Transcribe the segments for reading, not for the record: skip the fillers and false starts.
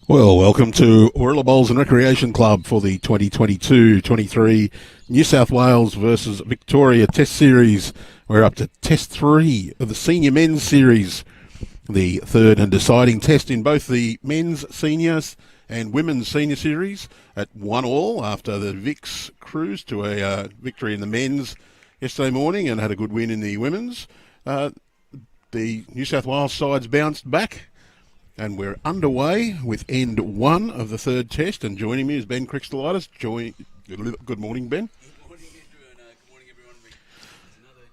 Well, welcome to Warilla Bowls and Recreation Club for the 2022-23 New South Wales versus Victoria Test Series. We're up to Test 3 of the Senior Men's Series, the third and deciding test in both the Men's Seniors and Women's Senior Series at 1-1 after the Vics cruised to a victory in the men's yesterday morning and had a good win in the women's. The New South Wales sides bounced back. And we're underway with end one of the third test. And joining me is Ben Crixtolitis. Good morning, Ben. Good morning, Andrew, and good morning, everyone. It's another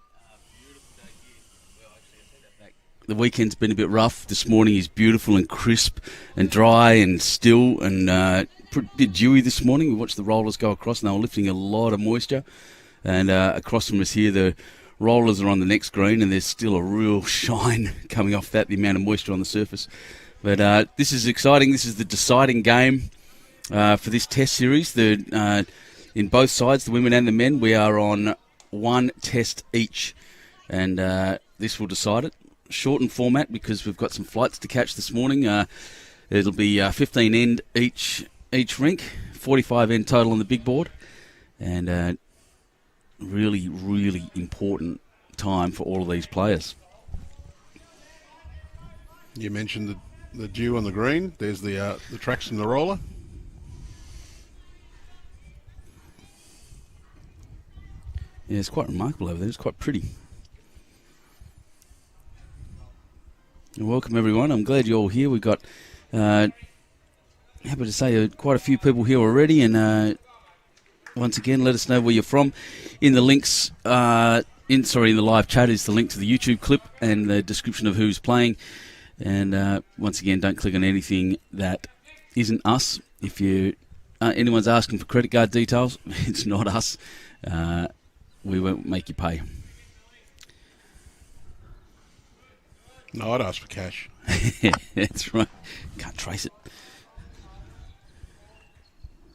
beautiful day here. Well, actually, I take that back. The weekend's been a bit rough. This morning is beautiful and crisp and dry and still and a bit dewy this morning. We watched the rollers go across and they were lifting a lot of moisture. And across from us here, the rollers are on the next green and there's still a real shine coming off that, the amount of moisture on the surface. But this is exciting. This is the deciding game for this test series. In both sides, the women and the men, we are on one test each. And this will decide it. Shortened format because we've got some flights to catch this morning. It'll be 15 end each rink, 45 end total on the big board. And really, really important time for all of these players. You mentioned the dew on the green. There's the tracks from the roller. Yeah, it's quite remarkable over there. It's quite pretty. And welcome, everyone. I'm glad you're all here. We've got, happy to say, quite a few people here already. And once again, let us know where you're from. In the links, in the live chat is the link to the YouTube clip and the description of who's playing. And once again, don't click on anything that isn't us. If anyone's asking for credit card details, it's not us. We won't make you pay. No, I'd ask for cash. That's right. Can't trace it.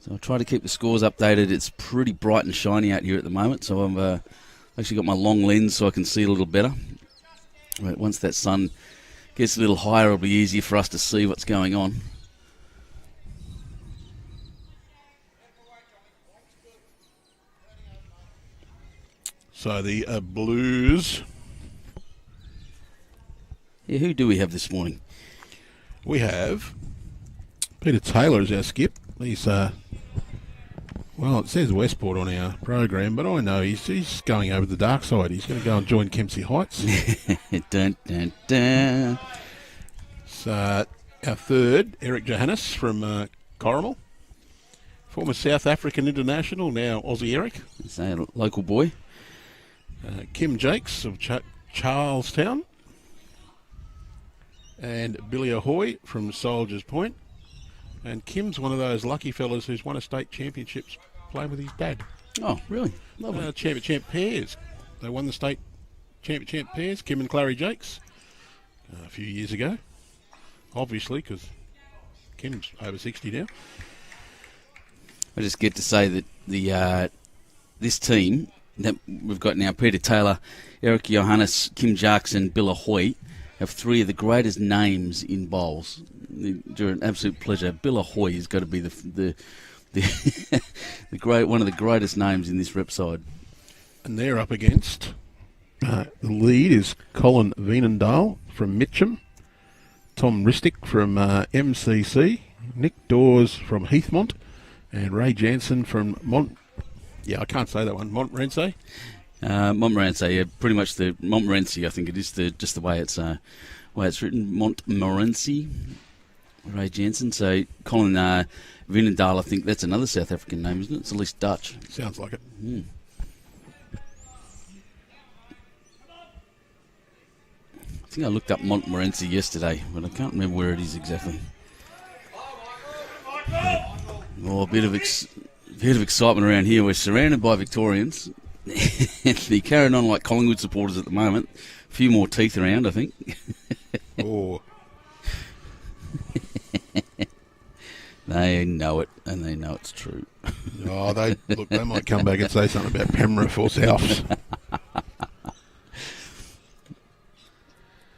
So I'll try to keep the scores updated. It's pretty bright and shiny out here at the moment. So I've actually got my long lens so I can see a little better. But once that sun gets a little higher, it'll be easier for us to see what's going on. So the Blues. Yeah, who do we have this morning? We have Peter Taylor as our skip. He's well, it says Westport on our program, but I know he's going over the dark side. He's going to go and join Kempsey Heights. Dun, dun, dun. So our third, Eric Johannes from Corrimal. Former South African international, now Aussie Eric. It's a local boy. Kim Jakes of Charlestown. And Billy Ahoy from Soldiers Point. And Kim's one of those lucky fellas who's won a state championships playing with his dad. Oh, really? Lovely. Champ pairs. They won the state champ pairs, Kim and Clary Jakes, a few years ago. Obviously, because Kim's over 60 now. I just get to say that this team that we've got now, Peter Taylor, Eric Johannes, Kim Jackson, Bill Ahoy, have three of the greatest names in bowls. They're an absolute pleasure. Bill Ahoy has got to be the one of the greatest names in this rep side. And they're up against the lead is Colin Veenendahl from Mitcham, Tom Ristick from MCC, Nick Dawes from Heathmont, and Ray Jansen from I can't say that one. Montmorency. Montmorency, yeah, pretty much the Montmorency. I think it is just the way it's written. Montmorency. Ray Jansen. So Colin Veenendahl, I think that's another South African name, isn't it? It's at least Dutch. Sounds like it. Mm. I think I looked up Montmorency yesterday, but I can't remember where it is exactly. Oh, a bit of excitement around here. We're surrounded by Victorians. They're carrying on like Collingwood supporters at the moment. A few more teeth around, I think. Oh. They know it, and they know it's true. Oh, they might come back and say something about Penrith or South.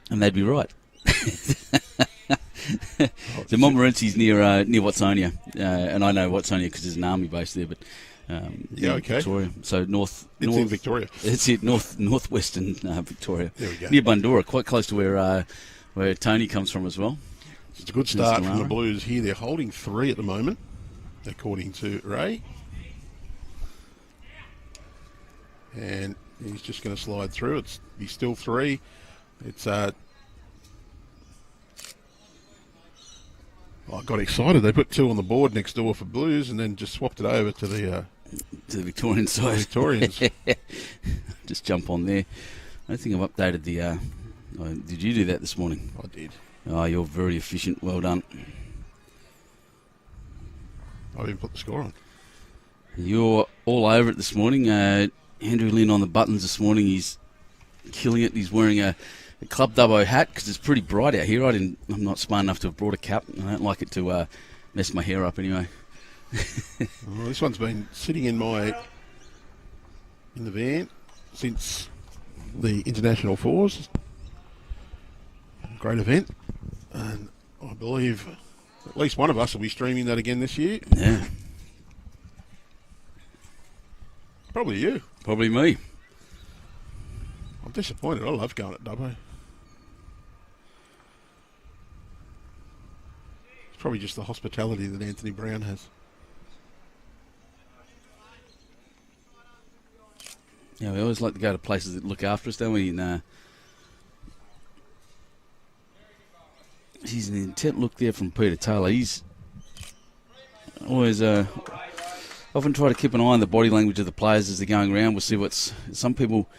And they'd be right. So Montmorency's near Watsonia, and I know Watsonia because there's an army base there, but Victoria. So north. In Victoria. It's it northwestern Victoria. There we go. Near Bundoora, quite close to where Tony comes from as well. It's a good start from the Blues here. They're holding 3 at the moment, according to Ray. And he's just going to slide through. He's still 3. It's I got excited. They put 2 on the board next door for Blues, and then just swapped it over to the Victorian side. Victorians. Just jump on there. I don't think I've updated the. Did you do that this morning? I did. Oh, you're very efficient. Well done. I didn't put the score on. You're all over it this morning. Andrew Lynn on the buttons this morning. He's killing it. He's wearing a Club Dubbo hat because it's pretty bright out here. I'm not smart enough to have brought a cap. I don't like it to mess my hair up anyway. Well, this one's been sitting in the van since the International Fours. Great event, and I believe at least one of us will be streaming that again this year. Yeah. Probably you. Probably me. I'm disappointed. I love going at Dubbo. It's probably just the hospitality that Anthony Brown has. Yeah, we always like to go to places that look after us, don't we? And, he's an intent look there from Peter Taylor. He's always often try to keep an eye on the body language of the players as they're going around. We'll see what's some people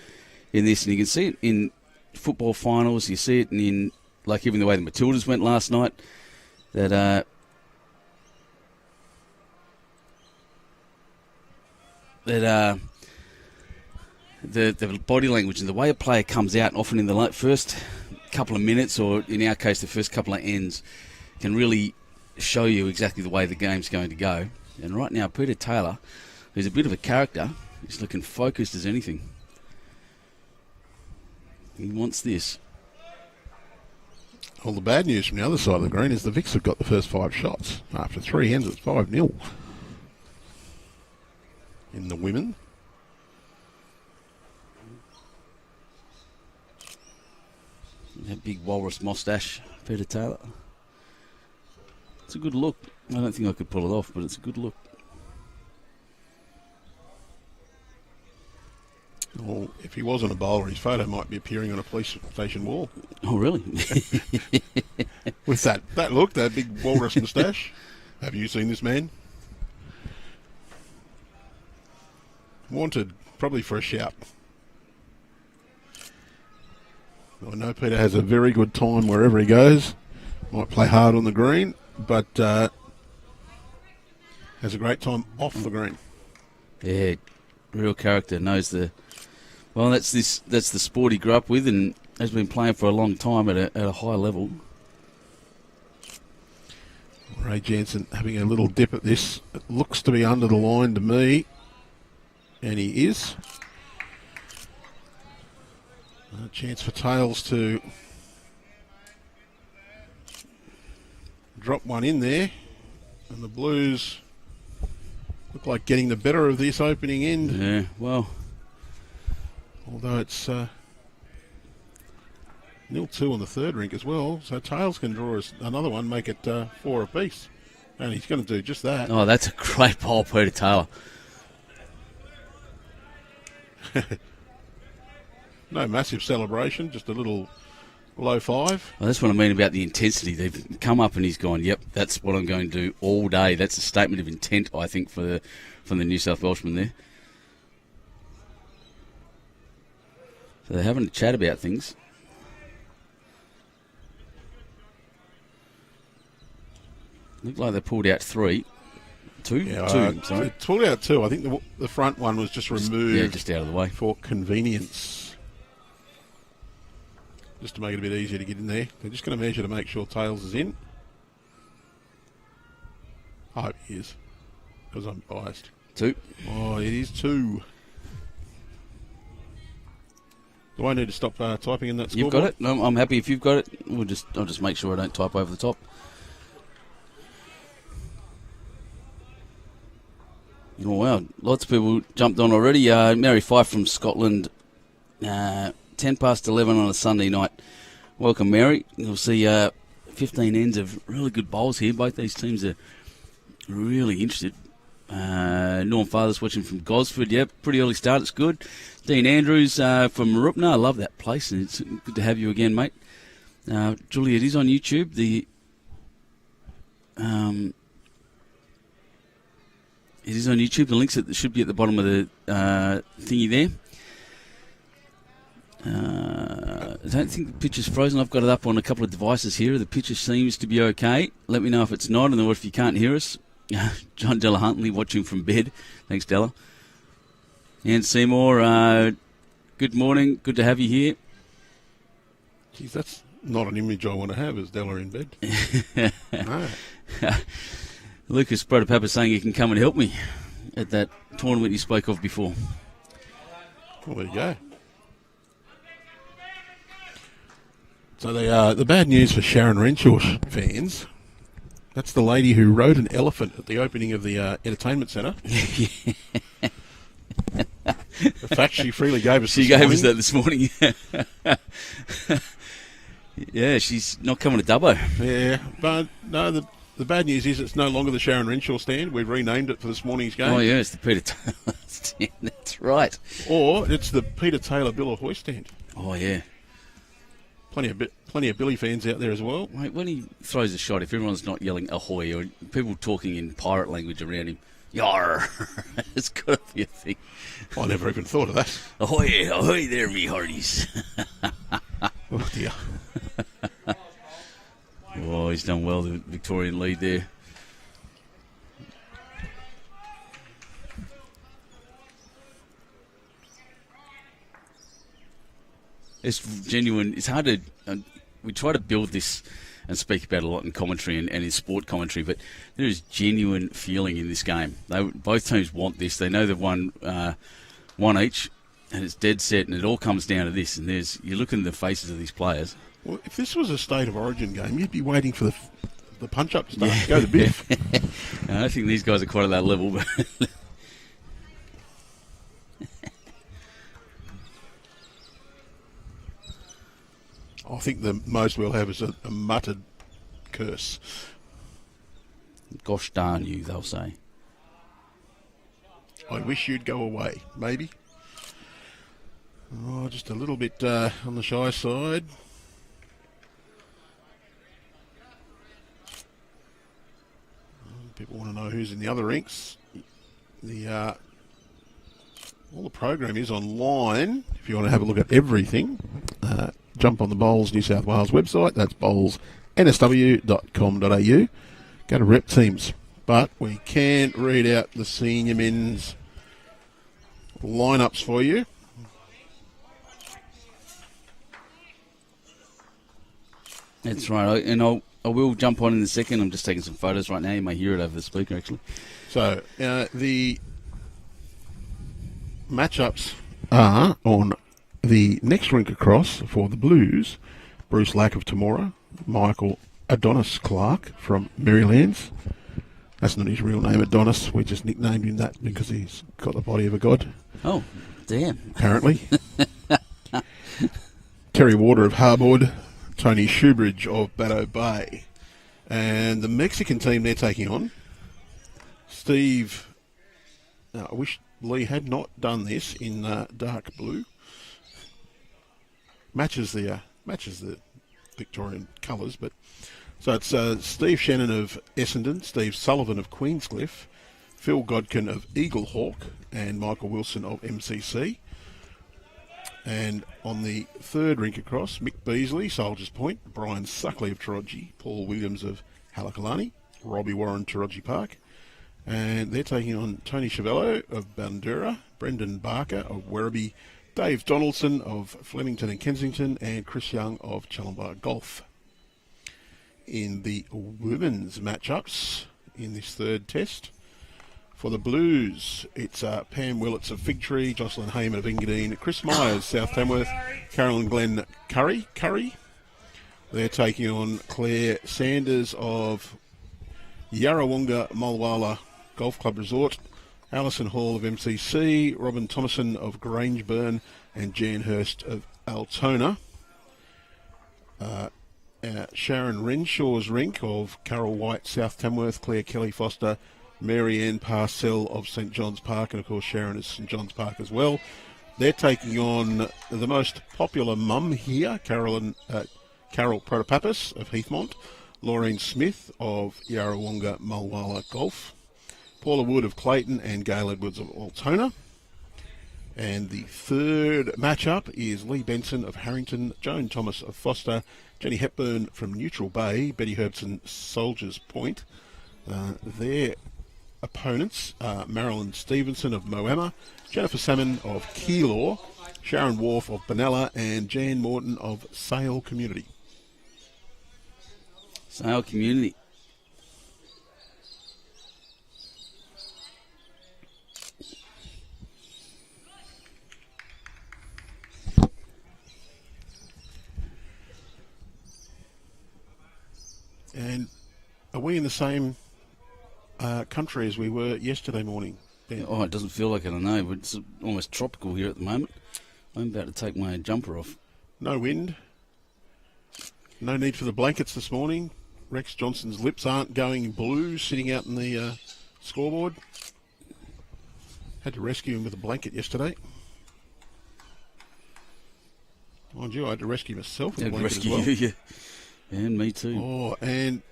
in this, and you can see it in football finals. You see it in like even the way the Matildas went last night. That the body language and the way a player comes out, often in the first couple of minutes, or in our case, the first couple of ends, can really show you exactly the way the game's going to go. And right now, Peter Taylor, who's a bit of a character, is looking focused as anything. He wants this. Well, the bad news from the other side of the green is the Vicks have got the first 5 shots. After 3 ends, it's 5-0 in the women. That big walrus moustache, Peter Taylor. It's a good look. I don't think I could pull it off, but it's a good look. Well, if he wasn't a bowler, his photo might be appearing on a police station wall. Oh, really? With that look, that big walrus moustache. Have you seen this man? Wanted, probably for a shout. I know Peter has a very good time wherever he goes. Might play hard on the green, but has a great time off the green. Yeah, real character. Knows the... Well, that's the sport he grew up with and has been playing for a long time at a high level. Ray Jansen having a little dip at this. It looks to be under the line to me, and he is. A chance for Tails to drop one in there, and the Blues look like getting the better of this opening end. Yeah, well, although it's 0-2 on the third rink as well, so Tails can draw us another one, make it 4 apiece, and he's going to do just that. Oh, that's a great bowl, Peter Taylor. No massive celebration, just a little low 5. Well, that's what I mean about the intensity. They've come up and he's gone, yep, that's what I'm going to do all day. That's a statement of intent, I think, from the New South Welshman there. So they're having a chat about things. Looked like they pulled out 3. 2? Yeah, 2, sorry. They pulled out 2. I think the front one was just removed. Yeah, just out of the way. For convenience. Just to make it a bit easier to get in there. They're just going to measure to make sure Tails is in. I hope he is, because I'm biased. 2. Oh, it is 2. Do I need to stop typing in that scoreboard? You've got it? No, I'm happy if you've got it. I'll just make sure I don't type over the top. Oh, wow. Lots of people jumped on already. Mary Fife from Scotland, 10 past 11 on a Sunday night. Welcome, Mary. You'll see 15 ends of really good bowls here. Both these teams are really interested. Norm Fathers watching from Gosford. Yep, pretty early start. It's good. Dean Andrews from Marupna. I love that place, and it's good to have you again, mate. Julie, it is on YouTube. It is on YouTube. The links should be at the bottom of the thingy there. I don't think the picture's frozen. I've got it up on a couple of devices here. The picture seems to be okay. Let me know if it's not, and then if you can't hear us. John Della Huntley watching from bed. Thanks, Della. Ann Seymour, good morning. Good to have you here. Geez, that's not an image I want to have, is Della in bed. No. Lucas Protopapa saying he can come and help me at that tournament you spoke of before. Well, there you go. So the bad news for Sharon Renshaw fans, that's the lady who rode an elephant at the opening of the entertainment centre. The fact she freely gave us She gave us that this morning. Yeah, she's not coming to Dubbo. Yeah, but no, the bad news is it's no longer the Sharon Renshaw stand. We've renamed it for this morning's game. Oh, yeah, it's the Peter Taylor stand. That's right. Or it's the Peter Taylor Bill Ahoy stand. Oh, yeah. Plenty of Billy fans out there as well. Mate, when he throws a shot, if everyone's not yelling ahoy or people talking in pirate language around him, yar, it's got to be a thing. I never even thought of that. Ahoy, ahoy there, me hearties. Oh, dear. Oh, he's done well, the Victorian lead there. It's genuine. It's hard to... we try to build this and speak about it a lot in commentary and in sport commentary, but there is genuine feeling in this game. Both teams want this. They know they've won one each, and it's dead set, and it all comes down to this. And you look in the faces of these players. Well, if this was a State of Origin game, you'd be waiting for the punch-up to start to go to Biff. I don't think these guys are quite at that level, but... I think the most we'll have is a muttered curse. Gosh darn you, they'll say. I wish you'd go away, maybe. Oh, just a little bit on the shy side. People want to know who's in the other rinks. All the program is online. If you want to have a look at everything, jump on the Bowls New South Wales website. That's bowlsnsw.com.au. Go to rep teams. But we can read out the senior men's lineups for you. That's right. And I will jump on in a second. I'm just taking some photos right now. You may hear it over the speaker, actually. So, the matchups are on the next rink across for the Blues. Bruce Lack of Temora, Michael Adonis Clark from Marylands. That's not his real name, Adonis. We just nicknamed him that because he's got the body of a god. Oh, damn. Apparently. Terry Warder of Harbord, Tony Shoebridge of Baddow Bay. And the Mexican team they're taking on, Steve, I wish Lee had not done this in dark blue. Matches the Victorian colours, but so it's Steve Shannon of Essendon, Steve Sullivan of Queenscliff, Phil Godkin of Eaglehawk, and Michael Wilson of MCC. And on the third rink across, Mick Beasley, Soldiers Point, Brian Suckley of Taronji, Paul Williams of Halakalani, Robbie Warren, Taronji Park. And they're taking on Tony Chavello of Bandura, Brendan Barker of Werribee, Dave Donaldson of Flemington and Kensington, and Chris Young of Challenbar Golf. In the women's matchups in this third test, for the Blues, it's Pam Willits of Fig Tree, Jocelyn Heyman of Engadine, Chris Myers, South Tamworth, Carolyn Glenn Curry. They're taking on Claire Sanders of Yarrawonga Mulwala Golf Club Resort, Alison Hall of MCC, Robin Thomason of Grangeburn, and Jan Hurst of Altona. Sharon Renshaw's rink of Carol White, South Tamworth, Claire Kelly Foster, Mary Ann Parcell of St John's Park, and of course Sharon is St John's Park as well. They're taking on the most popular mum here, Carol Protopappas of Heathmont, Laureen Smith of Yarrawonga Mulwala Golf, Paula Wood of Clayton, and Gail Edwards of Altona. And the third matchup is Lee Benson of Harrington, Joan Thomas of Foster, Jenny Hepburn from Neutral Bay, Betty Herbson Soldiers Point. Their opponents are Marilyn Stevenson of Moama, Jennifer Salmon of Keilor, Sharon Wharf of Benalla, and Jan Morton of Sale Community. Sale Community. And are we in the same country as we were yesterday morning, Ben? Oh, it doesn't feel like it, I know. It's almost tropical here at the moment. I'm about to take my jumper off. No wind. No need for the blankets this morning. Rex Johnson's lips aren't going blue sitting out in the scoreboard. Had to rescue him with a blanket yesterday. Mind you, I had to rescue myself with a blanket as well. You, yeah. And me too. Oh, and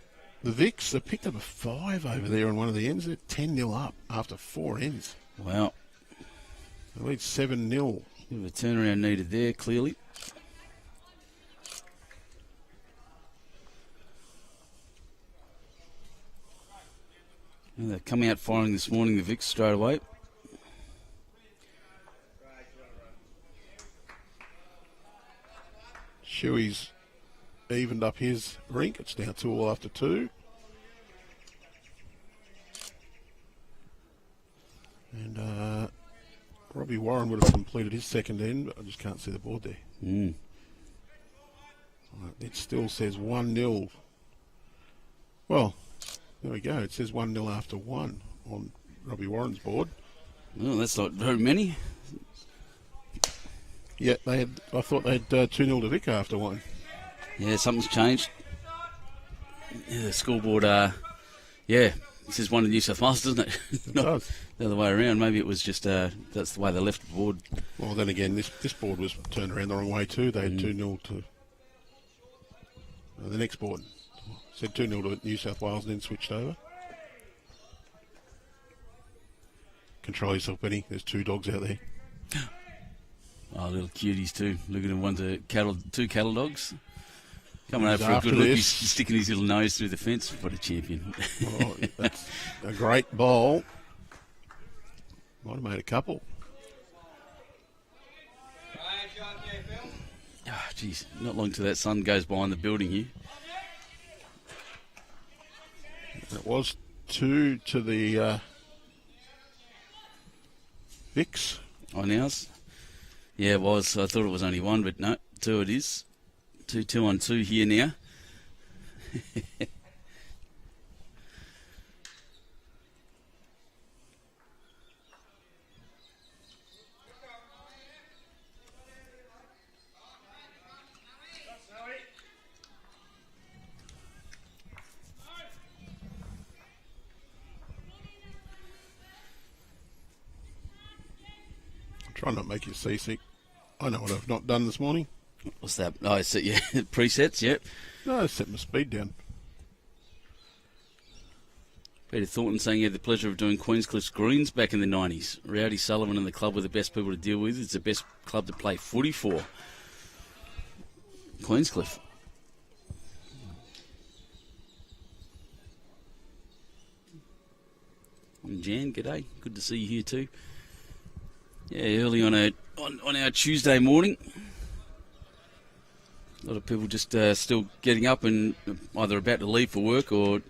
the Vicks have picked up a 5 over there on one of the ends. They're 10-0 up after 4 ends. Wow. They lead 7-0. Bit of a turnaround needed there, clearly. And they're coming out firing this morning, the Vicks, straight away. Shuey's evened up his rink. It's now 2 after 2. And Robbie Warren would have completed his second end, but I just can't see the board there. Mm. Right, it still says 1-0. Well, there we go. It says 1-0 after 1 on Robbie Warren's board. Well, that's not very many. Yeah, I thought they had 2-0 to Vic after 1. Yeah, something's changed. Yeah, the scoreboard, it says 1 in New South Wales, doesn't it? It does. The other way around. Maybe it was just, that's the way they left the board. Well, then again, this board was turned around the wrong way too. They had 2-0 to the next board. Said 2-0 to New South Wales and then switched over. Control yourself, Benny. There's 2 dogs out there. Oh, little cuties too. Look at him, two cattle dogs. Coming He's over for a after good look. this. He's sticking his little nose through the fence. What a champion. Oh, that's a great bowl. Might have made a couple. Ah, jeez, not long till that sun goes behind the building here. It was 2 to the Vicks. On ours? Yeah, it was. I thought it was only 1, but no, 2 it is. 2 on 2 here now. Try not to make you seasick. I know what I've not done this morning. What's that? Oh, so, yeah, presets, yep. No, I set my speed down. Peter Thornton saying he had the pleasure of doing Queenscliff's Greens back in the 90s. Rowdy Sullivan and the club were the best people to deal with. It's the best club to play footy for. Queenscliff. And Jan, g'day. Good to see you here too. Yeah, early on our Tuesday morning. A lot of people just still getting up and either about to leave for work or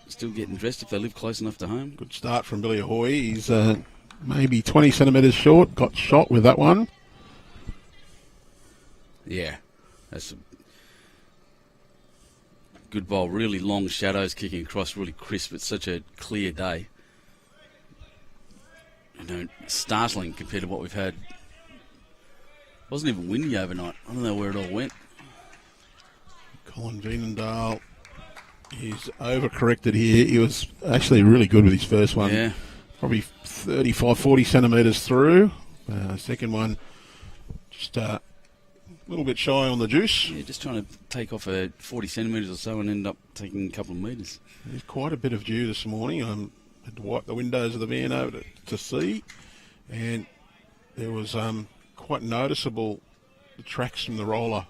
still getting dressed if they live close enough to home. Good start from Billy Ahoy. He's maybe 20 centimetres short. Got shot with that one. Yeah, that's a good bowl. Really long shadows kicking across, really crisp. It's such a clear day. startling compared to what we've had. Wasn't even windy overnight. I don't know where it all went. Colin Veenendaal is overcorrected here. He was actually really good with his first one. Yeah. Probably 35, 40 centimetres through. Second one, just a little bit shy on the juice. Yeah, just trying to take off 40 centimetres or so and end up taking a couple of metres. There's quite a bit of dew this morning. I had to wipe the windows of the van over to see, and there was quite noticeable the tracks from the roller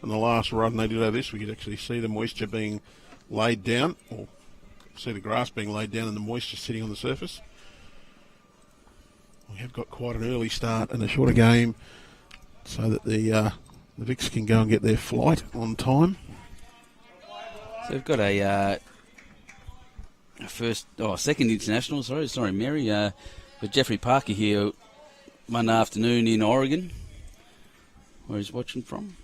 on the last run they did over this. We could actually see the moisture being laid down, or see the grass being laid down and the moisture sitting on the surface. We have got quite an early start and a shorter game, so that the Vics can go and get their flight on time. So we've got a second international. Sorry, Mary. With Jeffrey Parker here Monday afternoon in Oregon, where he's watching from.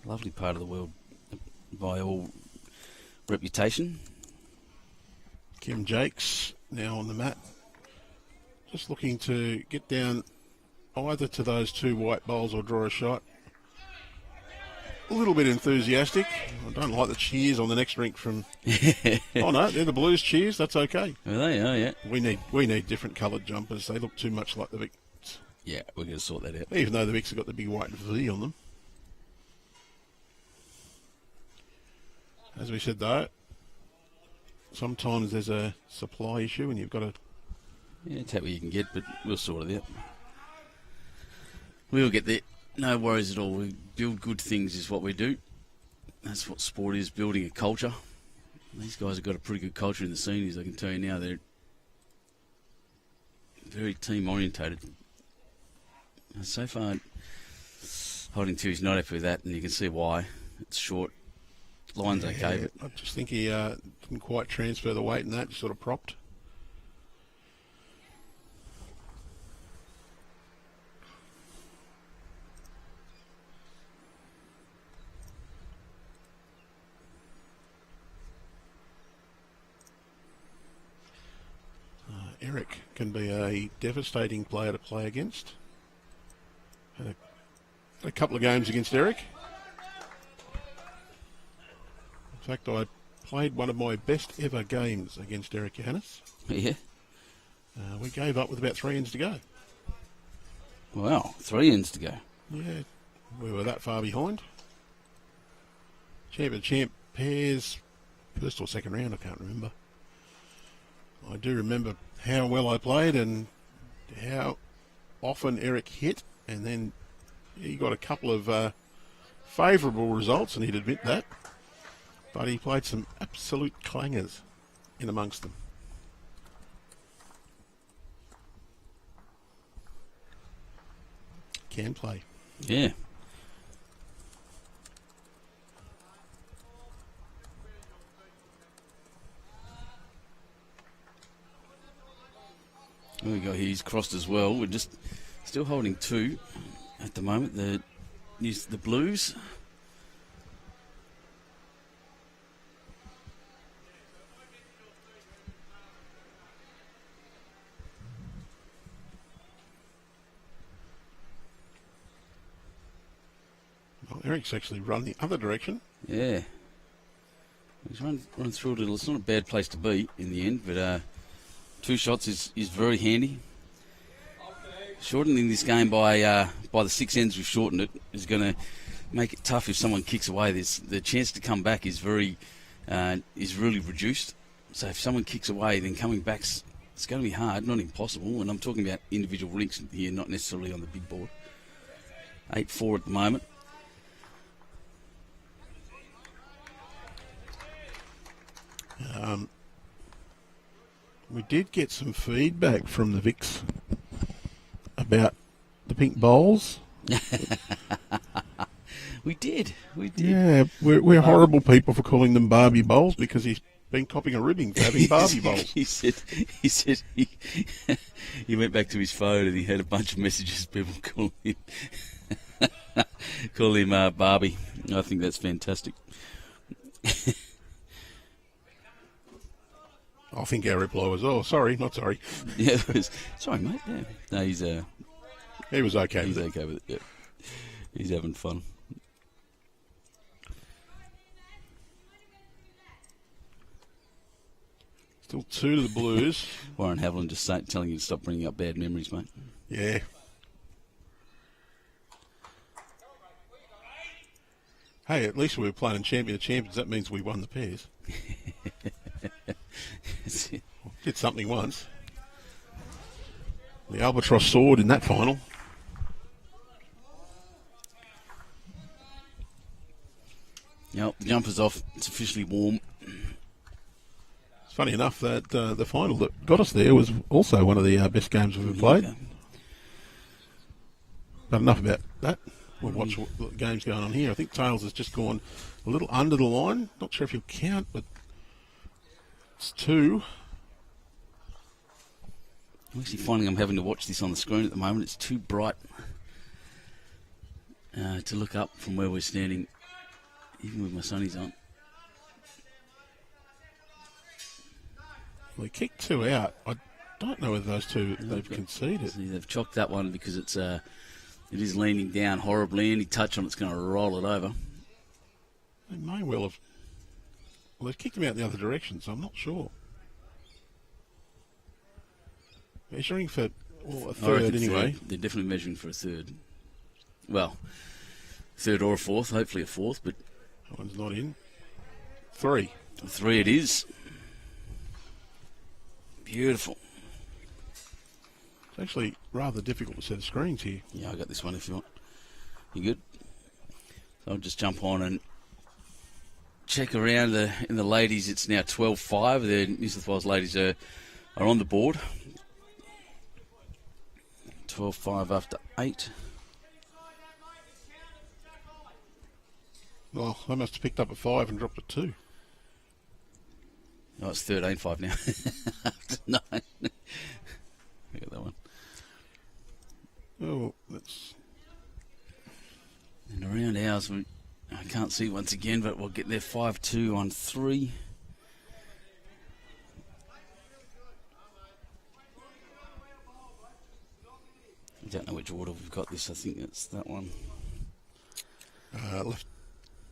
Lovely part of the world by all reputation. Kim Jakes now on the mat, just looking to get down either to those two white bowls or draw a shot. A little bit enthusiastic. I don't like the cheers on the next rink from... Oh no, they're the Blues cheers. That's okay. Well, they are, yeah. We need different coloured jumpers. They look too much like the Vics. Yeah, we're going to sort that out. Even though the Vics have got the big white V on them. As we said though, sometimes there's a supply issue and you've got to... Yeah, take what you can get, but we'll sort it out. We'll get there. No worries at all. We build good things is what we do. That's what sport is, building a culture. These guys have got a pretty good culture in the seniors, I can tell you now. They're very team orientated. So far, holding two is not happy with that, and you can see why. It's short. Line's okay. But I just think he didn't quite transfer the weight in that, just sort of propped. Eric can be a devastating player to play against. Had a couple of games against Eric. In fact, I played one of my best ever games against Eric Johannes. Yeah. We gave up with about 3 ends to go. Wow, 3 ends to go. Yeah, we were that far behind. Champ and champ pairs, first or second round, I can't remember. I do remember how well I played and how often Eric hit, and then he got a couple of favourable results, and he'd admit that. But he played some absolute clangers in amongst them. Can play. Yeah. There we go. He's crossed as well. We're just still holding 2 at the moment. The Blues. Well, Eric's actually run the other direction. Yeah. He's run through a little. It's not a bad place to be in the end, but 2 shots is very handy. Shortening this game by the 6 ends we've shortened it is going to make it tough if someone kicks away. The chance to come back is really reduced. So if someone kicks away, then coming back's it's going to be hard, not impossible. And I'm talking about individual rinks here, not necessarily on the big board. 8-4 at the moment. We did get some feedback from the Vics about the pink bowls. We did. Yeah, we're horrible people for calling them Barbie bowls because he's been copying a ribbing for having Barbie bowls. He said he went back to his phone and he had a bunch of messages, people call him Barbie. I think that's fantastic. I think our reply was, "Oh, sorry, not sorry." Yeah, it was, sorry, mate. Yeah. No, he's He was okay he's with it. okay with it. Yeah. He's having fun. Still 2 to the Blues. Warren Haviland just telling you to stop bringing up bad memories, mate. Yeah. Hey, at least we were playing champion of champions. That means we won the pairs. Did something once. The Albatross soared in that final. Yep, the jumper's off. It's officially warm. It's funny enough that the final that got us there was also one of the best games we've ever played. Yeah. But enough about that. We'll watch what the game's going on here. I think Tails has just gone a little under the line. Not sure if he'll count, but it's 2. I'm actually finding I'm having to watch this on the screen at the moment. It's too bright to look up from where we're standing, even with my sunnies on. Well, they kicked 2 out. I don't know whether those 2 they've conceded. See, they've chalked that one because it is leaning down horribly. Any touch on it's going to roll it over. They may well have. Well, they've kicked him out the other direction, so I'm not sure. Measuring for a third anyway. They're definitely measuring for a third. Well, third or a fourth, hopefully a fourth, but That one's not in. 3. 3 it is. Beautiful. It's actually rather difficult to set the screens here. Yeah, I got this one if you want. You good? So I'll just jump on and check around in the ladies. It's now 12-5. The New South Wales ladies are on the board. 12-5 after 8. Well, they must have picked up a 5 and dropped a 2. Oh, it's 13-5 now. After 9. Look at that one. Oh, that's... And around ours, I can't see once again, but we'll get there 5-2 on 3. I don't know which order we've got this. I think it's that one. left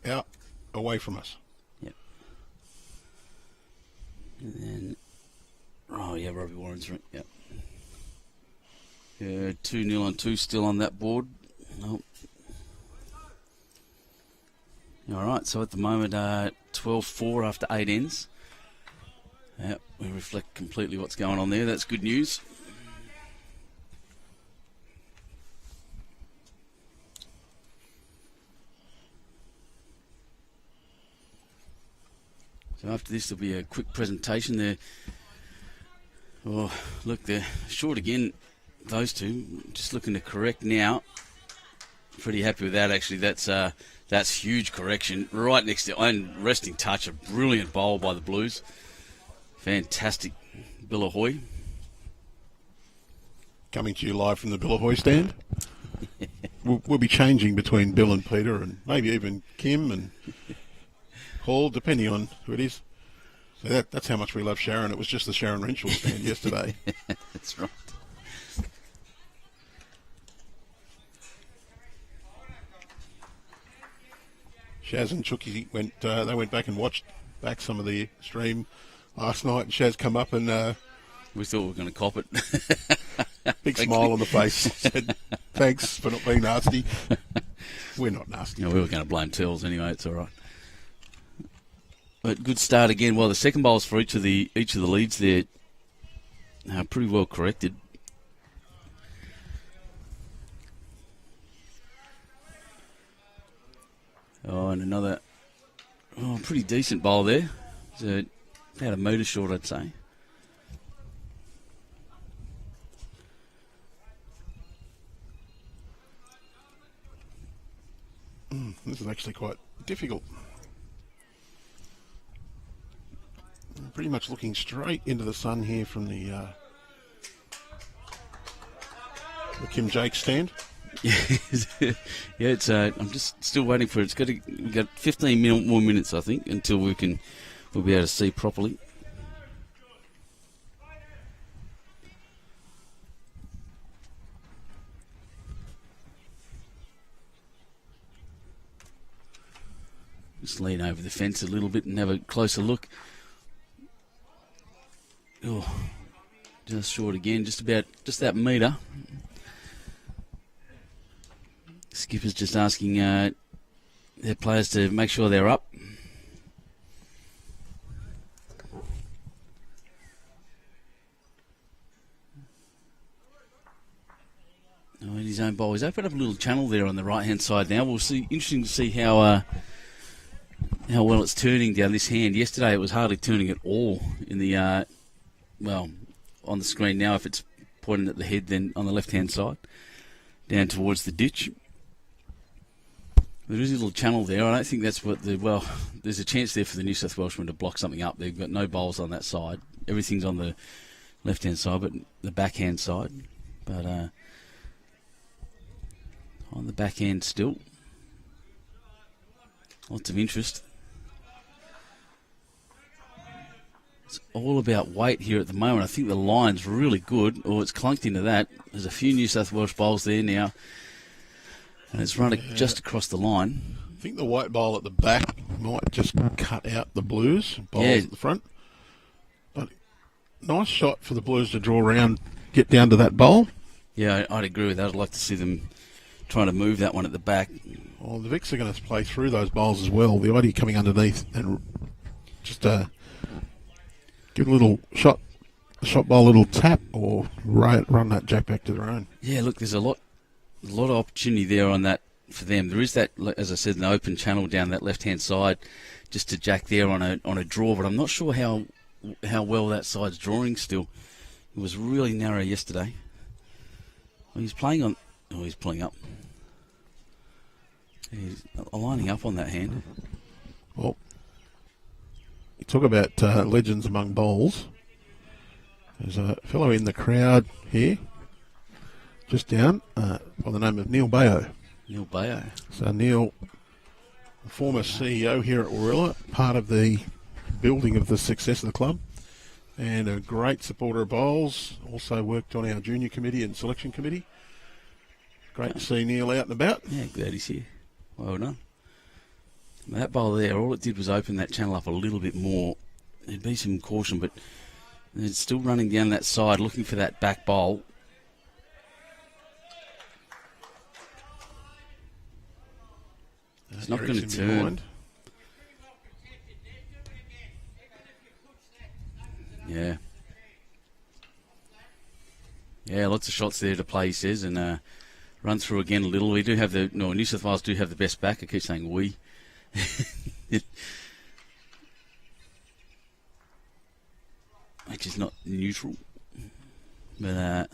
out away from us. Yep. And then, oh yeah, Robbie Warren's right. Yep. 2-0 on 2 still on that board. Nope. All right, so at the moment, 12-4 after 8 ends. Yep, we reflect completely what's going on there. That's good news. So after this, there'll be a quick presentation there. Oh, look, they're short again, those two. Just looking to correct now. Pretty happy with that, actually. That's huge correction. Right next to and resting touch. A brilliant bowl by the Blues. Fantastic. Billahoy. Coming to you live from the Billahoy stand. We'll be changing between Bill and Peter and maybe even Kim and Paul, depending on who it is. So that's how much we love Sharon. It was just the Sharon Renshaw stand yesterday. That's right. Shaz and Chucky went back and watched back some of the stream last night, and Shaz come up and We thought we were going to cop it. big smile on the face, said thanks for not being nasty. We're not nasty. We were going to blame Tells anyway. It's all right. But good start again. Well, the second bowls for each of the leads there are pretty well corrected. Oh, and another pretty decent bowl there. It's about a metre short, I'd say. This is actually quite difficult. I'm pretty much looking straight into the sun here from the Kim Jake stand. Yeah, it's. I'm just still waiting for it. We've got 15 more minutes, I think, until we'll be able to see properly. Just lean over the fence a little bit and have a closer look. Oh, just short again, just that metre. Skipper's just asking their players to make sure they're up. In his own bowl. He's opened up a little channel there on the right-hand side now. We'll see. Interesting to see how well it's turning down this hand. Yesterday it was hardly turning at all in the, on the screen now. If it's pointing at the head, then on the left-hand side, down towards the ditch. There is a little channel there. I don't think that's what there's a chance there for the New South Welshmen to block something up. They've got no bowls on that side. Everything's on the left-hand side, but the backhand side. But on the back end still. Lots of interest. It's all about weight here at the moment. I think the line's really good. Oh, it's clunked into that. There's a few New South Wales bowls there now. And it's run just across the line. I think the white bowl at the back might just cut out the Blues bowls at the front. But nice shot for the Blues to draw around, get down to that bowl. Yeah, I'd agree with that. I'd like to see them trying to move that one at the back. Well, the Vicks are going to play through those bowls as well. The idea coming underneath and just give a little shot bowl a little tap or run that jack back to their own. Yeah, look, there's a lot of opportunity there on that for them. There is that, as I said, an open channel down that left-hand side just to jack there on a draw, but I'm not sure how well that side's drawing still. It was really narrow yesterday. Well, he's playing on... Oh, he's pulling up. He's lining up on that hand. Well, you talk about legends among bowls. There's a fellow in the crowd here, just down, by the name of Neil Bayo. Neil Bayo. So Neil, the former CEO here at Warilla, part of the building of the success of the club, and a great supporter of bowls, also worked on our junior committee and selection committee. Great to see Neil out and about. Yeah, glad he's here. Well done. That bowl there, all it did was open that channel up a little bit more. There'd be some caution, but it's still running down that side, looking for that back bowl. It's not going to turn. Behind. Yeah. Yeah, lots of shots there to play, he says, and run through again a little. We do have New South Wales do have the best back. I keep saying we. Which is not neutral. But,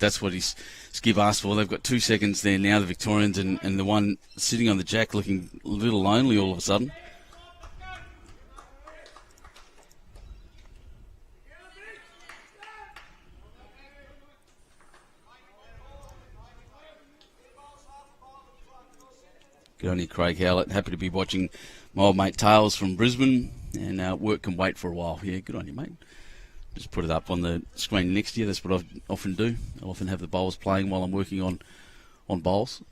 that's what Skip asked for. They've got 2 seconds there now, the Victorians, and the one sitting on the jack looking a little lonely all of a sudden. Good on you, Craig Howlett. Happy to be watching my old mate Tails from Brisbane, and work can wait for a while. Yeah, good on you, mate. Just put it up on the screen next to you. That's what I often do. I often have the bowls playing while I'm working on bowls.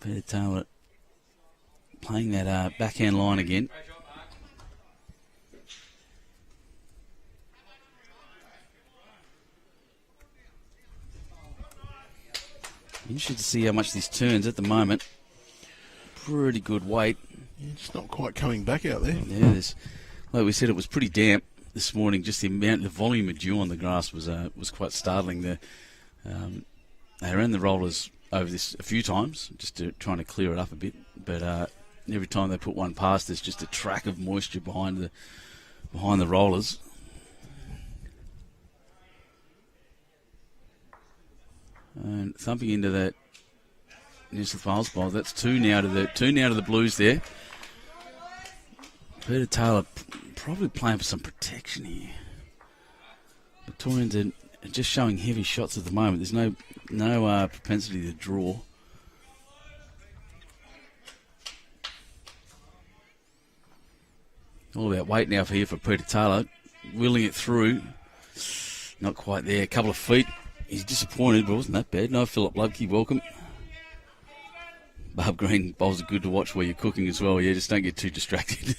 Peter Taylor playing that backhand line again. Interested to see how much this turns at the moment. Pretty good weight. It's not quite coming back out there. Yeah, like we said, it was pretty damp this morning. Just the volume of dew on the grass was quite startling. They ran the rollers over this a few times, just trying to clear it up a bit. But every time they put one past, there's just a track of moisture behind the rollers. And thumping into that New South Wales bowl. That's two now to the Blues there. Peter Taylor probably playing for some protection here. Victorians are just showing heavy shots at the moment. There's no propensity to draw. All about weight now for Peter Taylor. wheeling it through. Not quite there. A couple of feet. He's disappointed, but it wasn't that bad. No, Philip Lubke, welcome. Barb Green bowls are good to watch where you're cooking as well. Yeah, just don't get too distracted.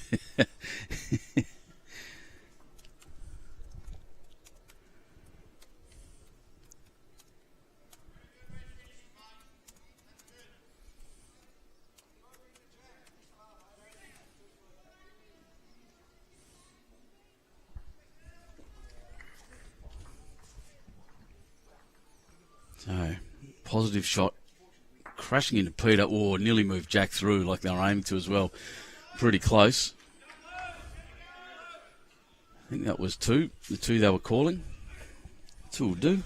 So, positive shot. Crashing into Peter. Oh, nearly moved Jack through like they were aiming to as well. Pretty close. I think that was two. The two they were calling. Two will do.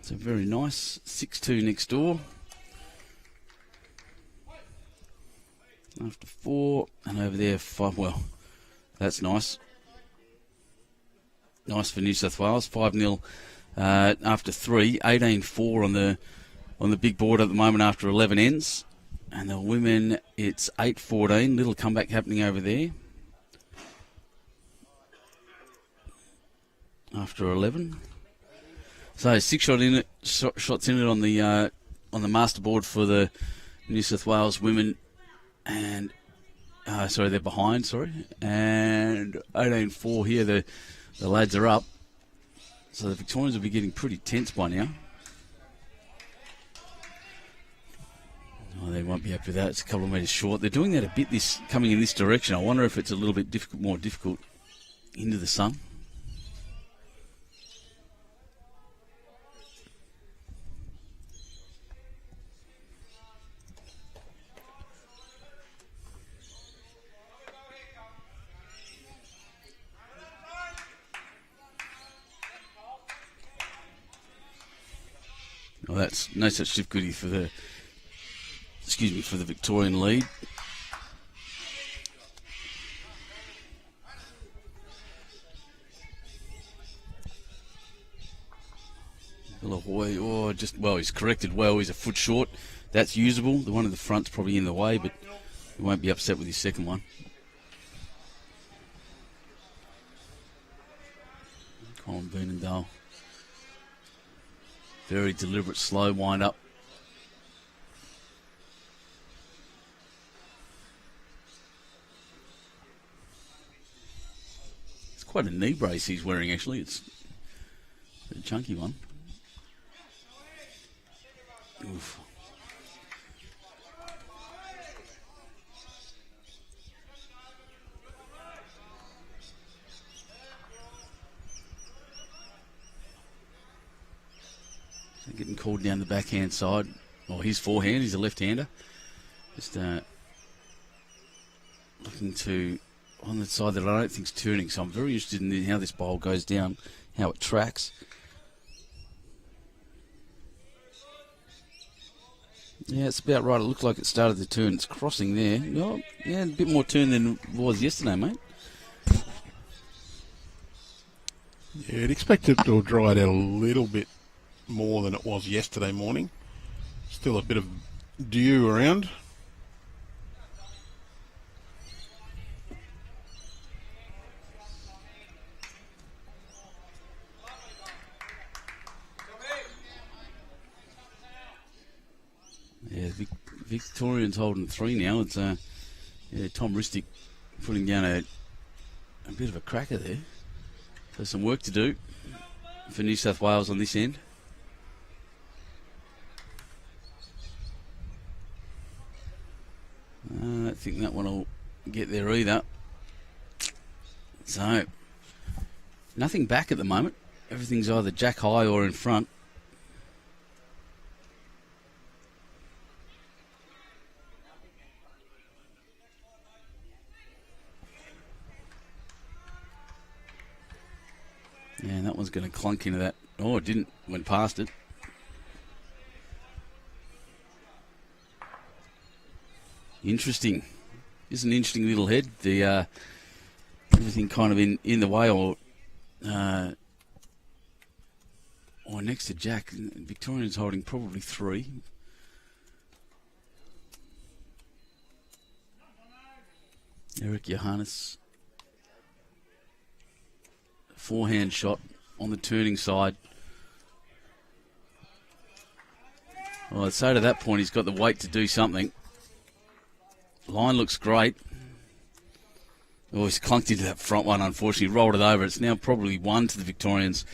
So very nice. 6-2 next door. After 4. And over there 5. Well, that's nice. Nice for New South Wales. 5-0 after 3. 18-4 on the big board at the moment after 11 ends. And the women, it's 8-14. Little comeback happening over there. After 11. So 6 shots in it on the master board for the New South Wales women. And they're behind, and 18-4 here, the lads are up, so the Victorians will be getting pretty tense by now. Oh, they won't be happy with that. It's a couple of metres short. They're doing that a bit coming in this direction. I wonder if it's a little bit more difficult into the sun. Well, that's no such difficulty for the Victorian lead. He's corrected well. He's a foot short. That's usable. The one in the front's probably in the way, but he won't be upset with his second one. Colin Veenendahl. Very deliberate, slow wind-up. It's quite a knee brace he's wearing, actually. It's a chunky one. Oof. Getting called down the backhand side. Or his forehand, he's a left-hander. Just looking to on the side that I don't think's turning. So I'm very interested in how this bowl goes down, how it tracks. Yeah, it's about right. It looked like it started to turn. It's crossing there. Oh, yeah, a bit more turn than it was yesterday, mate. Yeah, I'd expect it to dry it out a little bit more than it was yesterday morning. Still a bit of dew around. Yeah, Victorians holding 3 now. It's Tom Ristic putting down a bit of a cracker there. There's some work to do for New South Wales on this end. I don't think that one will get there either. So, nothing back at the moment. Everything's either jack high or in front. Yeah, and that one's going to clunk into that. Oh, it didn't. Went past it. Interesting. It's an interesting little head. The everything kind of in the way or next to Jack. Victorian's holding probably 3. Eric Johannes. Forehand shot on the turning side. Well, I'd say to that point he's got the weight to do something. Line looks great. Oh, he's clunked into that front one, unfortunately. Rolled it over. It's now probably one to the Victorians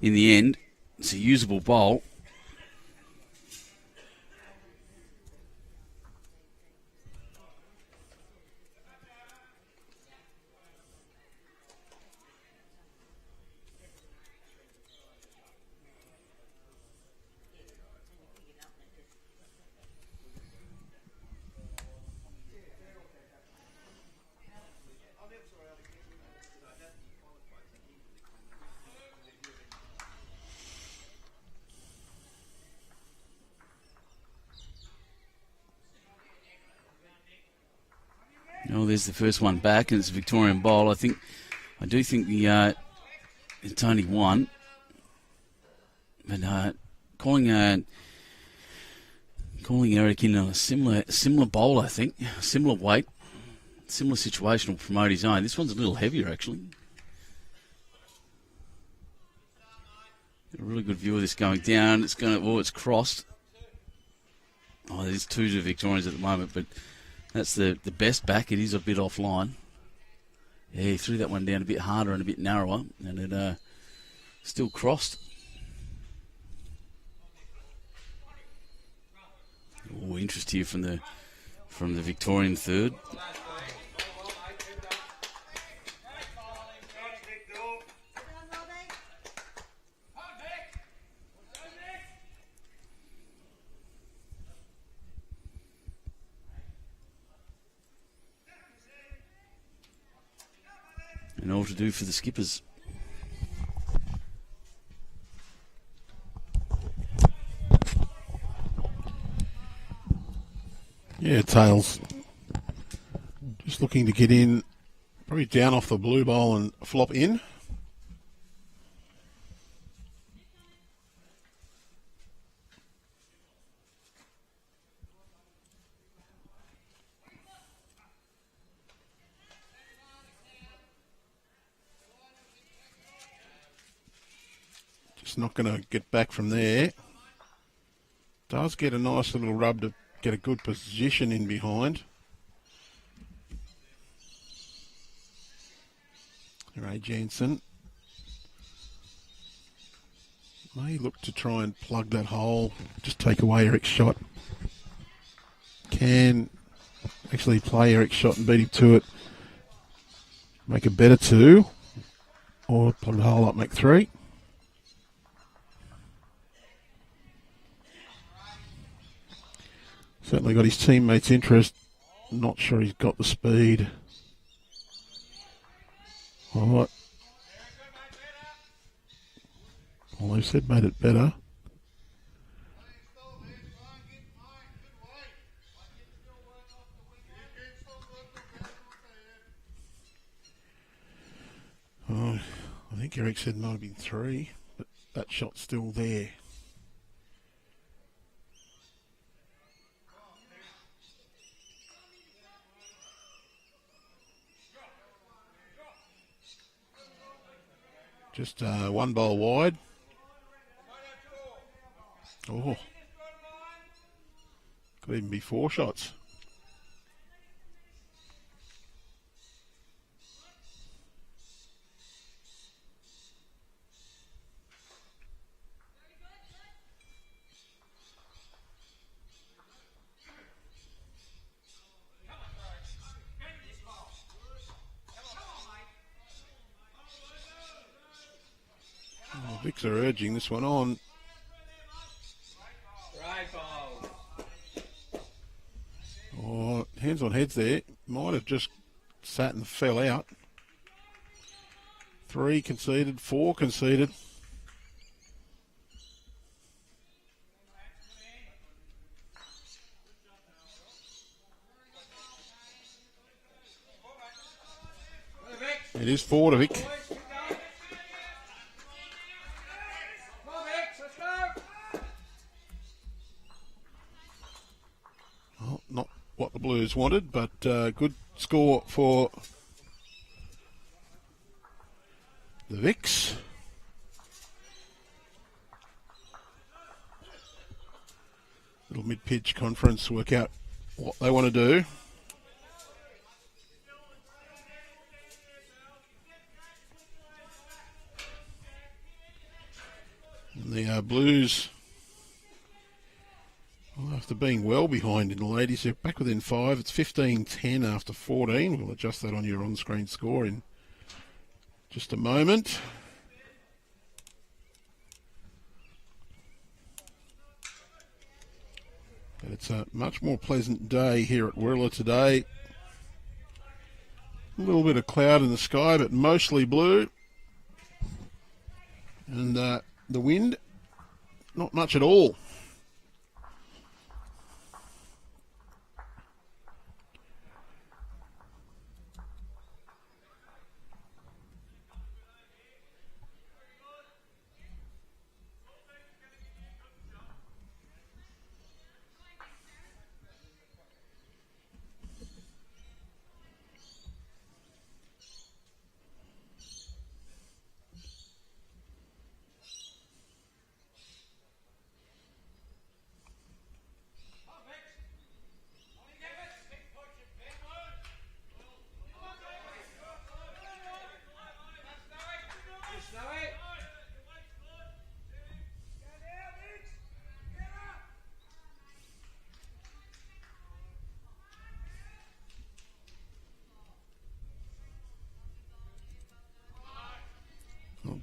in the end. It's a usable bowl. Oh, there's the first one back, and it's a Victorian bowl. I do think it's only one. But calling Eric in on a similar bowl, I think, similar weight, similar situation will promote his own. This one's a little heavier, actually. Got a really good view of this going down. It's crossed. Oh, there's two to Victorians at the moment, but that's the best back. It is a bit offline. Yeah, he threw that one down a bit harder and a bit narrower, and it still crossed. Oh, interest here from the Victorian third. And all to do for the skippers. Yeah, Tails. Just looking to get in, probably down off the blue bowl and flop in. Just not going to get back from there. Does get a nice little rub to get a good position in behind. Ray Jansen may look to try and plug that hole, just take away Eric's shot. Can actually play Eric's shot and beat him to it, make a better two, or plug the hole up, make three. Certainly got his teammates' interest. Not sure he's got the speed. All right. Well, they said made it better. Oh, I think Eric said might have been three, but that shot's still there. Just one bowl wide. Oh, could even be four shots. Oh, Vicks are urging this one on. Oh, hands on heads there. Might have just sat and fell out. 3 conceded, 4 conceded. It is 4 to Vic. Well, not what the Blues wanted, but good score for the Vicks. Little mid-pitch conference, work out what they want to do. And the Blues, well, after being well behind in the ladies, they're back within 5. It's 15-10 after 14. We'll adjust that on your on-screen score in just a moment. But it's a much more pleasant day here at Warilla today. A little bit of cloud in the sky, but mostly blue. And the wind, not much at all.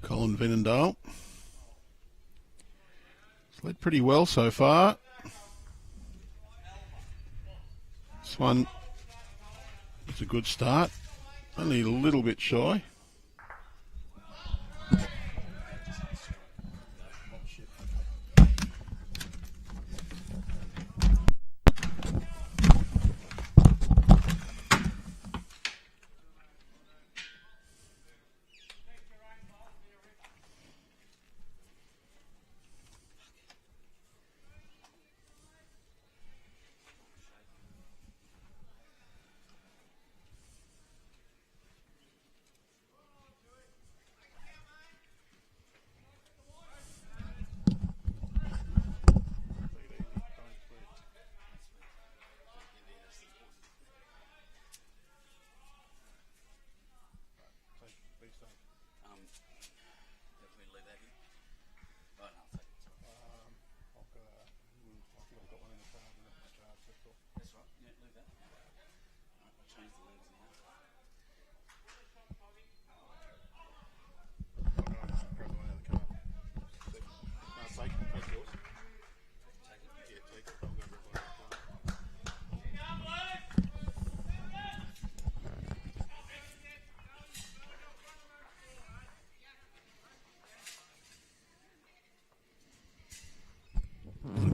Colin Vinendale. It's led pretty well so far. This one is a good start. Only a little bit shy.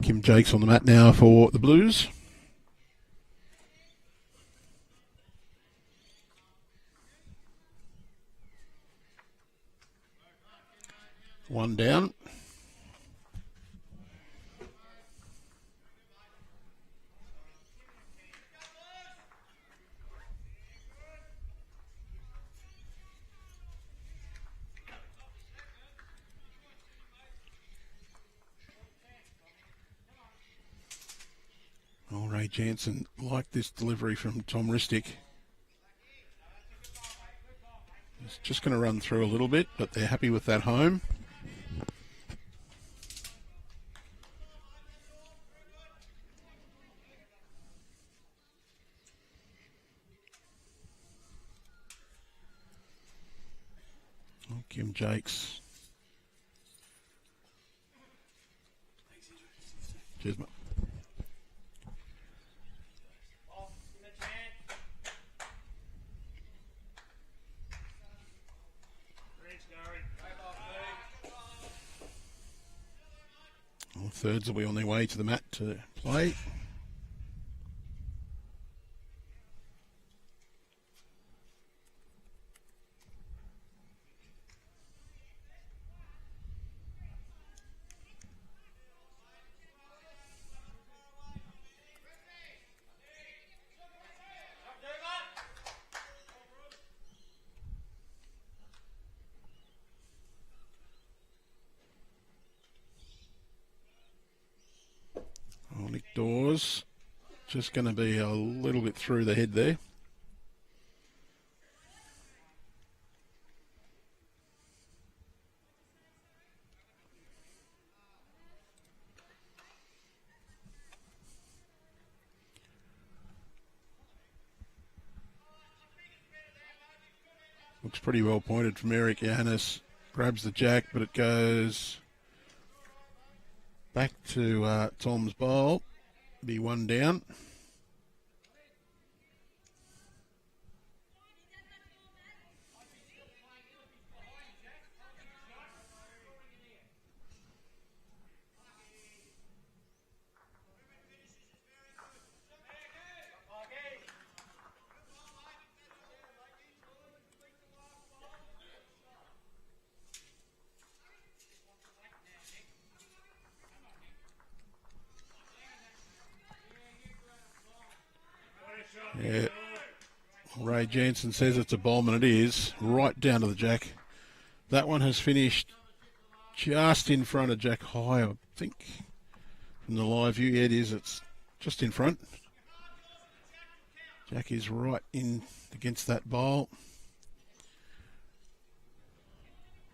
Kim Jakes on the mat now for the Blues. One down. Oh, Ray Jansen liked this delivery from Tom Ristic. It's just going to run through a little bit, but they're happy with that home. Oh, Kim Jakes. Cheers, mate. All thirds will be on their way to the mat to play. was just going to be a little bit through the head there. Looks pretty well pointed from Eric Yanis. Grabs the jack, but it goes back to Tom's bowl. Be one down. Yeah. Ray Jansen says it's a bomb, and it is, right down to the jack. That one has finished just in front of Jack High, I think. From the live view, yeah, it is. It's just in front. Jack is right in against that bowl.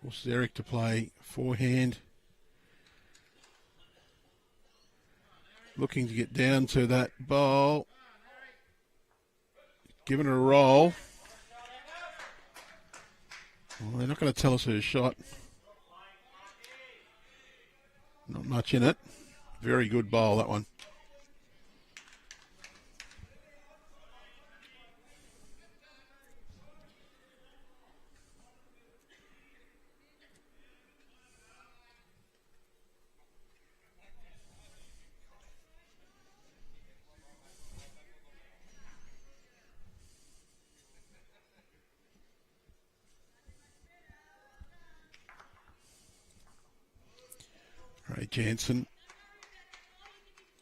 Forces Eric to play forehand. Looking to get down to that bowl. Giving it a roll. Well, they're not going to tell us who's shot. Not much in it. Very good bowl, that one. Ray Jansen.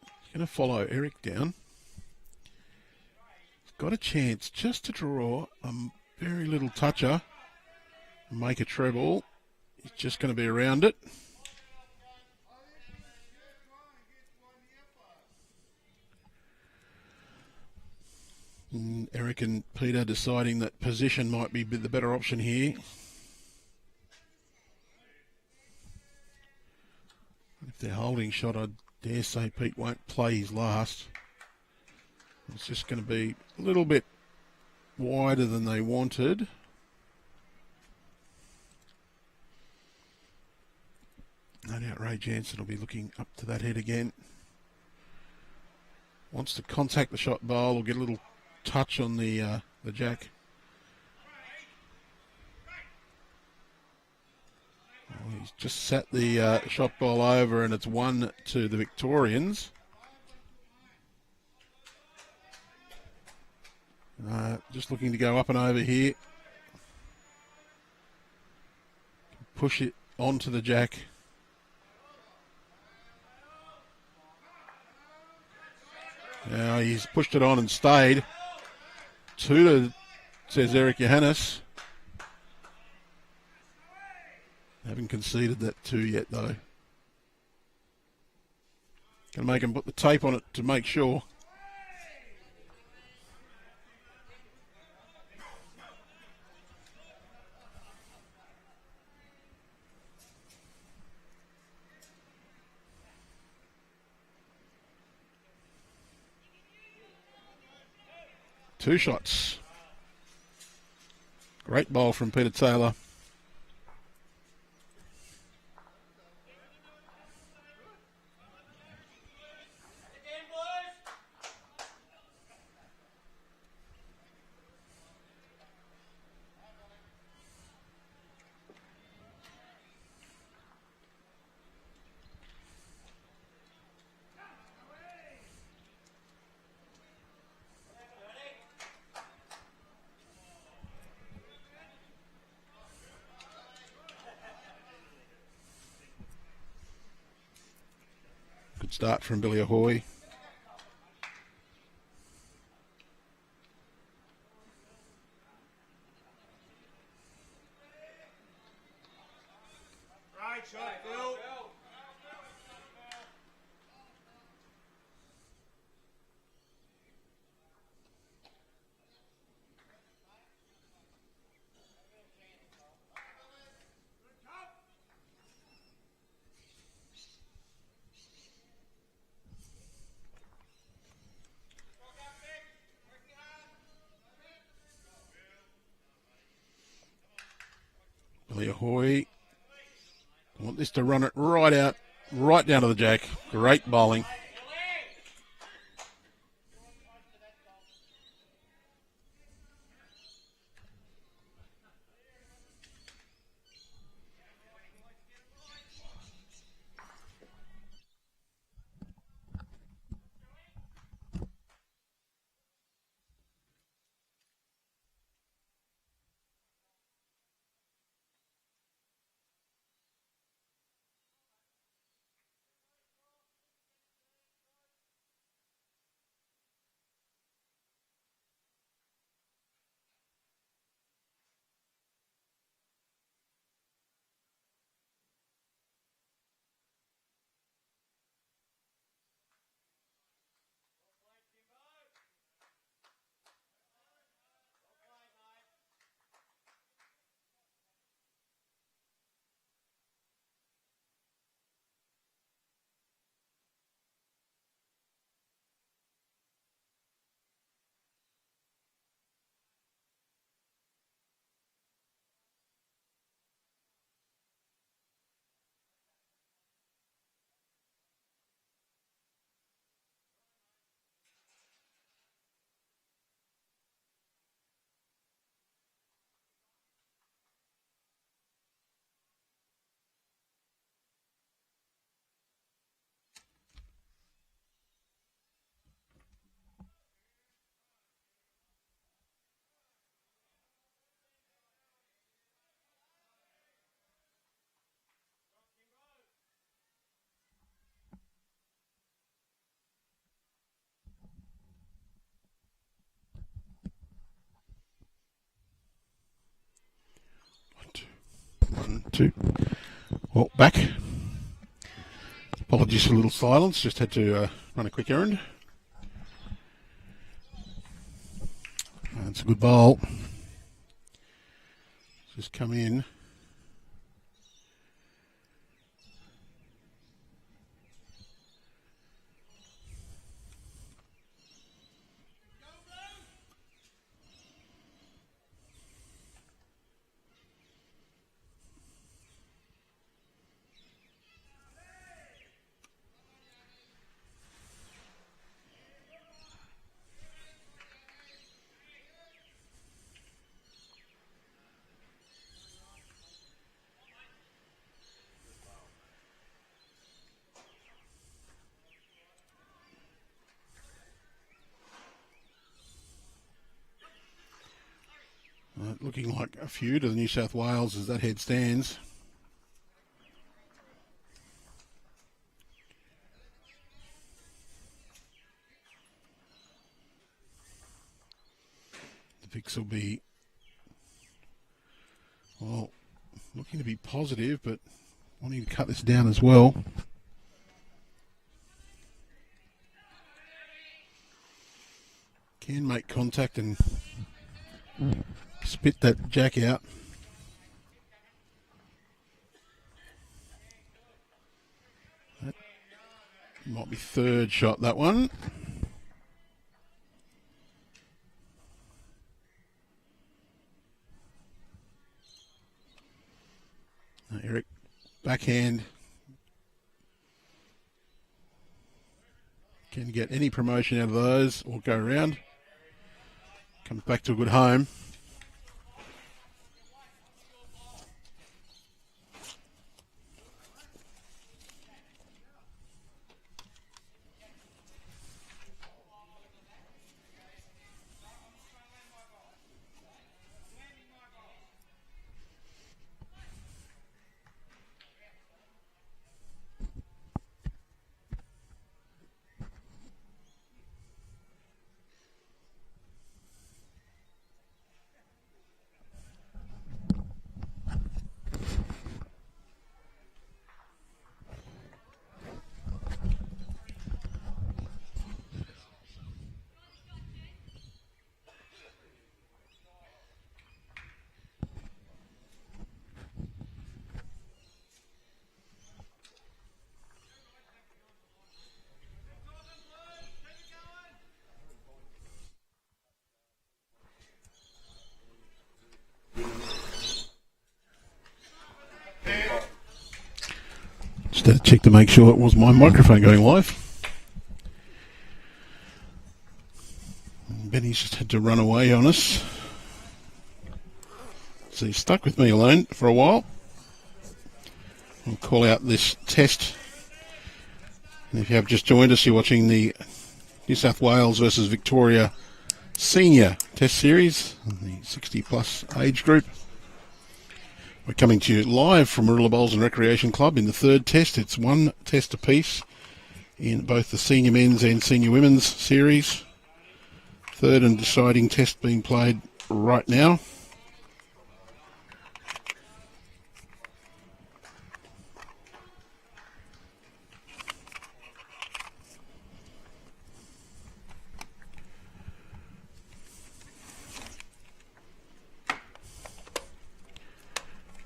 He's going to follow Eric down. He's got a chance just to draw a very little toucher and make a treble. He's just going to be around it. And Eric and Peter deciding that position might be the better option here. If they're holding shot, I dare say Pete won't play his last. It's just going to be a little bit wider than they wanted. No doubt Ray Jansen will be looking up to that head again. Wants to contact the shot bowl or get a little touch on the jack. Oh, he's just sat the shot ball over, and it's 1 to the Victorians. Just looking to go up and over here. Push it onto the jack. Now he's pushed it on and stayed. 2 to, says Eric Johannes. Haven't conceded that 2 yet, though. Gonna make him put the tape on it to make sure. Two shots. Great bowl from Peter Taylor. Good start from Billy Ahoy. Right shot, Bill. Ahoy. I want this to run it right out, right down to the jack. Great bowling. One, two. Well, back. Apologies for a little silence. Just had to run a quick errand. That's a good bowl. Just come in. Looking like a few to the New South Wales as that head stands. The Vicks will be, well, looking to be positive, but wanting to cut this down as well. Can make contact and spit that jack out. That might be third shot, that one. Eric, backhand. Can get any promotion out of those or go around. Comes back to a good home. Just had to check to make sure it was my microphone going live. Benny's just had to run away on us. So he's stuck with me alone for a while. I'll call out this test. And if you have just joined us, you're watching the New South Wales versus Victoria Senior Test Series, the 60-plus age group. We're coming to you live from Warilla Bowls and Recreation Club in the third test. It's one test apiece in both the senior men's and senior women's series. Third and deciding test being played right now.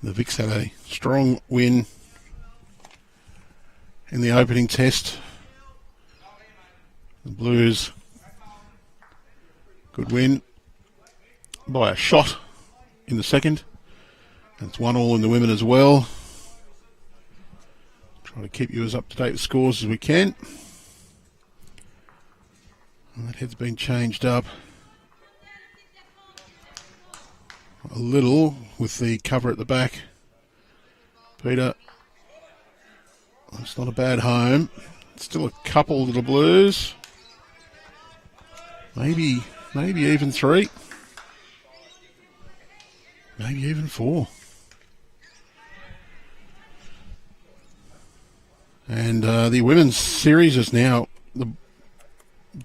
The Vics had a strong win in the opening test. The Blues, good win by a shot in the second. It's 1-1 in the women as well. Try to keep you as up to date with scores as we can. And that head's been changed up a little with the cover at the back. Peter, that's not a bad home. Still a couple little Blues. Maybe even 3. Maybe even 4. And the women's series is now, the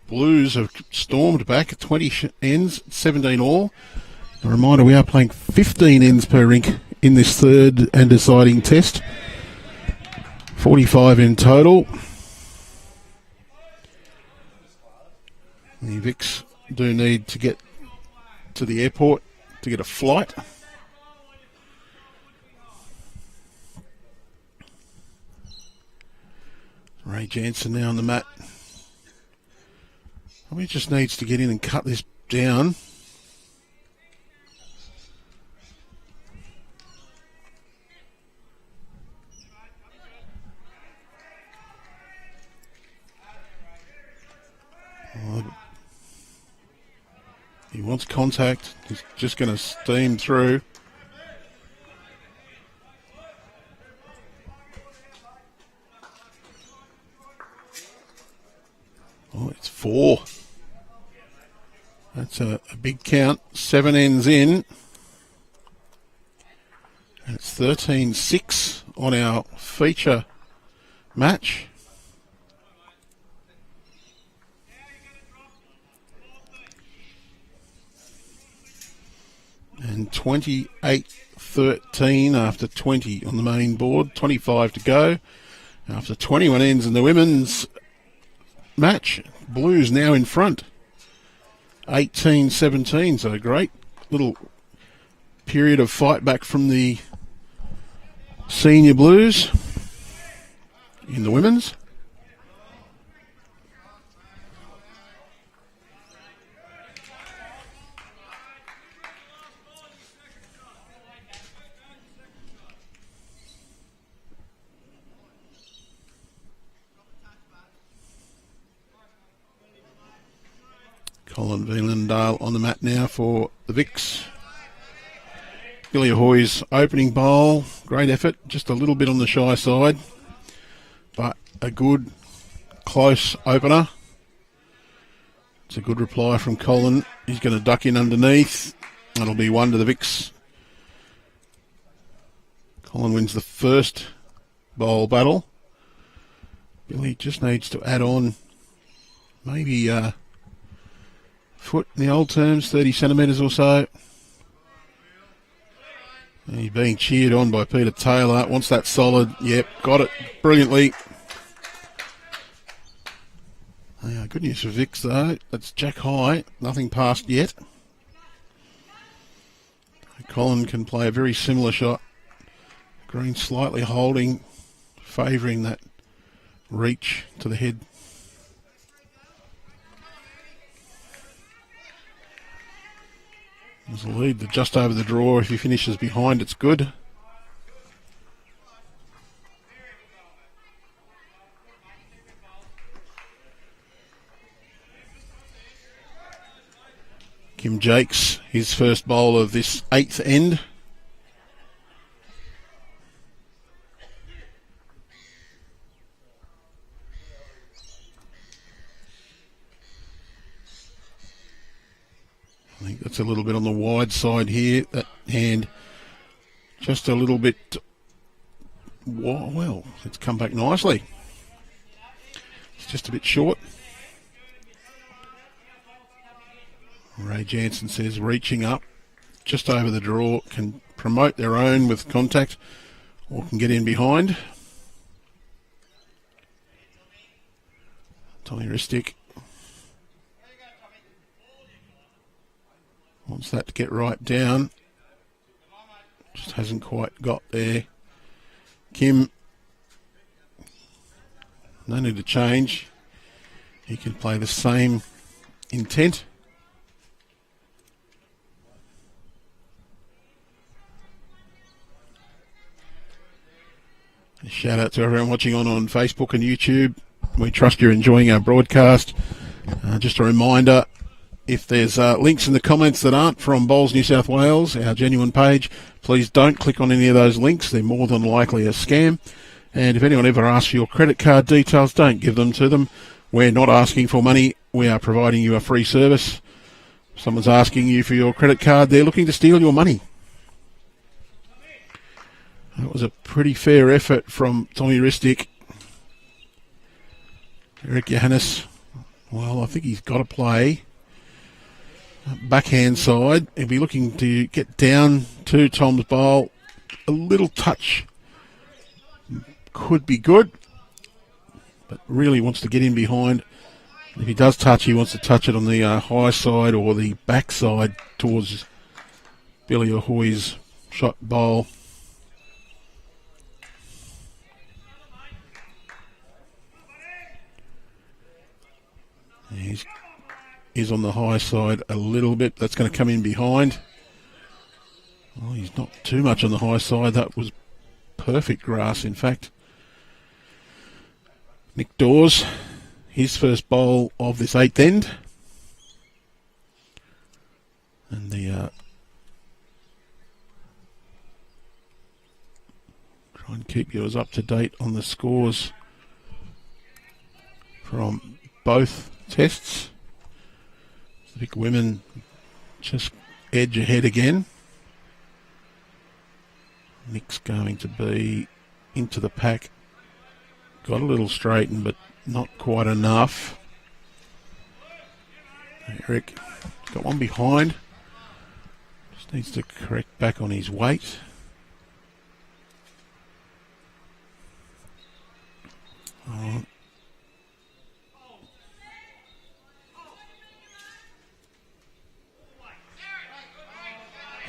Blues have stormed back at 20 ends, 17 all. A reminder, we are playing 15 ends per rink in this third and deciding test. 45 in total. The Vics do need to get to the airport to get a flight. Ray Jansen now on the mat. Probably just needs to get in and cut this down. He wants contact. He's just going to steam through. Oh, it's 4. That's a big count. 7 ends in. And it's 13-6 on our feature match. And 28-13 after 20 on the main board. 25 to go. After 21 ends in the women's match, Blues now in front. 18-17, so a great little period of fight back from the senior Blues in the women's. Colin Velandale on the mat now for the Vics. Billy Ahoy's opening bowl, great effort, just a little bit on the shy side, but a good, close opener. It's a good reply from Colin. He's going to duck in underneath. That'll be 1 to the Vics. Colin wins the first bowl battle. Billy just needs to add on maybe foot in the old terms, 30 centimetres or so. And he's being cheered on by Peter Taylor. Wants that solid. Yep, got it brilliantly. Yeah, good news for Vics though. That's Jack high. Nothing past yet. Colin can play a very similar shot. Green slightly holding, favouring that reach to the head. There's a lead just over the draw. If he finishes behind, it's good. Kim Jakes, his first bowl of this 8th end. I think that's a little bit on the wide side here. That hand just a little bit. Well, it's come back nicely. It's just a bit short. Ray Jansen says reaching up just over the draw can promote their own with contact or can get in behind. Tommy Ristic wants that to get right down. Just hasn't quite got there. Kim, no need to change. He can play the same intent. A shout out to everyone watching on Facebook and YouTube. We trust you're enjoying our broadcast. Just a reminder, if there's links in the comments that aren't from Bowls New South Wales, our genuine page, please don't click on any of those links. They're more than likely a scam. And if anyone ever asks for your credit card details, don't give them to them. We're not asking for money. We are providing you a free service. If someone's asking you for your credit card, they're looking to steal your money. That was a pretty fair effort from Tommy Ristic. Eric Johannes, well, I think he's got to play. Backhand side. He'll be looking to get down to Tom's bowl. A little touch could be good, but really wants to get in behind. If he does touch, he wants to touch it on the high side or the back side towards Billy Ahoy's shot bowl. He's on the high side a little bit. That's going to come in behind. Oh, he's not too much on the high side. That was perfect grass, in fact. Nick Dawes, his first bowl of this 8th end. And the try and keep you as up to date on the scores from both tests. The big women just edge ahead again. Nick's going to be into the pack. Got a little straightened, but not quite enough. Eric got one behind. Just needs to correct back on his weight.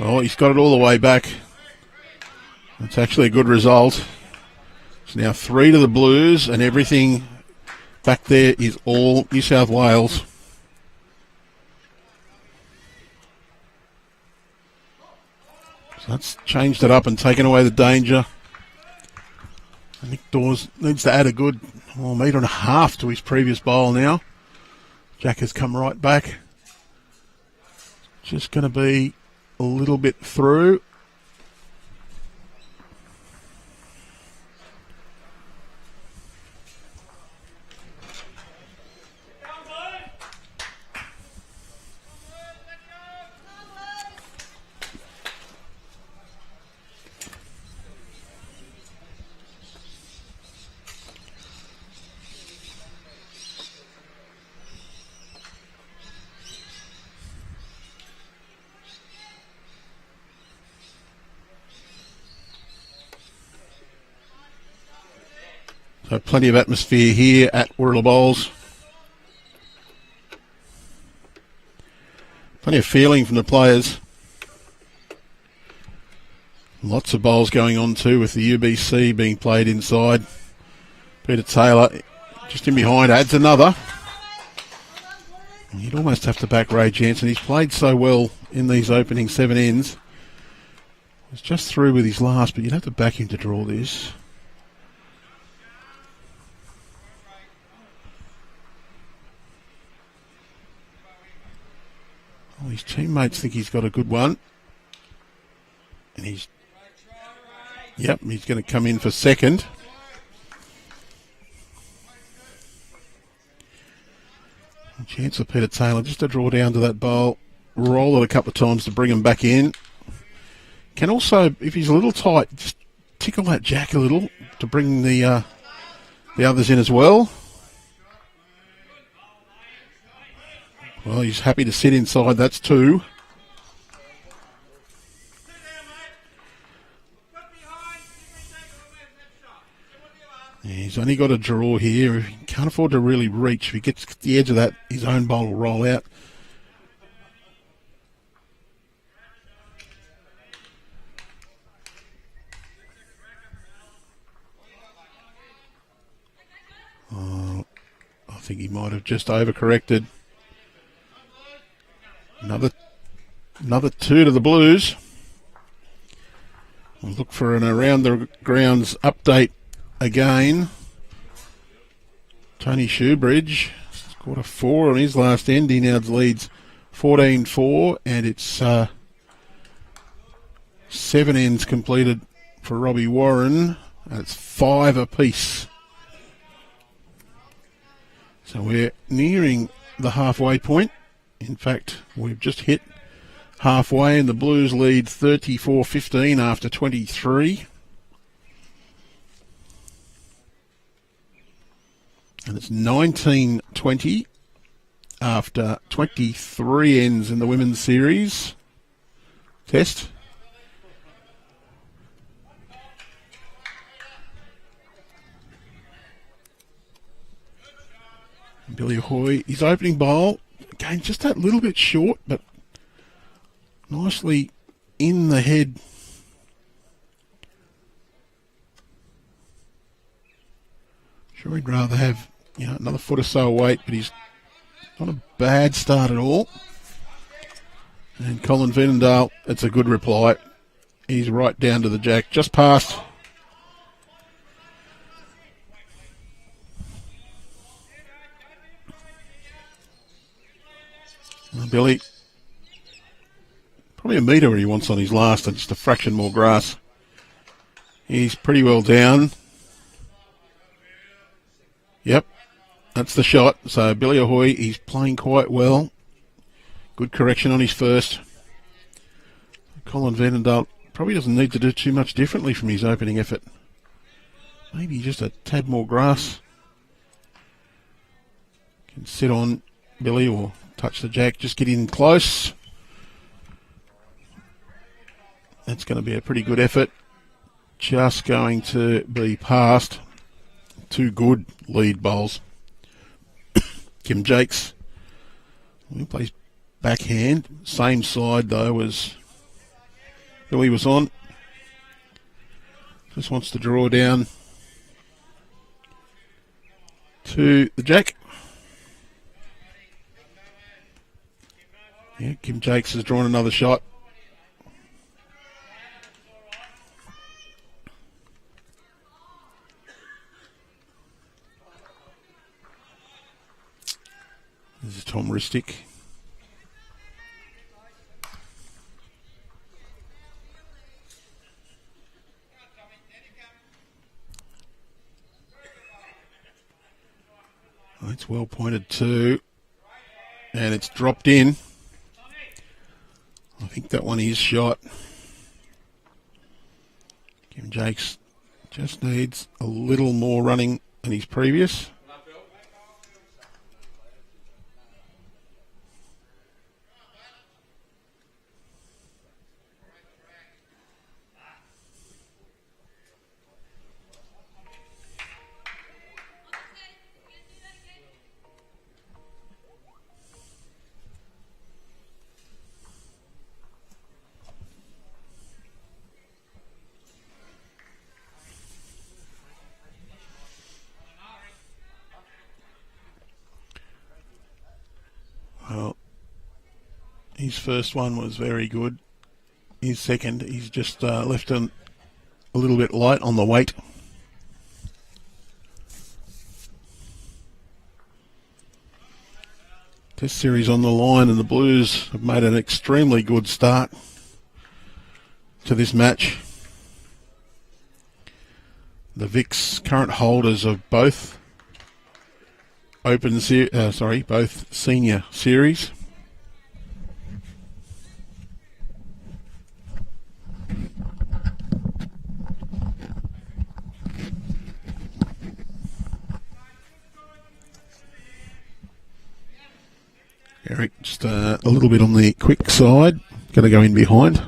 Oh, he's got it all the way back. That's actually a good result. It's now 3 to the Blues, and everything back there is all New South Wales. So that's changed it up and taken away the danger. And Nick Dawes needs to add a good metre and a half to his previous bowl now. Jack has come right back. Just going to be a little bit through. So plenty of atmosphere here at Warilla Bowls. Plenty of feeling from the players. Lots of bowls going on too, with the UBC being played inside. Peter Taylor just in behind adds another. You'd almost have to back Ray Jansen. He's played so well in these opening 7 ends. He's just through with his last, but you'd have to back him to draw this. Oh, His teammates think he's got a good one. And he's going to come in for second. Chance for Peter Taylor just to draw down to that bowl, roll it a couple of times to bring him back in. Can also, if he's a little tight, just tickle that jack a little to bring the others in as well. Well, he's happy to sit inside. That's two. He's only got a draw here. He can't afford to really reach. If he gets the edge of that, his own bowl will roll out. Oh, I think he might have just overcorrected. Another two to the Blues. We'll look for an around the grounds update again. Tony Shoebridge scored a 4 on his last end. He now leads 14-4, and it's 7 ends completed for Robbie Warren. And it's 5 apiece. So we're nearing the halfway point. In fact, we've just hit halfway, and the Blues lead 34-15 after 23. And it's 19-20 after 23 ends in the women's series. Test. Billy Hoy, his opening bowl, again, just that little bit short, but nicely in the head. Sure, he'd rather have another foot or so of weight, but he's not a bad start at all. And Colin Venendale, it's a good reply. He's right down to the jack, just past. Billy, probably a metre where he wants on his last, and just a fraction more grass. He's pretty well down. Yep, that's the shot. So Billy Ahoy, he's playing quite well. Good correction on his first. Colin Vanendale probably doesn't need to do too much differently from his opening effort. Maybe just a tad more grass. Can sit on Billy or touch the jack, just get in close. That's going to be a pretty good effort. Just going to be past. 2 good lead bowls. Kim Jakes, he plays backhand. Same side though as Billy was on. Just wants to draw down to the jack. Yeah, Kim Jakes has drawn another shot. This is Tom Ristic. Oh, it's well pointed too. And it's dropped in. I think that one is shot. Kim Jakes just needs a little more running than his previous. Well, his first one was very good. His second, he's just left a little bit light on the weight. Test series on the line, and the Blues have made an extremely good start to this match. The Vicks current holders of both both senior series. Eric just a little bit on the quick side, going to go in behind.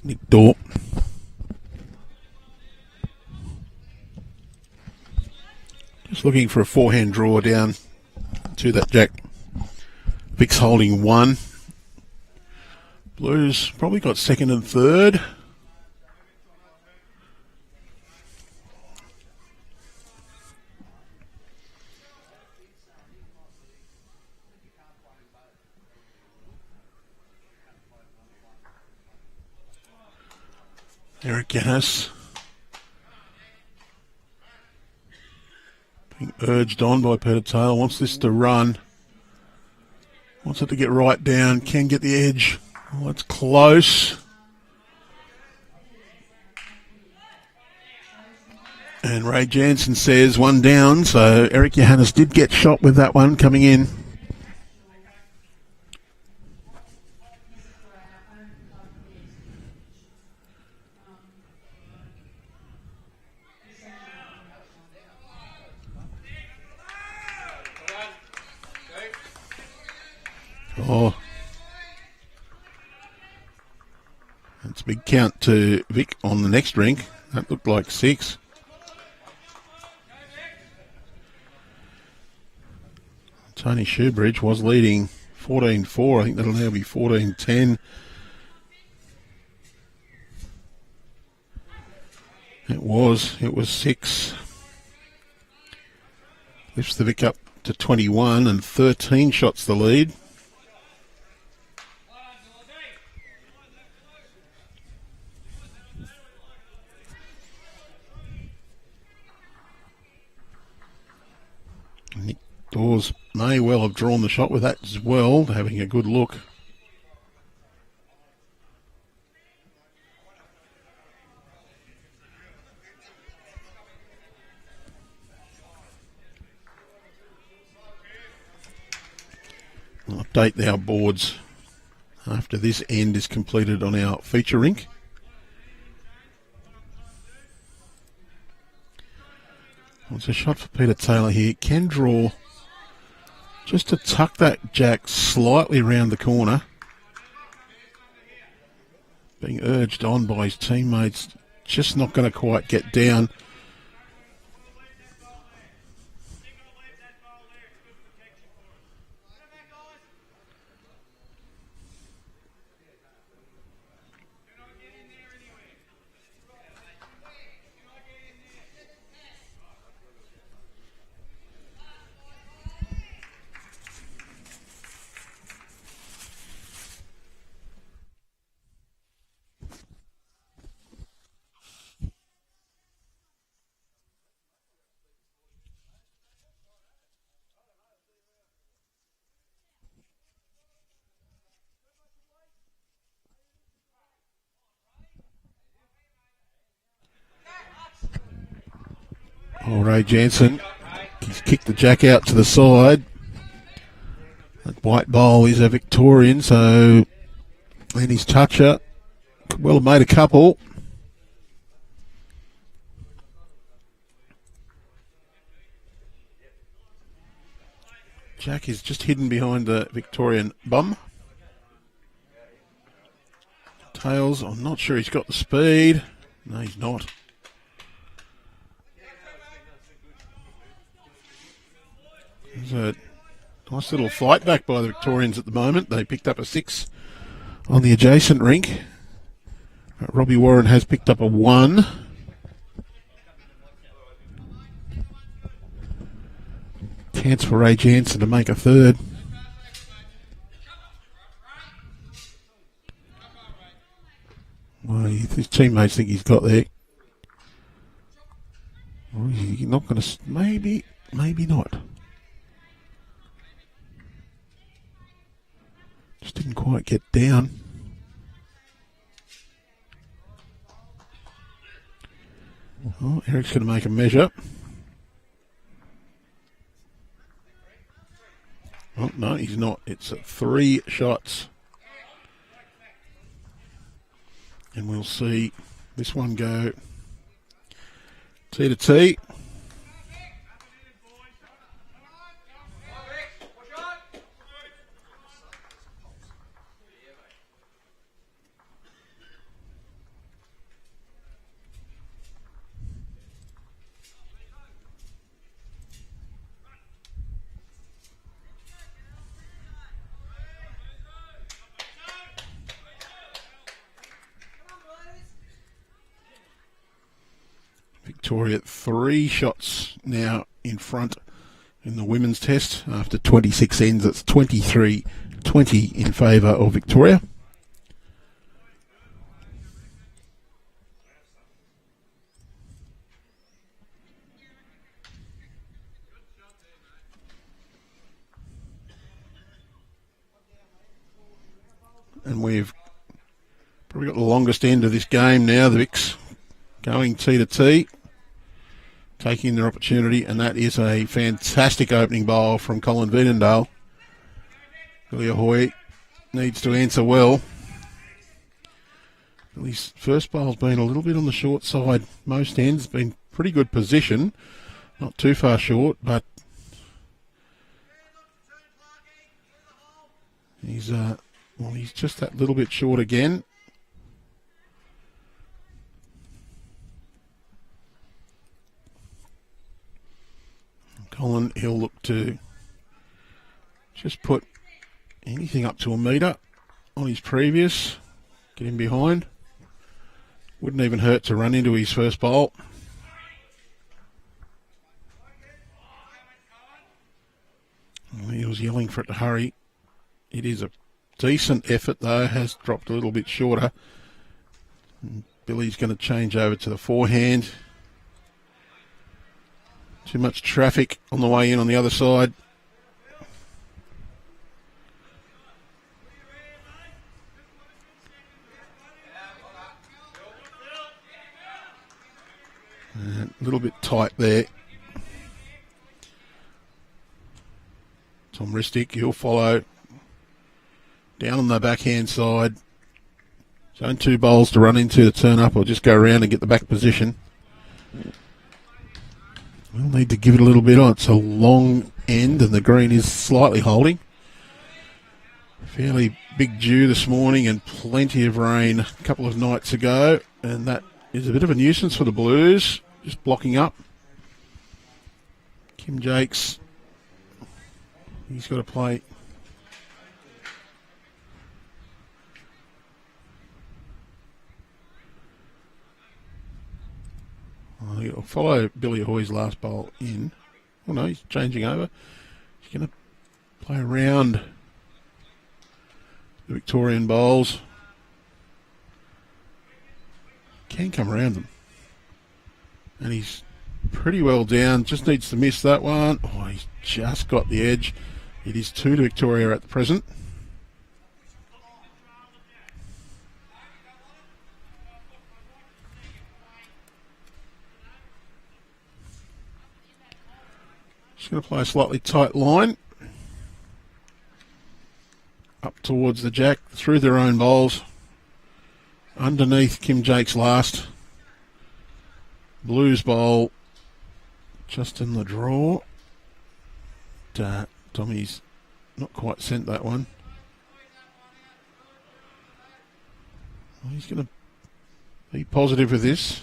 Nick Dorp. Just looking for a forehand draw down to that jack. Vic's holding one. Blues probably got second and third. Eric Yanis being urged on by Peter Taylor. Wants this to run. Wants it to get right down. Can get the edge. Oh, it's close. And Ray Jansen says one down. So Eric Yanis did get shot with that one coming in. Oh, that's a big count to Vic on the next rink. That looked like 6. Tony Shoebridge was leading 14-4. I think that'll now be 14-10. It was 6. Lifts the Vic up to 21 and 13 shots the lead. Nick Dawes may well have drawn the shot with that as well, having a good look. We'll update our boards after this end is completed on our feature rink. Well, it's a shot for Peter Taylor here. Can draw just to tuck that jack slightly round the corner. Being urged on by his teammates. Just not going to quite get down. Oh, Ray Jansen, he's kicked the jack out to the side. That white bowl is a Victorian, so and his toucher could well have made a couple. Jack is just hidden behind the Victorian bum. Tails, I'm not sure he's got the speed. No, he's not. There's a Nice little fight back by the Victorians at the moment. They picked up a 6 on the adjacent rink. Robbie Warren has picked up a 1. Chance for Ray Jansen to make a 3rd. Well, his teammates think he's got there. Well, he's not going to... Maybe not. Just didn't quite get down. Oh, Eric's going to make a measure. Oh, no, he's not. It's 3 shots. And we'll see this one go T to T. Victoria 3 shots now in front in the women's test. After 26 ends, it's 23-20 in favour of Victoria. And we've probably got the longest end of this game now, the Vics going T to T, taking their opportunity, and that is a fantastic opening bowl from Colin Veenendahl. Billy Ahoy needs to answer well. Billy's first bowl's been a little bit on the short side. Most ends been pretty good position, not too far short, but he's just that little bit short again. Colin, he'll look to just put anything up to a metre on his previous. Get him behind. Wouldn't even hurt to run into his first bowl. Well, he was yelling for it to hurry. It is a decent effort though, has dropped a little bit shorter. And Billy's going to change over to the forehand. Too much traffic on the way in on the other side. A little bit tight there. Tom Ristic, he'll follow. Down on the backhand side. His own 2 bowls to run into to turn up or just go around and get the back position. We'll need to give it a little bit on. It's a long end and the green is slightly holding. Fairly big dew this morning and plenty of rain a couple of nights ago, and that is a bit of a nuisance for the Blues, just blocking up. Kim Jakes, he's got to play. He'll follow Billy Ahoy's last bowl in. Oh no, he's changing over. He's going to play around the Victorian bowls. Can come around them. And he's pretty well down. Just needs to miss that one. Oh, he's just got the edge. It is 2 to Victoria at the present. Just going to play a slightly tight line. Up towards the jack, through their own bowls. Underneath Kim Jake's last. Blues bowl just in the draw. Tommy's not quite sent that one. Well, he's going to be positive with this.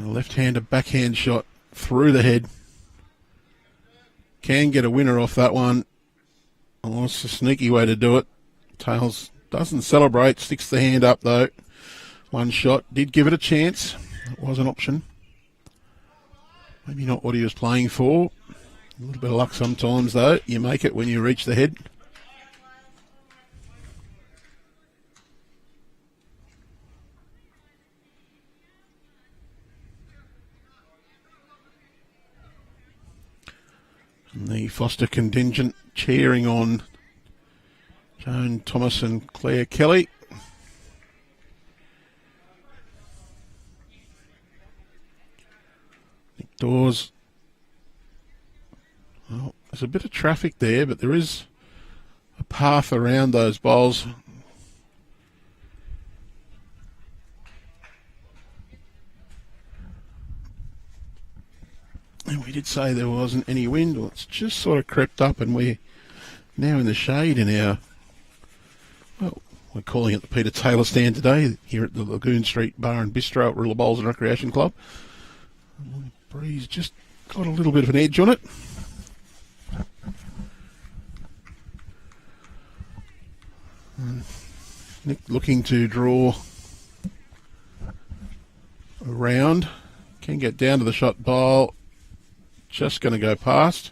left-hander backhand shot through the head. Can get a winner off that one. Oh, it's a sneaky way to do it. Tails doesn't celebrate, sticks the hand up though. One shot, did give it a chance. It was an option. Maybe not what he was playing for. A little bit of luck sometimes though. You make it when you reach the head. And the Foster contingent cheering on Joan Thomas and Claire Kelly. Nick Dawes. Well, there's a bit of traffic there, but there is a path around those bowls. And we did say there wasn't any wind. Well, it's just sort of crept up, and we're now in the shade in our, well, we're calling it the Peter Taylor stand today here at the Lagoon Street Bar and Bistro at Warilla Bowls and Recreation Club. The breeze just got a little bit of an edge on it. Nick looking to draw around. Can get down to the shot bowl. Just going to go past.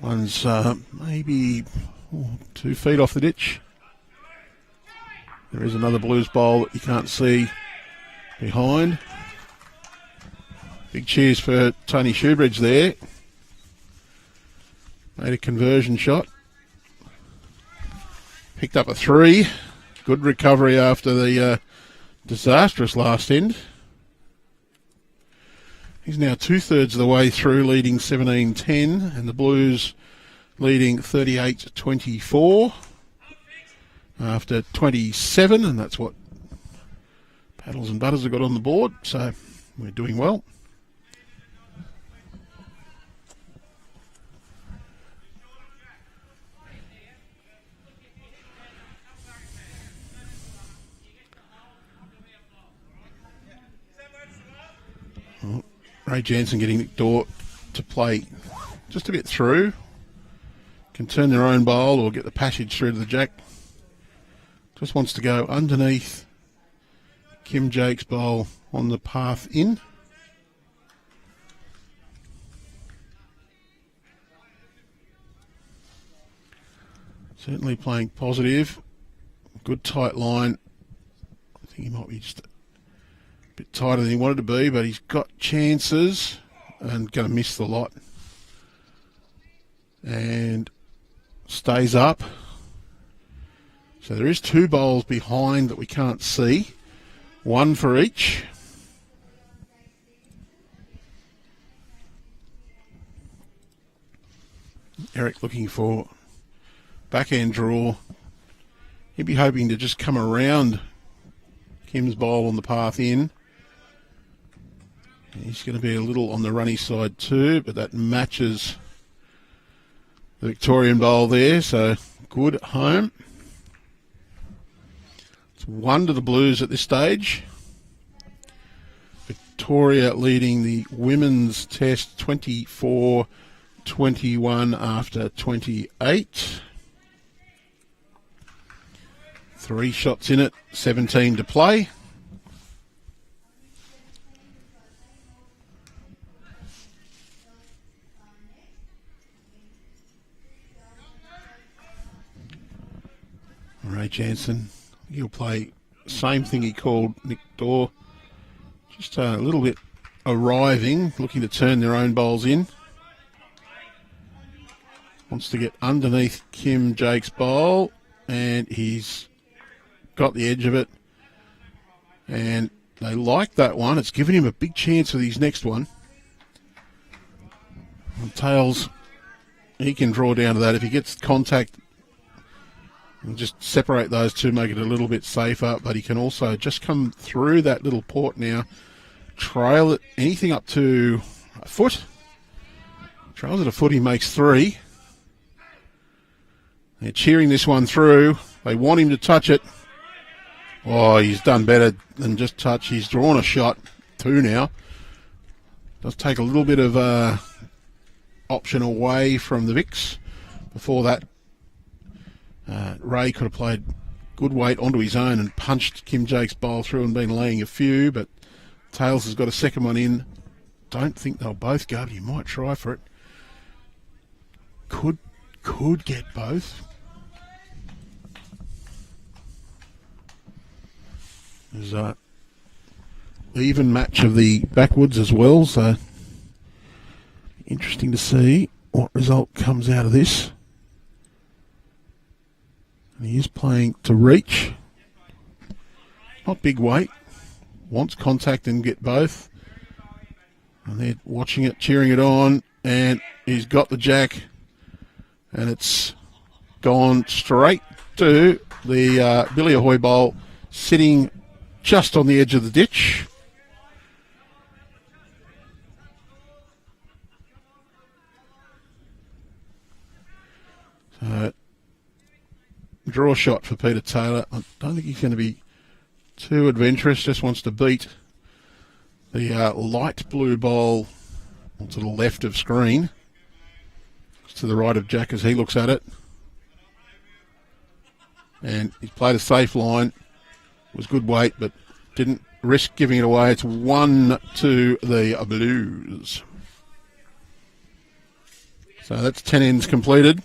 One's maybe 2 feet off the ditch. There is another Blues bowl that you can't see behind. Big cheers for Tony Shoebridge there. Made a conversion shot. Picked up a 3. Good recovery after the disastrous last end. He's now 2/3 of the way through, leading 17-10, and the Blues leading 38-24 after 27, and that's what Paddles and Butters have got on the board, so we're doing well. Ray Jansen getting Nick Dorr to play just a bit through. Can turn their own bowl or get the passage through to the jack. Just wants to go underneath Kim Jake's bowl on the path in. Certainly playing positive. Good tight line. I think he might be just bit tighter than he wanted to be, but he's got chances and going to miss the lot. And stays up. So there is 2 bowls behind that we can't see. 1 for each. Eric looking for backhand draw. He'd be hoping to just come around Kim's bowl on the path in. He's going to be a little on the runny side too, but that matches the Victorian bowl there, so good at home. It's 1 to the Blues at this stage. Victoria leading the women's test 24-21 after 28. 3 shots in it, 17 to play. Ray Jansen, he'll play same thing he called Nick Dorr. Just a little bit arriving, looking to turn their own bowls in. Wants to get underneath Kim Jake's bowl, and he's got the edge of it. And they like that one. It's given him a big chance with his next one. And Tails, he can draw down to that. If he gets contact, and just separate those two, make it a little bit safer, but he can also just come through that little port now, trail it anything up to a foot. Trails it a foot, he makes 3. They're cheering this one through. They want him to touch it. Oh, he's done better than just touch. He's drawn a shot 2 now. Does take a little bit of option away from the Vicks. Before that, Ray could have played good weight onto his own and punched Kim Jake's bowl through and been laying a few, but Tails has got a second one in. Don't think they'll both go, but he might try for it. Could get both. There's a even match of the backwoods as well, so interesting to see what result comes out of this. And he is playing to reach. Not big weight. Wants contact and get both. And they're watching it, cheering it on, and he's got the jack. And it's gone straight to the Billy Ahoy bowl, sitting just on the edge of the ditch. So, draw shot for Peter Taylor. I don't think he's going to be too adventurous, just wants to beat the light blue bowl to the left of screen. To the right of Jack as he looks at it. And he's played a safe line. Was good weight, but didn't risk giving it away. It's 1 to the Blues. So that's 10 ends completed.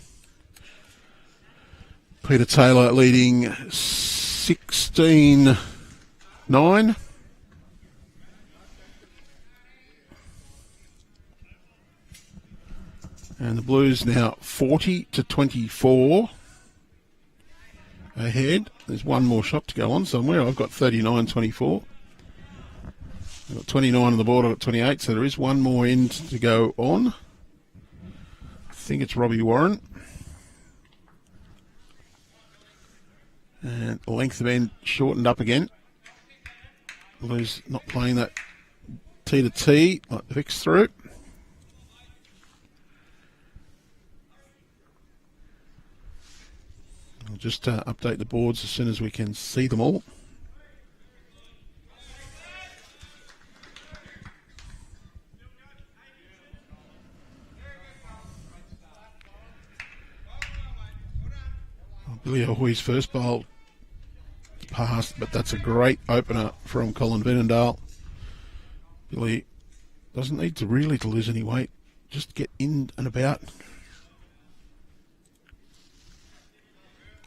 Peter Taylor leading 16-9. And the Blues now 40-24 ahead. There's one more shot to go on somewhere. I've got 39-24. I've got 29 on the board. I've got 28, so there is one more end to go on. I think it's Robbie Warren. And length of end shortened up again. Blues not playing that T to T like the Vicks through. I'll just update the boards as soon as we can see them all. Billy Ahoy's first bowl passed, but that's a great opener from Colin Venendale. Billy doesn't need to really to lose any weight, just get in and about.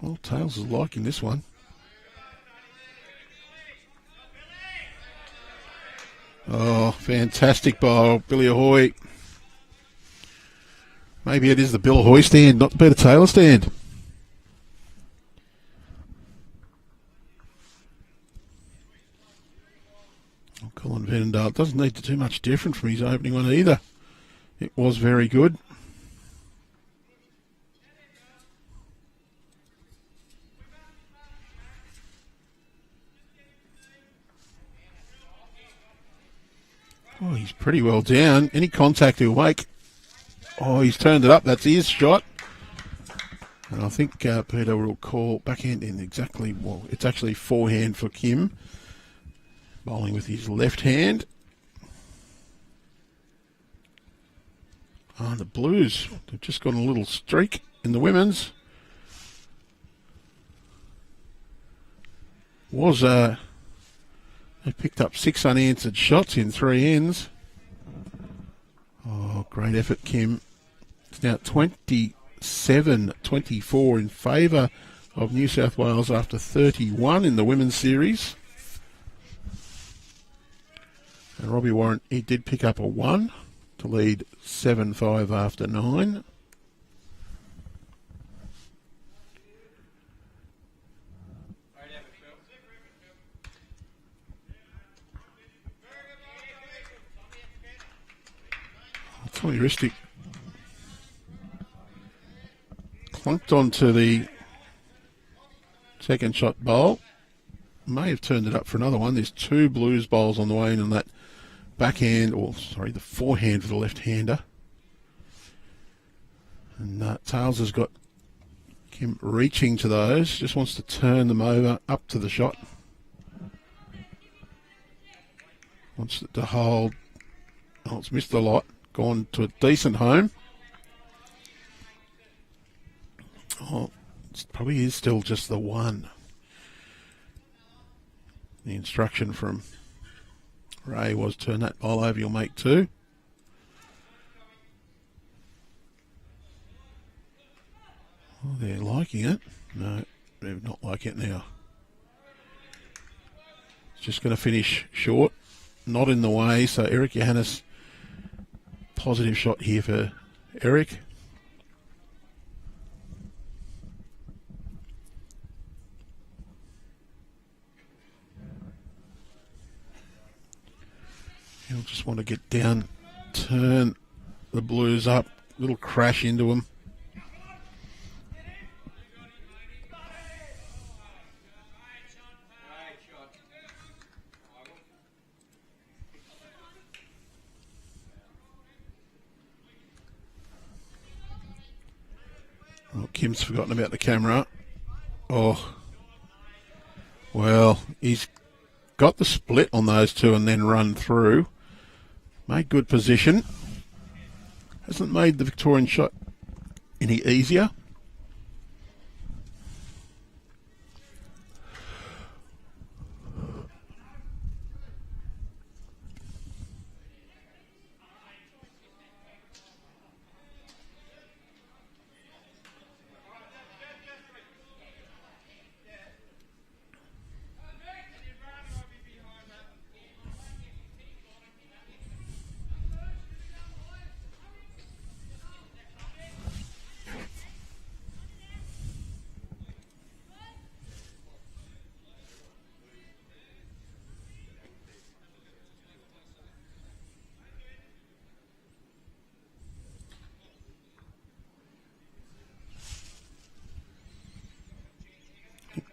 Well, Tails is liking this one. Oh, fantastic bowl, Billy Ahoy. Maybe it is the Bill Ahoy stand, not the Peter Taylor stand. Oh, Colin Venendale doesn't need to do much different from his opening one either. It was very good. Oh, he's pretty well down. Any contact he'll make. Oh, he's turned it up. That's his shot. And I think Peter will call backhand in exactly, well, it's actually forehand for Kim. Bowling with his left hand. Oh, the Blues, they've just got a little streak in the women's. They picked up 6 unanswered shots in 3 ends. Oh, great effort, Kim. It's now 27-24 in favour of New South Wales after 31 in the women's series. And Robbie Warren, he did pick up a 1 to lead 7-5 after 9. Heuristic clunked onto the second shot bowl. May have turned it up for another one. There's 2 Blues bowls on the way in on that backhand, or sorry, the forehand for the left-hander. And Tails has got Kim reaching to those, just wants to turn them over up to the shot. Wants it to hold. Oh, it's missed a lot. Gone to a decent home. Oh, it probably is still just the one. The instruction from Ray was turn that ball over, you'll make two. Oh, they're liking it. No, they're not liking it now. It's just going to finish short. Not in the way, so Eric Johannes, positive shot here for Eric. He'll just want to get down, turn the Blues up, little crash into them. Oh, Kim's forgotten about the camera. Oh, well, he's got the split on those two and then run through. Made good position. Hasn't made the Victorian shot any easier.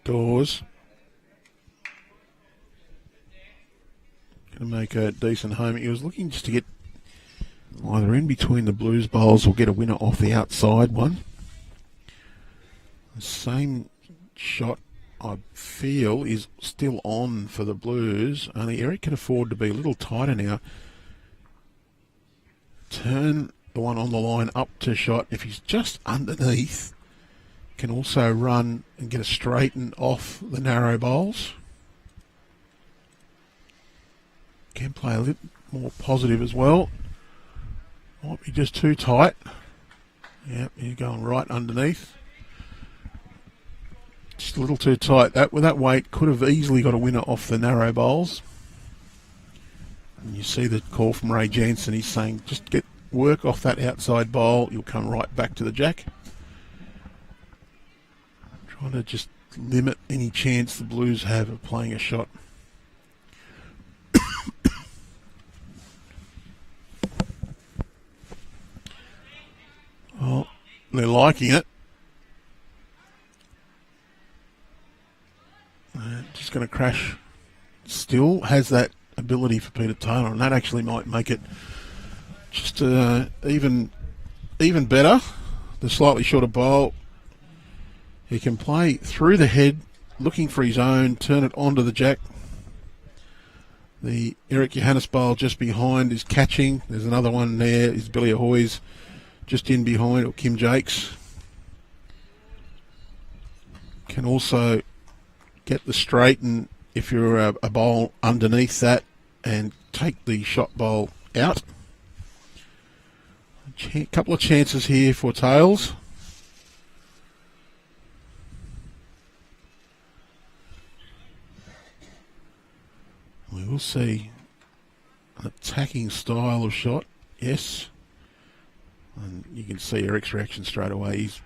Doors. Going to make a decent home. He was looking just to get either in between the Blues bowls or get a winner off the outside one. The same shot, I feel, is still on for the Blues. Only Eric can afford to be a little tighter now. Turn the one on the line up to shot. If he's just underneath, can also run and get a straighten off the narrow bowls. Can play a little more positive as well. Might be just too tight. Yep, you're going right underneath. Just a little too tight. That with that weight could have easily got a winner off the narrow bowls. And you see the call from Ray Jansen. He's saying just get work off that outside bowl. You'll come right back to the jack. Trying to just limit any chance the Blues have of playing a shot. Oh, they're liking it. Just going to crash. Still has that ability for Peter Taylor, and that actually might make it just even better. The slightly shorter bowl. He can play through the head, looking for his own, turn it onto the jack. The Eric Johannes bowl just behind is catching. There's another one there. Is Billy Ahoy's just in behind, or Kim Jakes. Can also get the straighten if you're a bowl underneath that and take the shot bowl out. A couple of chances here for tails. We will see an attacking style of shot, yes. And you can see Eric's reaction straight away. He's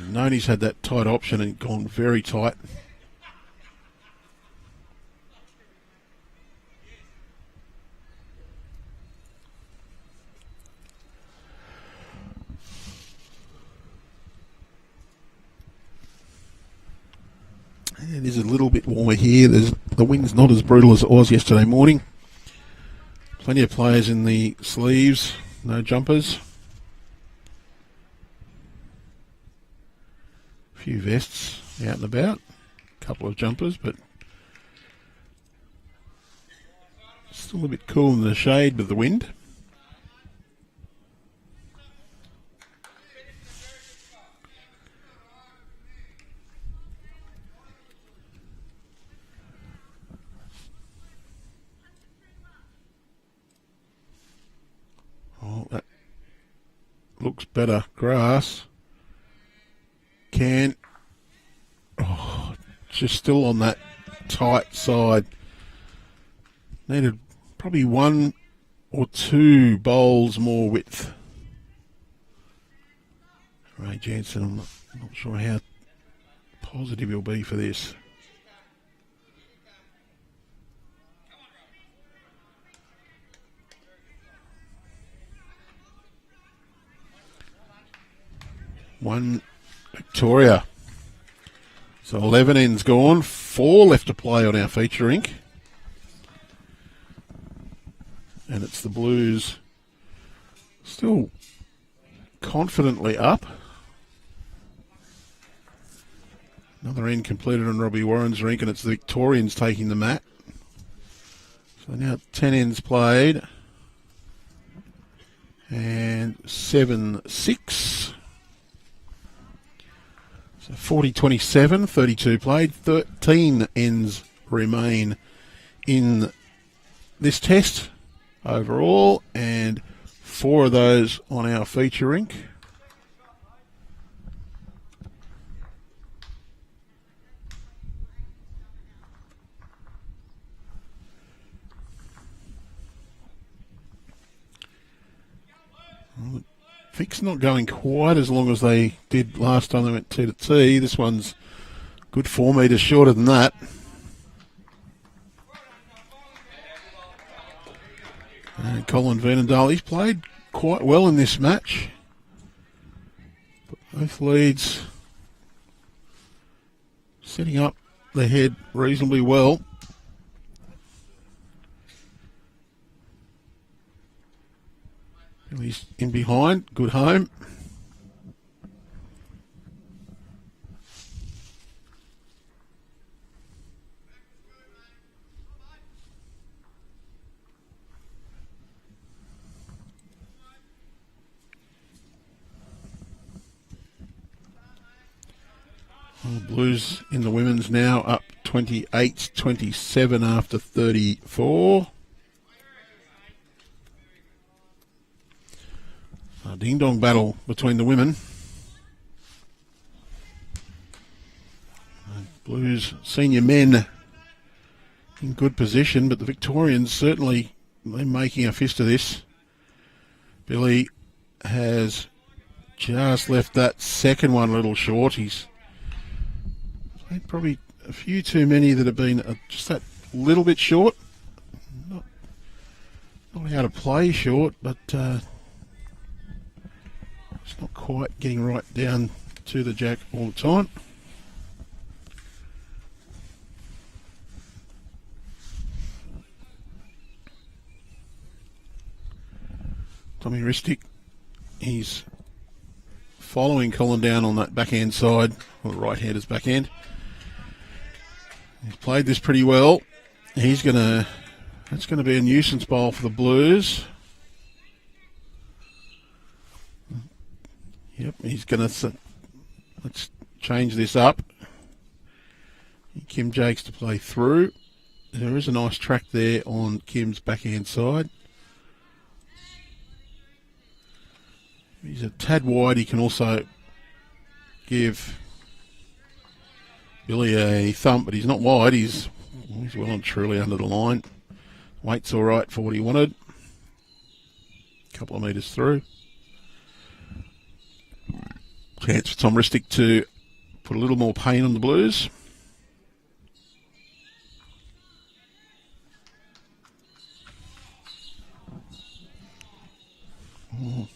known he's had that tight option and gone very tight. It is a little bit warmer here. The wind's not as brutal as it was yesterday morning. Plenty of players in the sleeves, no jumpers. A few vests out and about, a couple of jumpers, but Still a bit cool in the shade with the wind. Oh, that looks better. Grass. Can. Oh, just still on that tight side. Needed probably 1 or 2 bowls more width. Ray Jansen, I'm not sure how positive he'll be for this. One Victoria. So 11 ends gone, 4 left to play on our feature rink. And it's the Blues still confidently up. Another end completed on Robbie Warren's rink, and it's the Victorians taking the mat. So now 10 ends played. And 7-6. So 40-27, 32 played. 13 ends remain in this test overall, and 4 of those on our feature rink. Vic's not going quite as long as they did last time they went T to T. This one's good 4 metres shorter than that. And Colin Vernondale, he's played quite well in this match. Both leads setting up the head reasonably well. He's in behind, good home. Well, Blues in the women's now up 28-27 after 34. A ding-dong battle between the women. Blues senior men in good position, but the Victorians certainly, they're making a fist of this. Billy has just left that second one a little short. He's played probably a few too many that have been just that little bit short. Not how to play short, but it's not quite getting right down to the jack all the time. Tommy Ristic, he's following Colin down on that backhand side, or the right-hander's backhand. He's played this pretty well. That's gonna be a nuisance bowl for the Blues. Yep, he's gonna. Let's change this up. Kim Jakes to play through. There is a nice track there on Kim's backhand side. He's a tad wide. He can also give Billy a thump, but he's not wide. He's well and truly under the line. Weight's all right for what he wanted. A couple of metres through. Chance for Tom Ristic to put a little more pain on the Blues. Oh.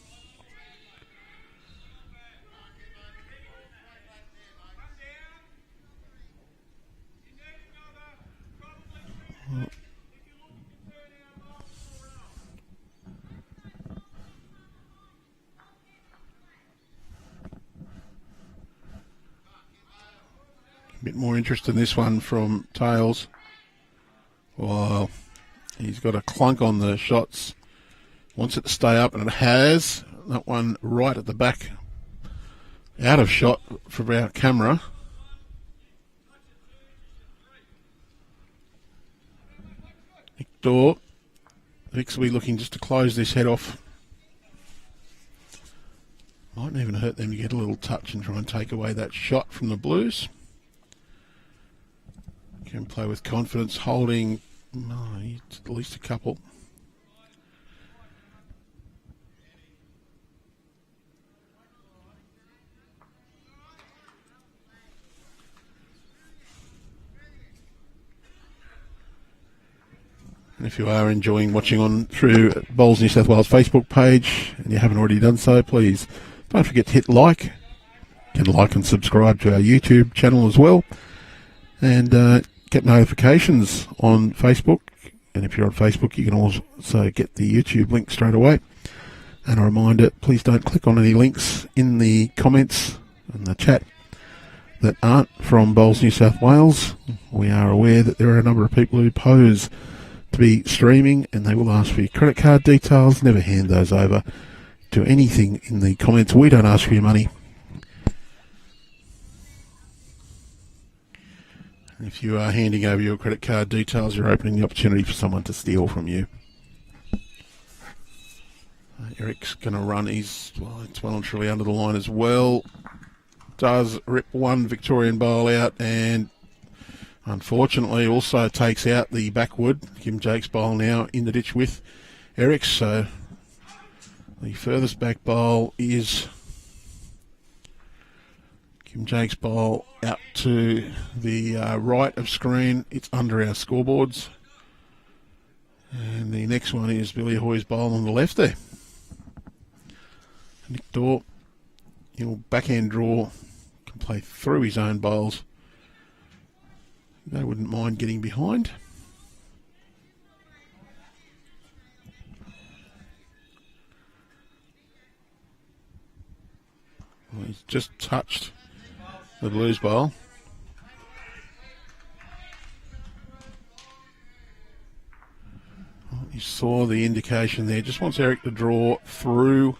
A bit more interest in this one from Tails. While He's got a clunk on the shots. Wants it to stay up, and it has. That one right at the back. Out of shot from our camera. Victor. Vic's will be looking just to close this head off. Mightn't even hurt them to get a little touch and try and take away that shot from the Blues. Can play with confidence, holding at least a couple. And if you are enjoying watching on through Bowls New South Wales Facebook page and you haven't already done so, please don't forget to hit like. You can like and subscribe to our YouTube channel as well. And get notifications on Facebook. And if you're on Facebook, you can also get the YouTube link straight away. And a reminder, please don't click on any links in the comments and the chat that aren't from Bowls New South Wales. We are aware that there are a number of people who pose to be streaming, and they will ask for your credit card details. Never hand those over to anything in the comments. We don't ask for your money. And if you are handing over your credit card details, you're opening the opportunity for someone to steal from you. Eric's going to run. It's well and truly under the line as well. Does rip one Victorian bowl out, and unfortunately also takes out the backward. Kim Jake's bowl now in the ditch with Eric. So the furthest back bowl is Kim Jake's bowl out to the right of screen. It's under our scoreboards. And the next one is Billy Hoy's bowl on the left there. Nick Dorr, he'll backhand draw, can play through his own bowls. They wouldn't mind getting behind. Well, he's just touched the Blues bowl. Well, you saw the indication there. Just wants Eric to draw through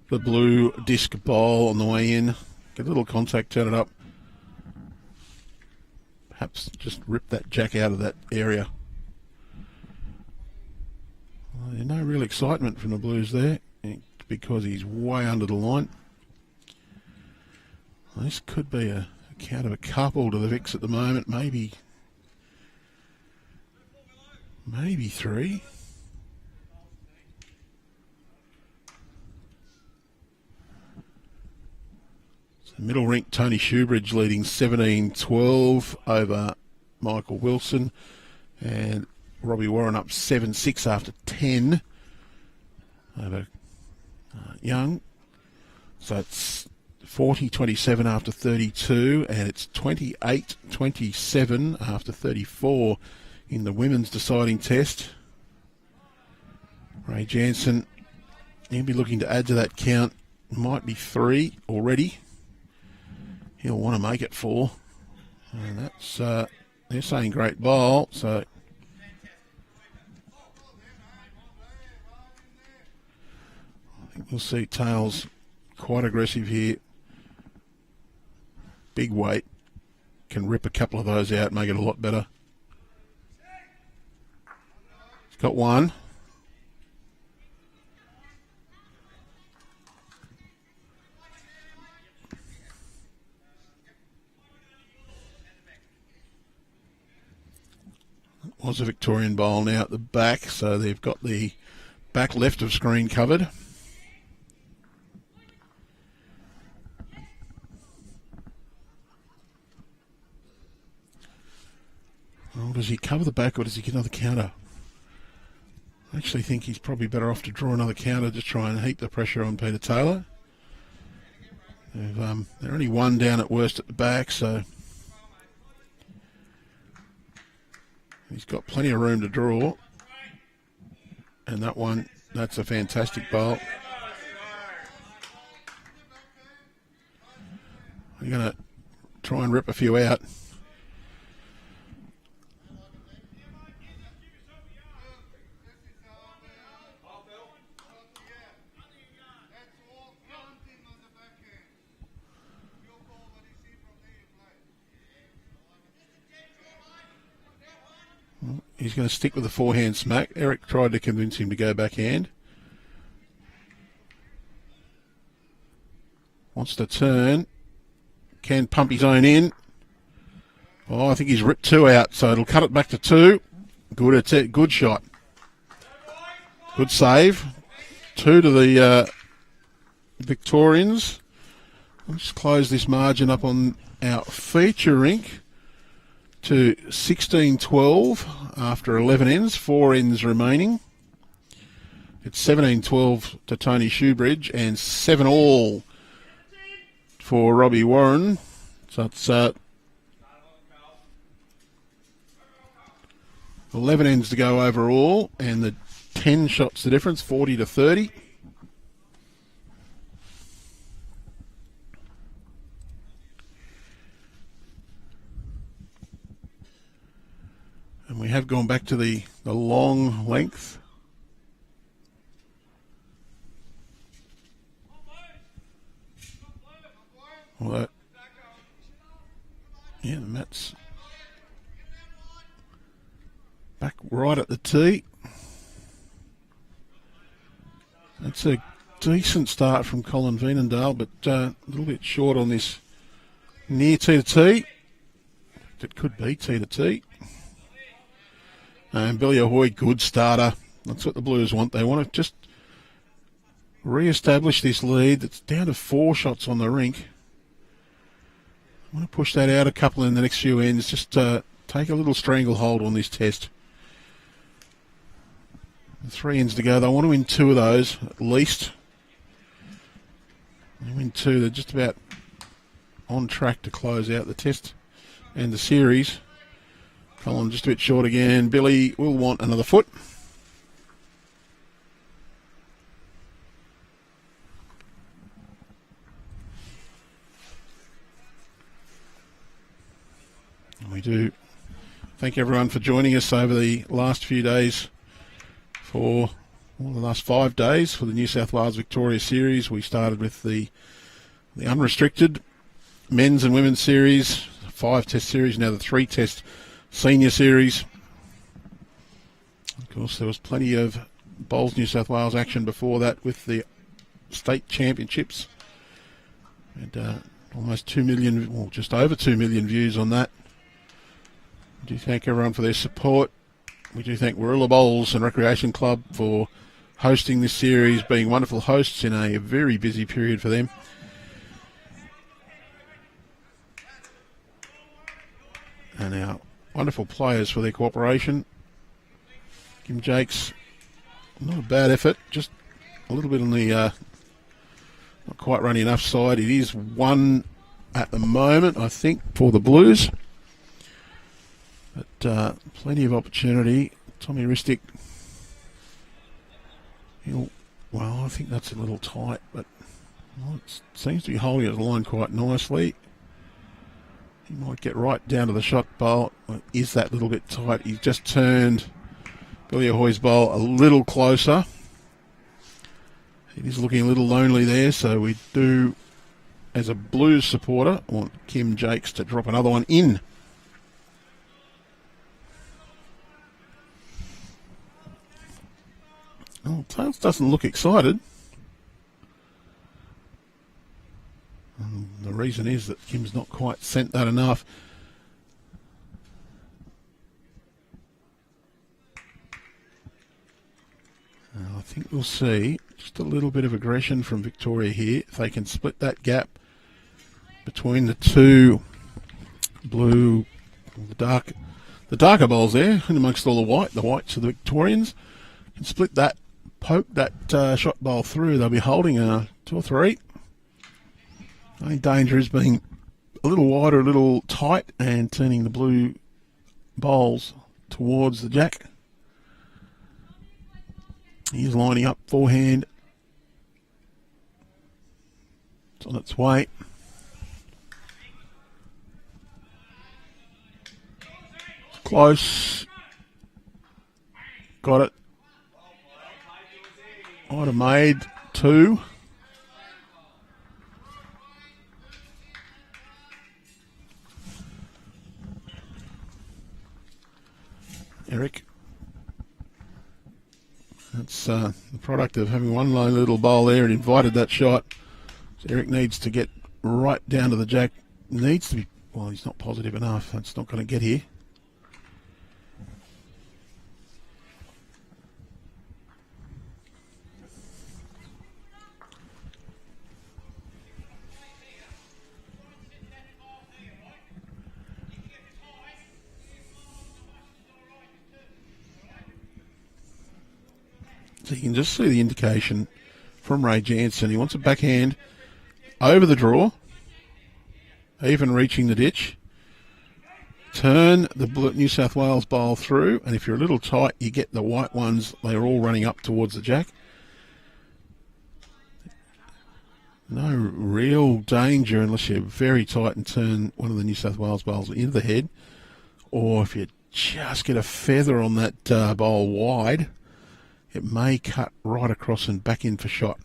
the blue disc bowl on the way in. Get a little contact, turn it up. Perhaps just rip that jack out of that area. Well, there's no real excitement from the Blues there because he's way under the line. Well, this could be a count of a couple to the Vicks at the moment. Maybe three. Middle rink, Tony Shoebridge leading 17-12 over Michael Wilson. And Robbie Warren up 7-6 after 10 over Young. So it's 40-27 after 32, and it's 28-27 after 34 in the women's deciding test. Ray Jansen, he'll be looking to add to that count. Might be three already. He'll want to make it four. And that's, they're saying great bowl, so I think we'll see Tails quite aggressive here. Big weight. Can rip a couple of those out, make it a lot better. He's got one. Was a Victorian bowl now at the back, so they've got the back left of screen covered. Well, does he cover the back or does he get another counter? I actually think he's probably better off to draw another counter, just try and heap the pressure on Peter Taylor. They're only one down at worst at the back, so he's got plenty of room to draw. And that one, that's a fantastic bowl. We're going to try and rip a few out. He's going to stick with the forehand smack. Eric tried to convince him to go backhand. Wants to turn. Can pump his own in. Oh, I think he's ripped 2 out, so it'll cut it back to 2. Good shot. Good save. 2 to the Victorians. Let's close this margin up on our feature rink to 16-12 after 11 ends, 4 ends remaining. It's 17-12 to Tony Shoebridge and 7 all for Robbie Warren. So it's 11 ends to go overall, and the 10 shots the difference, 40-30. And we have gone back to the long length. Well, yeah, the mat's back right at the tee. That's a decent start from Colin Veenendaal, but a little bit short on this near tee to tee. It could be tee to tee. And Billy Ahoy, good starter. That's what the Blues want. They want to just re-establish this lead. It's down to 4 shots on the rink. I want to push that out a couple in the next few ends. Just take a little stranglehold on this test. 3 ends to go. They want to win 2 of those at least. They win 2. They're just about on track to close out the test and the series. Colin just a bit short again. Billy will want another foot. And we do thank everyone for joining us over the last few days for the last 5 days for the New South Wales Victoria Series. We started with the unrestricted men's and women's series, 5-test series, now the 3-test senior series. Of course, there was plenty of Bowls New South Wales action before that with the state championships. And almost 2 million, well, just over 2 million views on that. We do thank everyone for their support. We do thank Warilla Bowls and Recreation Club for hosting this series, being wonderful hosts in a very busy period for them. And our wonderful players for their cooperation. Kim Jakes, not a bad effort, just a little bit on the not quite running enough side. It is 1 at the moment, I think, for the Blues. But plenty of opportunity. Tommy Ristic, well, I think that's a little tight, but it seems to be holding his line quite nicely. He might get right down to the shot bowl. Is that little bit tight? He's just turned Billy Ahoy's bowl a little closer. It is looking a little lonely there, so we do, as a Blues supporter, want Kim Jakes to drop another one in. Oh, Tails doesn't look excited. And the reason is that Kim's not quite sent that enough. I think we'll see just a little bit of aggression from Victoria here. If they can split that gap between the two blue, the darker bowls there, and amongst all the whites of the Victorians, can split that, poke that shot bowl through, they'll be holding 2 or 3. The only danger is being a little wider, a little tight, and turning the blue bowls towards the jack. He's lining up forehand. It's on its way. Close. Got it. Might have made 2. Eric. That's the product of having one lone little bowl there and invited that shot. So Eric needs to get right down to the jack. Needs to be, well, he's not positive enough. That's not going to get here. So you can just see the indication from Ray Jansen. He wants a backhand over the draw, even reaching the ditch. Turn the New South Wales bowl through, and if you're a little tight, you get the white ones. They're all running up towards the jack. No real danger unless you're very tight and turn one of the New South Wales bowls into the head, or if you just get a feather on that bowl wide, it may cut right across and back in for shot.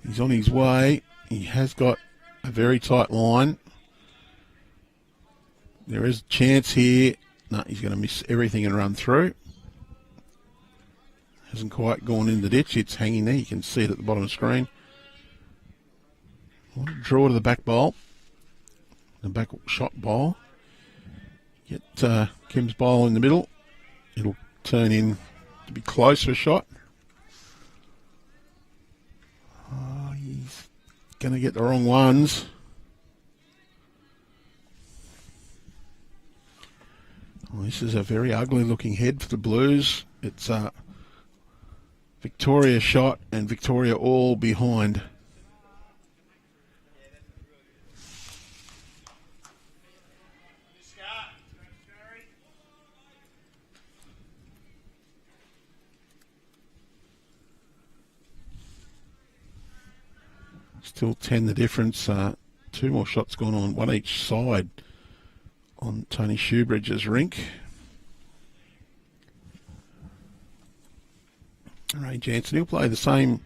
He's on his way. He has got a very tight line. There is a chance here. No, he's going to miss everything and run through. Hasn't quite gone in the ditch. It's hanging there. You can see it at the bottom of the screen. Draw to the back bowl. The back shot bowl. Get Kim's bowl in the middle. It'll turn in to be close for a shot. Oh, he's going to get the wrong ones. Well, this is a very ugly looking head for the Blues. It's Victoria shot and Victoria all behind. Still 10 the difference. Two more shots gone on, one each side on Tony Shoebridge's rink. Ray Jansen, he'll play the same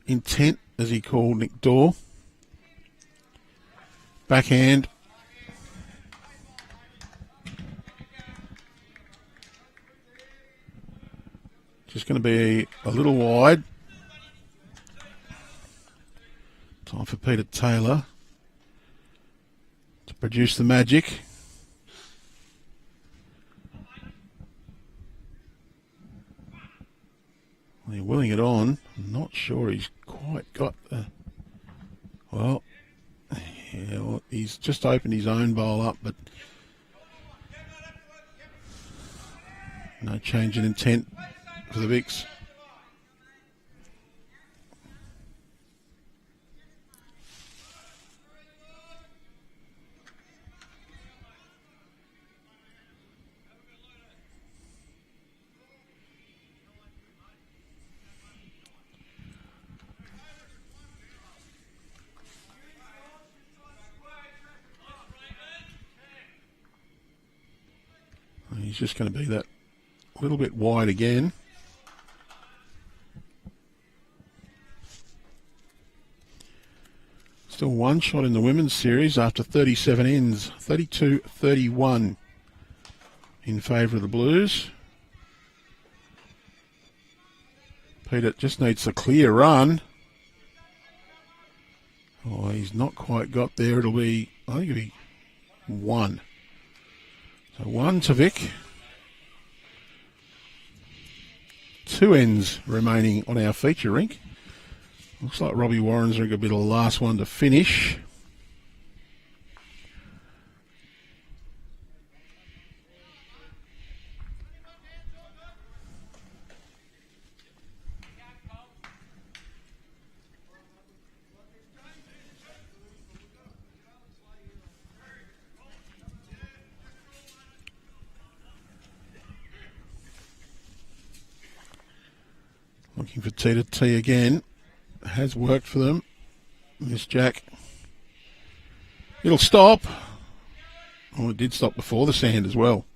intent as he called Nick Dorr. Backhand. Just going to be a little wide. Time for Peter Taylor to produce the magic. They're willing it on. I'm not sure he's quite got the... Well, yeah, he's just opened his own bowl up, but no change in intent for the Vicks. He's just going to be that little bit wide again. Still one shot in the women's series after 37 ends. 32-31 in favour of the Blues. Peter just needs a clear run. Oh, he's not quite got there. It'll be, I think it'll be one. So one to Vic. Two ends remaining on our feature rink. Looks like Robbie Warren's going to be the last one to finish. Looking for T to T again. Has worked for them. Miss Jack. It'll stop. Oh, it did stop before the sand as well.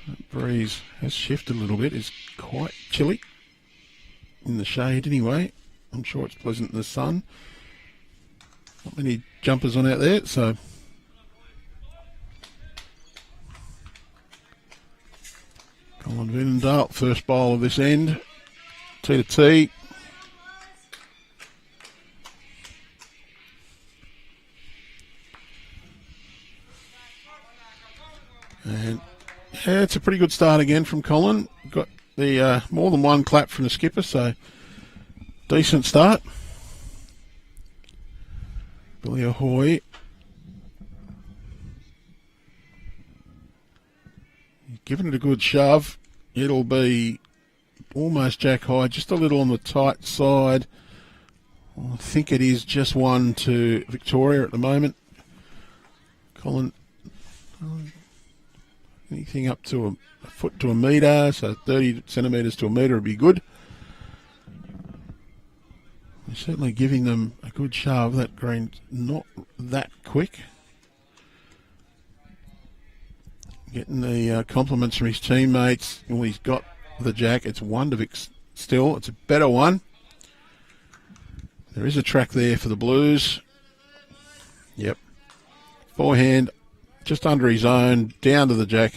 That breeze has shifted a little bit. It's quite chilly. In the shade anyway. I'm sure it's pleasant in the sun. Not many jumpers on out there, so Colin Vinendale, first bowl of this end. T to T. And yeah, it's a pretty good start again from Colin. Got the more than one clap from the skipper, so decent start. Billy Ahoy. Giving it a good shove. It'll be almost jack high, just a little on the tight side. I think it is just one to Victoria at the moment. Colin, anything up to a foot to a metre, so 30 centimetres to a metre would be good. We're certainly giving them a good shove. That green's not that quick. Getting the compliments from his teammates. Well, he's got the jack. It's one to Vic still. It's a better one. There is a track there for the Blues. Yep. Forehand, just under his own, down to the jack.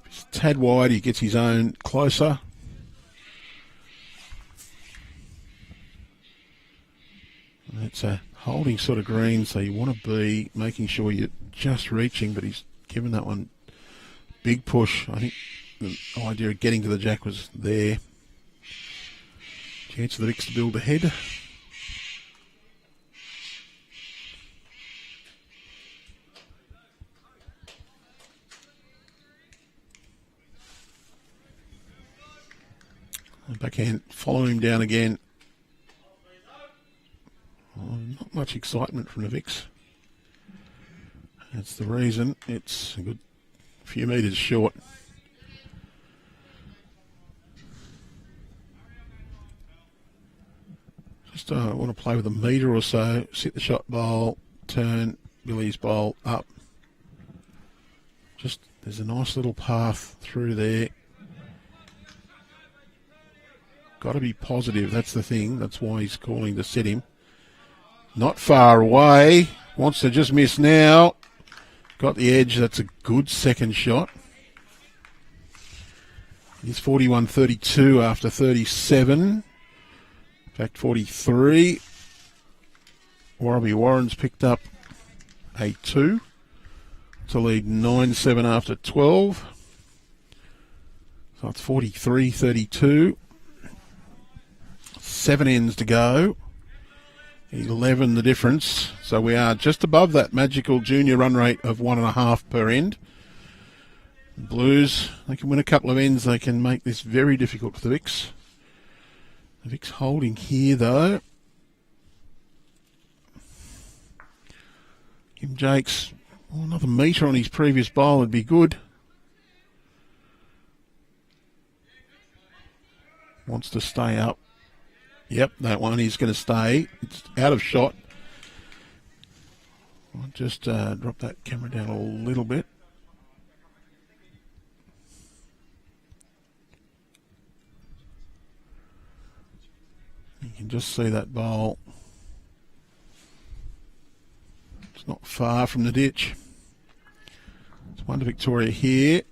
It's a tad wide. He gets his own closer. It's a holding sort of green, so you want to be making sure you're just reaching, but he's given that one big push. I think the idea of getting to the jack was there. Chance for the Vicks to build ahead. Backhand, follow him down again. Oh, not much excitement from the Vicks. That's the reason. It's a good few metres short. Just want to play with a metre or so. Sit the shot bowl, turn Billy's bowl up. Just, there's a nice little path through there. Got to be positive, that's the thing. That's why he's calling to sit him. Not far away. Wants to just miss now. Got the edge. That's a good second shot. He's 41-32 after 37. In fact, 43. Warraby Warren's picked up a 2 to lead 9-7 after 12. So it's 43-32. 7 ends to go. 11 the difference. So we are just above that magical junior run rate of 1.5 per end. Blues, they can win a couple of ends. They can make this very difficult for the Vicks. The Vicks holding here though. Kim Jakes, another metre on his previous bowl would be good. Wants to stay up. Yep, that one is going to stay. It's out of shot. I'll just drop that camera down a little bit. You can just see that bowl. It's not far from the ditch. It's one to Victoria here.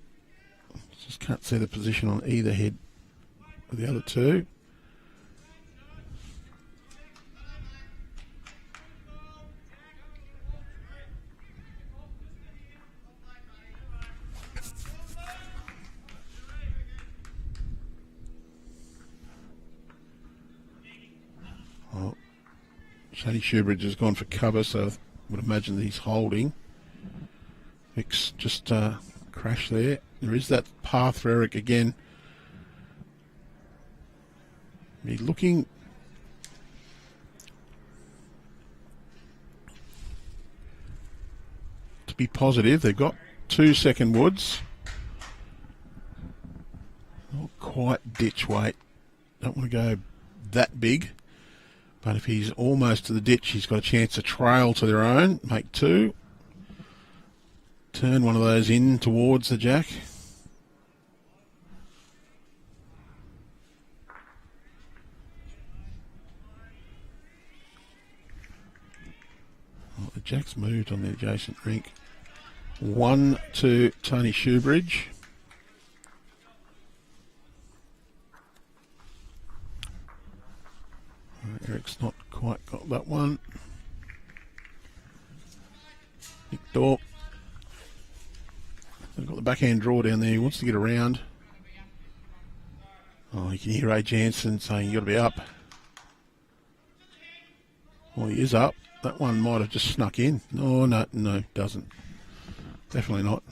Just can't see the position on either head of the other two. Well, Shady Shoebridge has gone for cover, so I would imagine that he's holding. Vicks just crashed there. There is that path for Eric again. He's looking to be positive. They've got 2 second woods. Not quite ditch weight. Don't want to go that big. But if he's almost to the ditch, he's got a chance to trail to their own. Make 2. Turn one of those in towards the jack. Jack's moved on the adjacent rink. 1 to Tony Shoebridge. Eric's not quite got that one. Nick Dorp. They've got the backhand draw down there. He wants to get around. Oh, you can hear Ray Jansen saying you got to be up. Well, he is up. That one might have just snuck in. Oh, no, doesn't. Definitely not.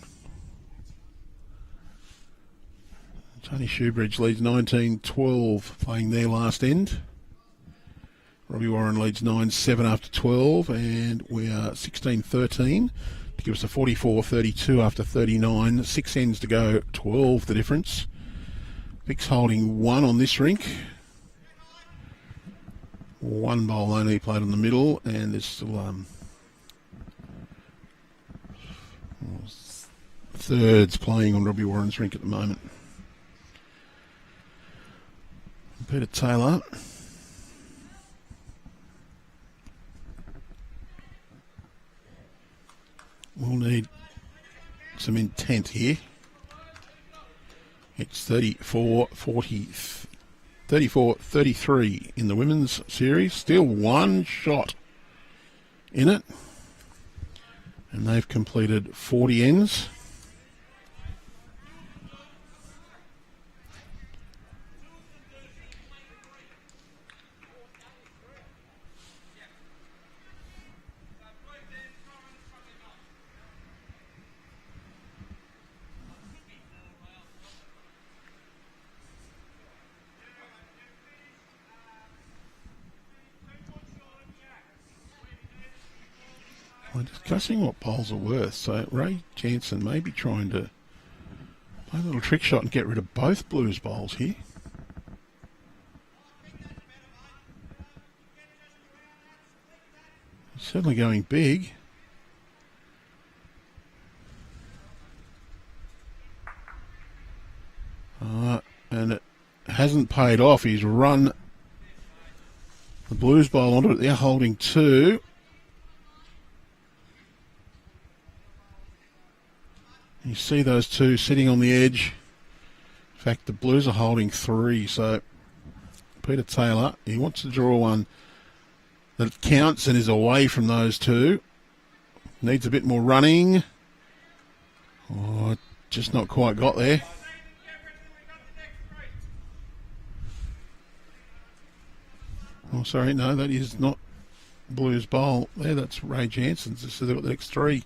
Tony Shoebridge leads 19-12 playing their last end. Robbie Warren leads 9-7 after 12, and we are 16-13 to give us a 44-32 after 39. 6 ends to go, 12 the difference. Vic's holding 1 on this rink. 1 bowl only played on the middle, and there's still thirds playing on Robbie Warren's rink at the moment. Peter Taylor. We'll need some intent here. It's 34-33 in the women's series. Still 1 shot in it. And they've completed 40 ends. We're discussing what bowls are worth. So Ray Jansen may be trying to play a little trick shot and get rid of both Blues bowls here. Certainly going big. And it hasn't paid off. He's run the Blues bowl onto it. They're holding 2. You see those 2 sitting on the edge. In fact, the Blues are holding 3. So Peter Taylor, he wants to draw one that counts and is away from those 2. Needs a bit more running. Oh, just not quite got there. Oh, sorry, no, that is not Blues bowl. There, that's Ray Jansen's. So they've got the next 3. If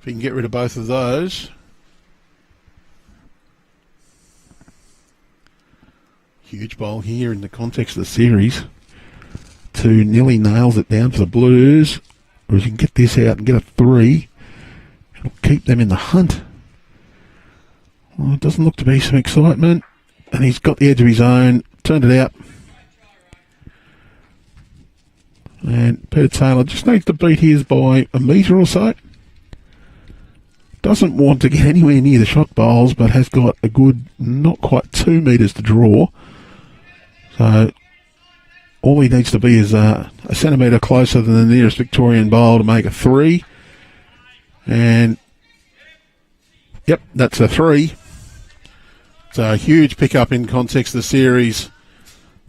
he can get rid of both of those. Huge bowl here in the context of the series. 2 nearly nails it down for the Blues. Or if you can get this out and get a 3, it'll keep them in the hunt. Well, it doesn't look to be some excitement. And he's got the edge of his own. Turned it out. And Peter Taylor just needs to beat his by a metre or so. Doesn't want to get anywhere near the shot bowls, but has got a good, not quite 2 metres to draw. So all he needs to be is a centimetre closer than the nearest Victorian bowl to make a 3. And, yep, that's a 3. It's a huge pickup in context of the series.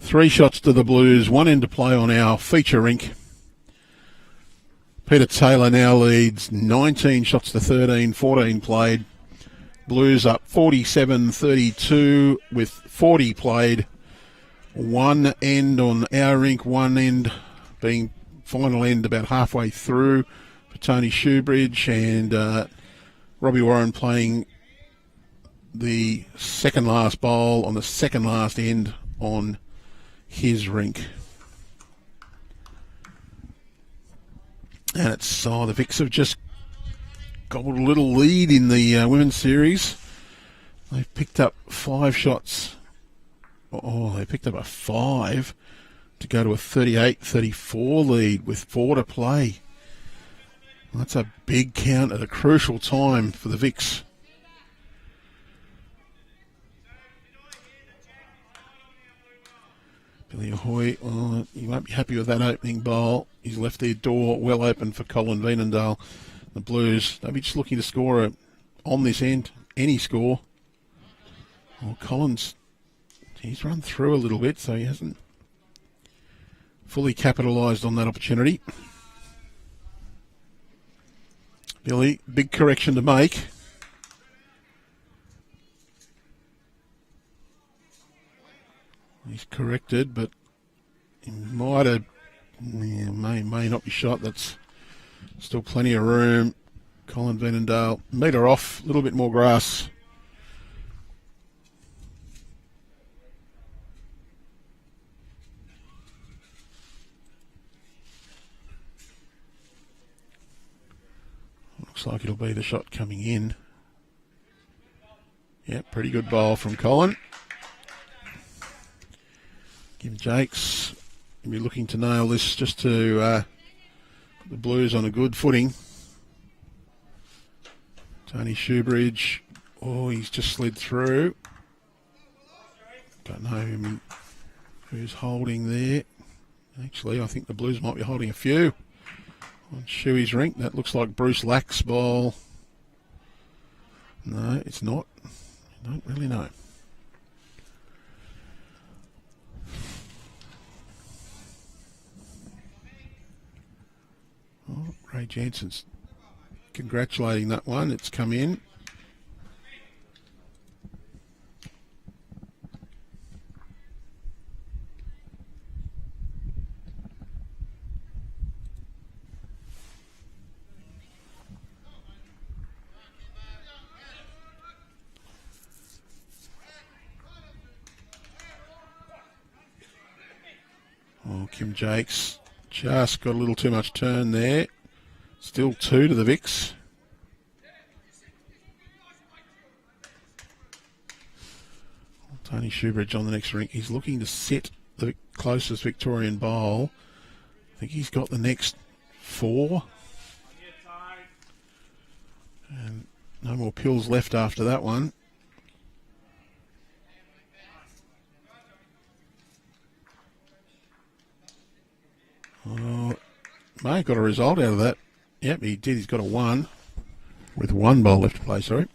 3 shots to the Blues, 1 end to play on our feature rink. Peter Taylor now leads 19 shots to 13, 14 played. Blues up 47-32 with 40 played. 1 end on our rink, 1 end being final end about halfway through for Tony Shoebridge, and Robbie Warren playing the second last bowl on the second last end on his rink. And it's the Vics have just gobbled a little lead in the women's series. They've picked up 5 shots. Oh, they picked up a 5 to go to a 38-34 lead with 4 to play. That's a big count at a crucial time for the Vics. Billy Ahoy, oh, he won't be happy with that opening bowl. He's left their door well open for Colin Veenendahl. The Blues, they'll be just looking to score on this end, any score. Well, Collins, he's run through a little bit, so he hasn't fully capitalised on that opportunity. Billy, big correction to make. He's corrected, but he might have, may not be shot. That's still plenty of room. Colin Veenendahl, metre off, a little bit more grass. Looks like it'll be the shot coming in. Yeah, pretty good bowl from Colin. Kim Jakes will be looking to nail this just to put the Blues on a good footing. Tony Shoebridge, oh, he's just slid through. Don't know who's holding there. Actually, I think the Blues might be holding a few on Shuey's rink. That looks like Bruce Lack's ball. No, it's not. I don't really know. Oh, Ray Jansen's congratulating that one. It's come in. Oh, Kim Jakes just got a little too much turn there. Still 2 to the Vicks. Tony Shoebridge on the next rink. He's looking to set the closest Victorian bowl. I think he's got the next 4. And no more pills left after that one. Oh, May got a result out of that. Yep, he did. He's got a 1 with 1 bowl left to play, sorry.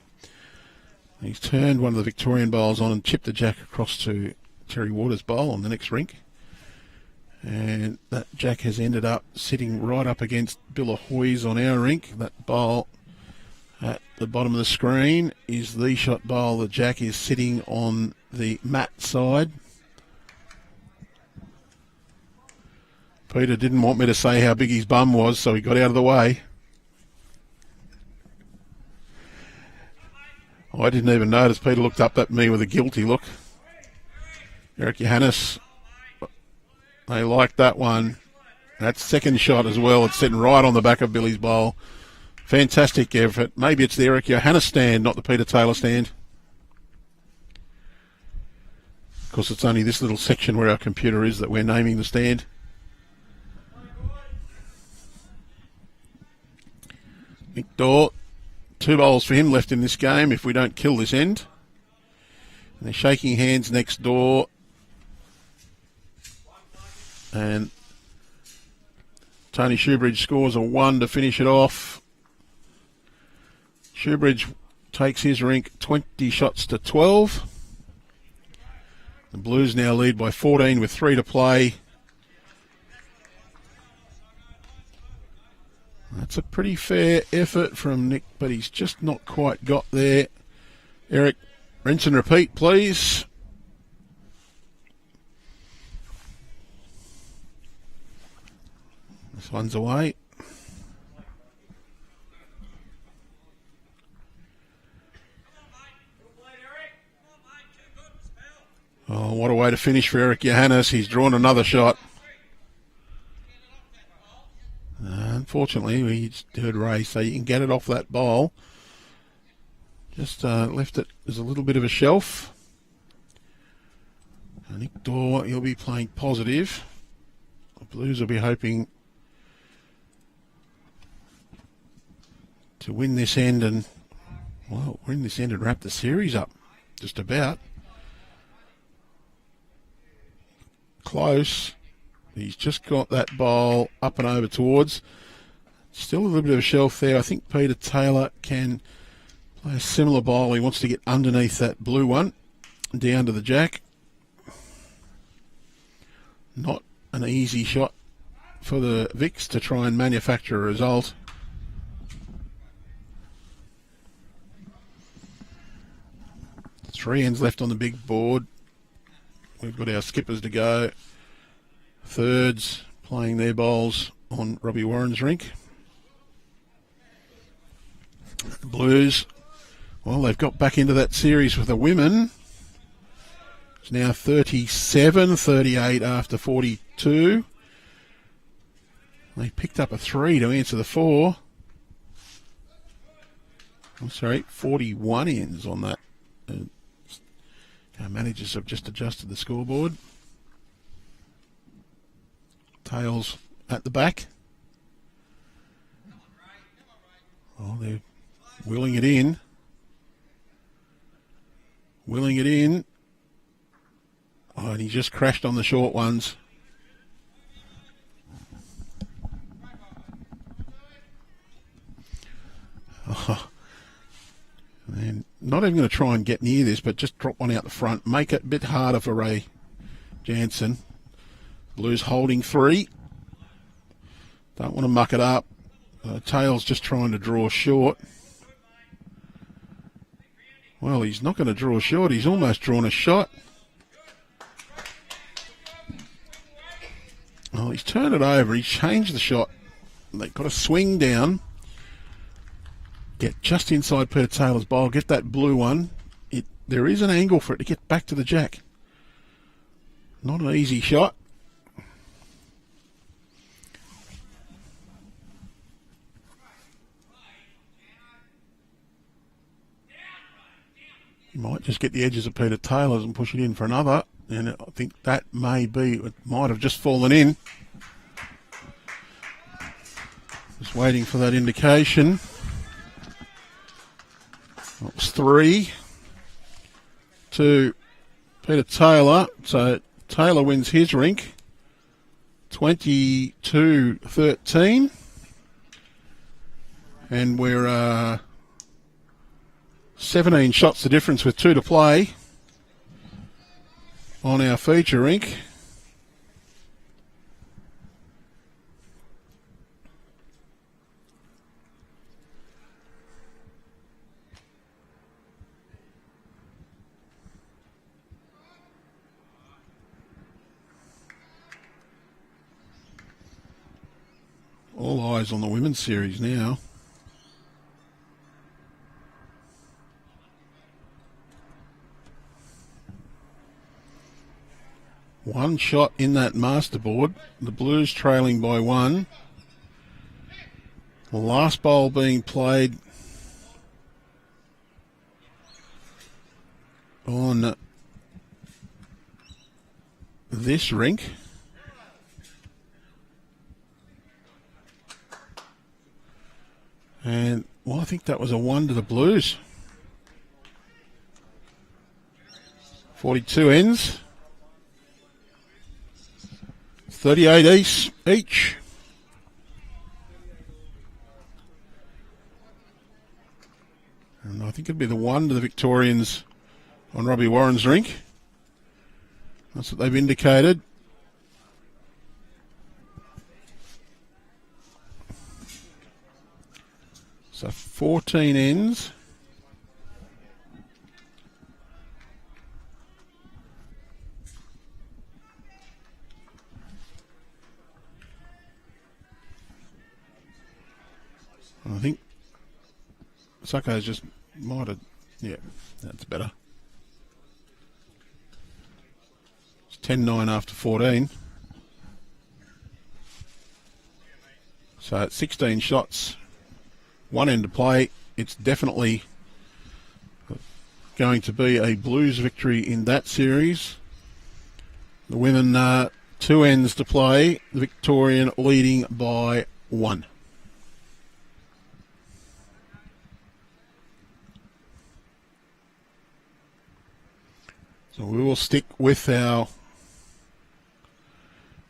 He's turned one of the Victorian bowls on and chipped the jack across to Terry Waters' bowl on the next rink. And that jack has ended up sitting right up against Bill Ahoy's on our rink. That bowl at the bottom of the screen is the shot bowl. The jack is sitting on the mat side. Peter didn't want me to say how big his bum was, so he got out of the way. I didn't even notice. Peter looked up at me with a guilty look. Eric Johannes, they liked that one. That second shot as well. It's sitting right on the back of Billy's bowl. Fantastic effort. Maybe it's the Eric Johannes stand, not the Peter Taylor stand. Of course, it's only this little section where our computer is that we're naming the stand. Nick Daw, 2 bowls for him left in this game if we don't kill this end. And they're shaking hands next door. And Tony Shoebridge scores a 1 to finish it off. Shoebridge takes his rink 20 shots to 12. The Blues now lead by 14 with 3 to play. That's a pretty fair effort from Nick, but he's just not quite got there. Eric, rinse and repeat, please. This one's away. Oh, what a way to finish for Eric Johannes. He's drawn another shot. Unfortunately, we heard Ray say you can get it off that bowl. Just left it as a little bit of a shelf. And Nick Daw, he'll be playing positive. The Blues will be hoping to win this end and, well, win this end and wrap the series up. Just about. close. He's just got that bowl up and over towards. Still a little bit of a shelf there. I think Peter Taylor can play a similar bowl. He wants to get underneath that blue one, down to the jack. Not an easy shot for the Vicks to try and manufacture a result. Three ends left on the big board. We've got our skippers to go. Thirds playing their bowls on Robbie Warren's rink. The Blues, well, they've got back into that series with the women. It's now 37-38 after 42. They picked up a 3 to answer the 4. I'm sorry, 41 ends on that. Our managers have just adjusted the scoreboard. Tails at the back. Oh, they're wheeling it in. Wheeling it in. Oh, and he just crashed on the short ones. Oh. And not even going to try and get near this, but just drop one out the front. Make it a bit harder for Ray Jansen. Blues holding 3. Don't want to muck it up. Tails just trying to draw short. Well, he's not going to draw short. He's almost drawn a shot. Well, he's turned it over. He's changed the shot. They've got a swing down. Get just inside Peter Taylor's bowl. Get that blue one. There is an angle for it to get back to the jack. Not an easy shot. You might just get the edges of Peter Taylor's and push it in for another. And I think that it might have just fallen in. Just waiting for that indication. That was 3 to Peter Taylor. So Taylor wins his rink. 22-13. And we're 17 shots the difference with 2 to play on our feature rink. All eyes on the women's series now. One shot in that masterboard. The Blues trailing by 1. The last bowl being played on this rink. And, well, I think that was a 1 to the Blues. 42 ends. 38 each. And I think it'd be the 1 to the Victorians on Robbie Warren's rink. That's what they've indicated. So 14 ends. I think Sacco's just might have, yeah, that's better. It's 10-9 after 14. So it's 16 shots, 1 end to play. It's definitely going to be a Blues victory in that series. The women 2 ends to play. The Victorian leading by 1. So we will stick with our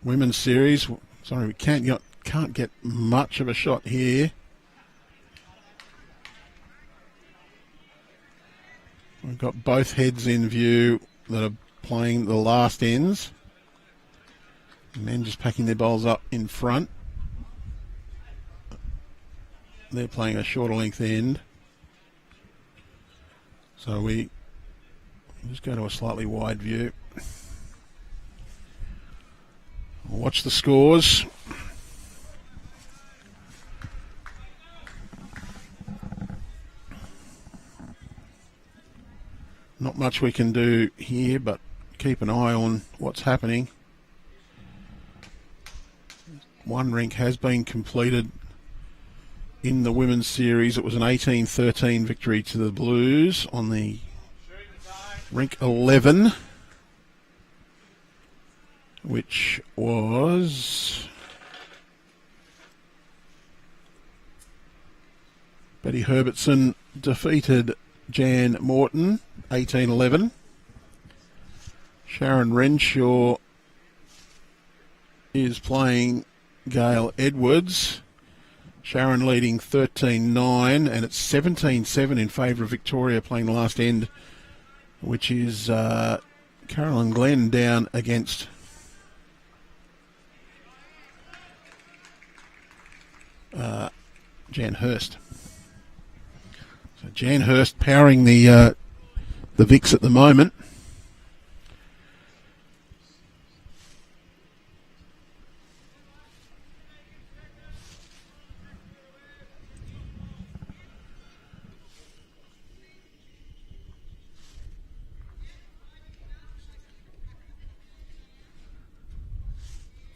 women's series. Sorry, we can't get much of a shot here. We've got both heads in view that are playing the last ends. Men just packing their bowls up in front. They're playing a shorter length end. So we just go to a slightly wide view. We'll watch the scores. Not much we can do here, but keep an eye on what's happening. One rink has been completed in the women's series. It was an 18-13 victory to the Blues on the rink 11, which was Betty Herbertson defeated Jan Morton 18-11. Sharon Renshaw is playing Gail Edwards. Sharon leading 13-9, and it's 17-7 in favour of Victoria playing the last end, which is Carolyn Glenn down against Jan Hurst. So Jan Hurst powering the Vicks at the moment.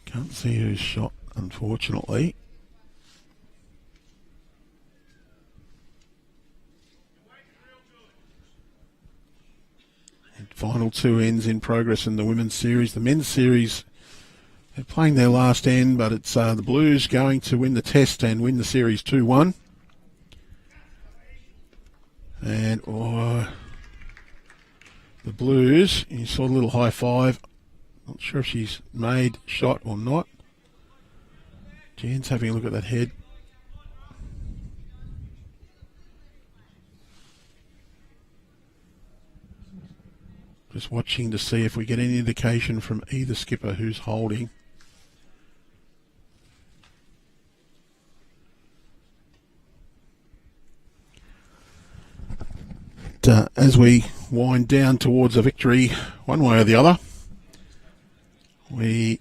Can't see who's shot, unfortunately. And final two ends in progress in the women's series. The men's series, they're playing their last end, but it's the Blues going to win the test and win the series 2-1. And the Blues, you saw a little high five. Not sure if she's made shot or not. Jan's having a look at that head. Just watching to see if we get any indication from either skipper who's holding. As we wind down towards a victory, one way or the other, we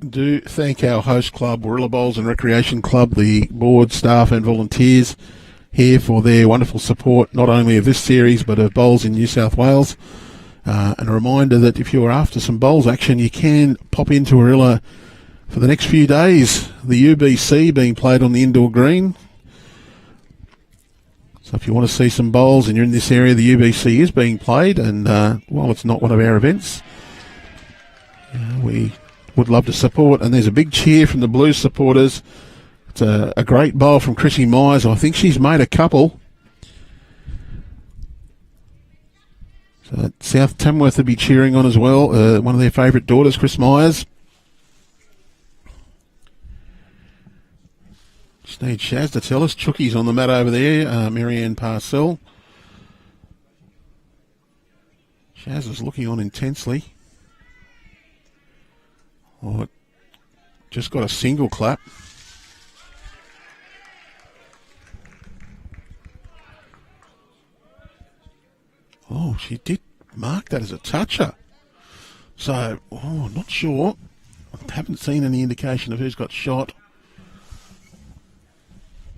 do thank our host club, Warilla Bowls and Recreation Club, the board, staff and volunteers here for their wonderful support, not only of this series, but of bowls in New South Wales. And a reminder that if you're after some bowls action, you can pop into Warilla for the next few days. The UBC being played on the indoor green. So if you want to see some bowls and you're in this area, the UBC is being played. And while it's not one of our events, we would love to support. And there's a big cheer from the Blues supporters. It's a great bowl from Chrissy Myers. I think she's made a couple. So South Tamworth will be cheering on as well. One of their favourite daughters, Chris Myers. Just need Shaz to tell us. Chookie's on the mat over there. Marianne Parcell. Shaz is looking on intensely. Oh, it just got a single clap. Oh, she did mark that as a toucher. So, not sure. I haven't seen any indication of who's got shot.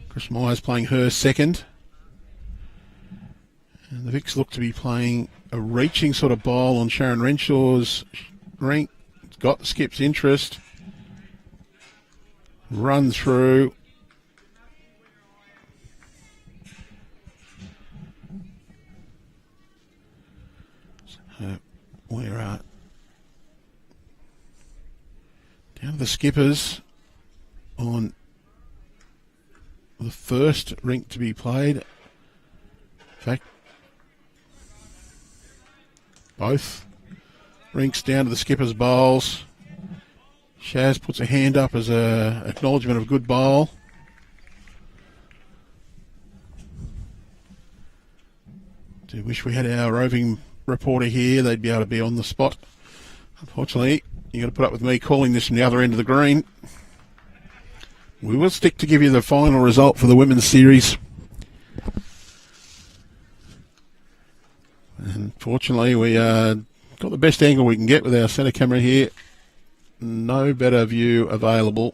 Chris Myers playing her second. And the Vicks look to be playing a reaching sort of bowl on Sharon Renshaw's rink. It's got the skip's interest. Run through. We're down to the skippers on the first rink to be played. In fact, both rinks down to the skippers' bowls. Shaz puts a hand up as a acknowledgement of a good bowl. Do wish we had our roving reporter here. They'd be able to be on the spot. Unfortunately, you've got to put up with me calling this from the other end of the green. We will stick to give you the final result for the women's series. Unfortunately, we got the best angle we can get with our centre camera here. No better view available.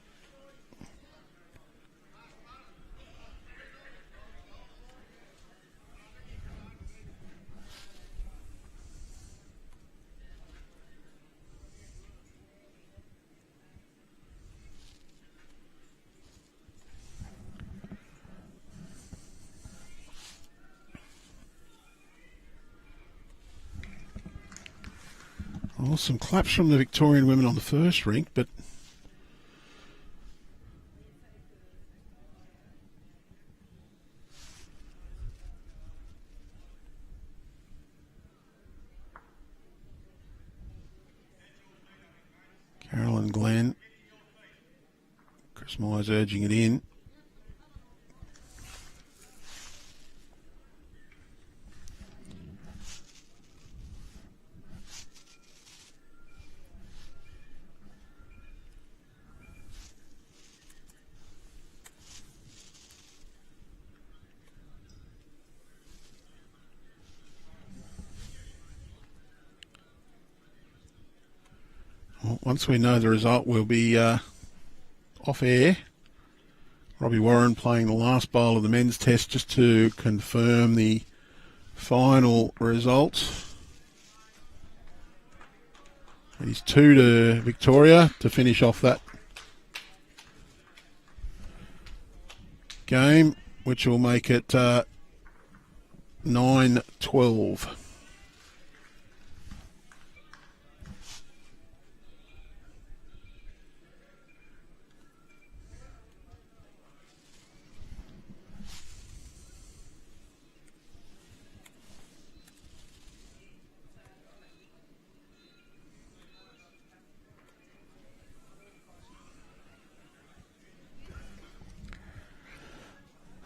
Well, some claps from the Victorian women on the first rink, but Carolyn Glenn, Chris Myers urging it in. Well, once we know the result, we'll be off air. Robbie Warren playing the last bowl of the men's test just to confirm the final result. It is 2 to Victoria to finish off that game, which will make it 9-12.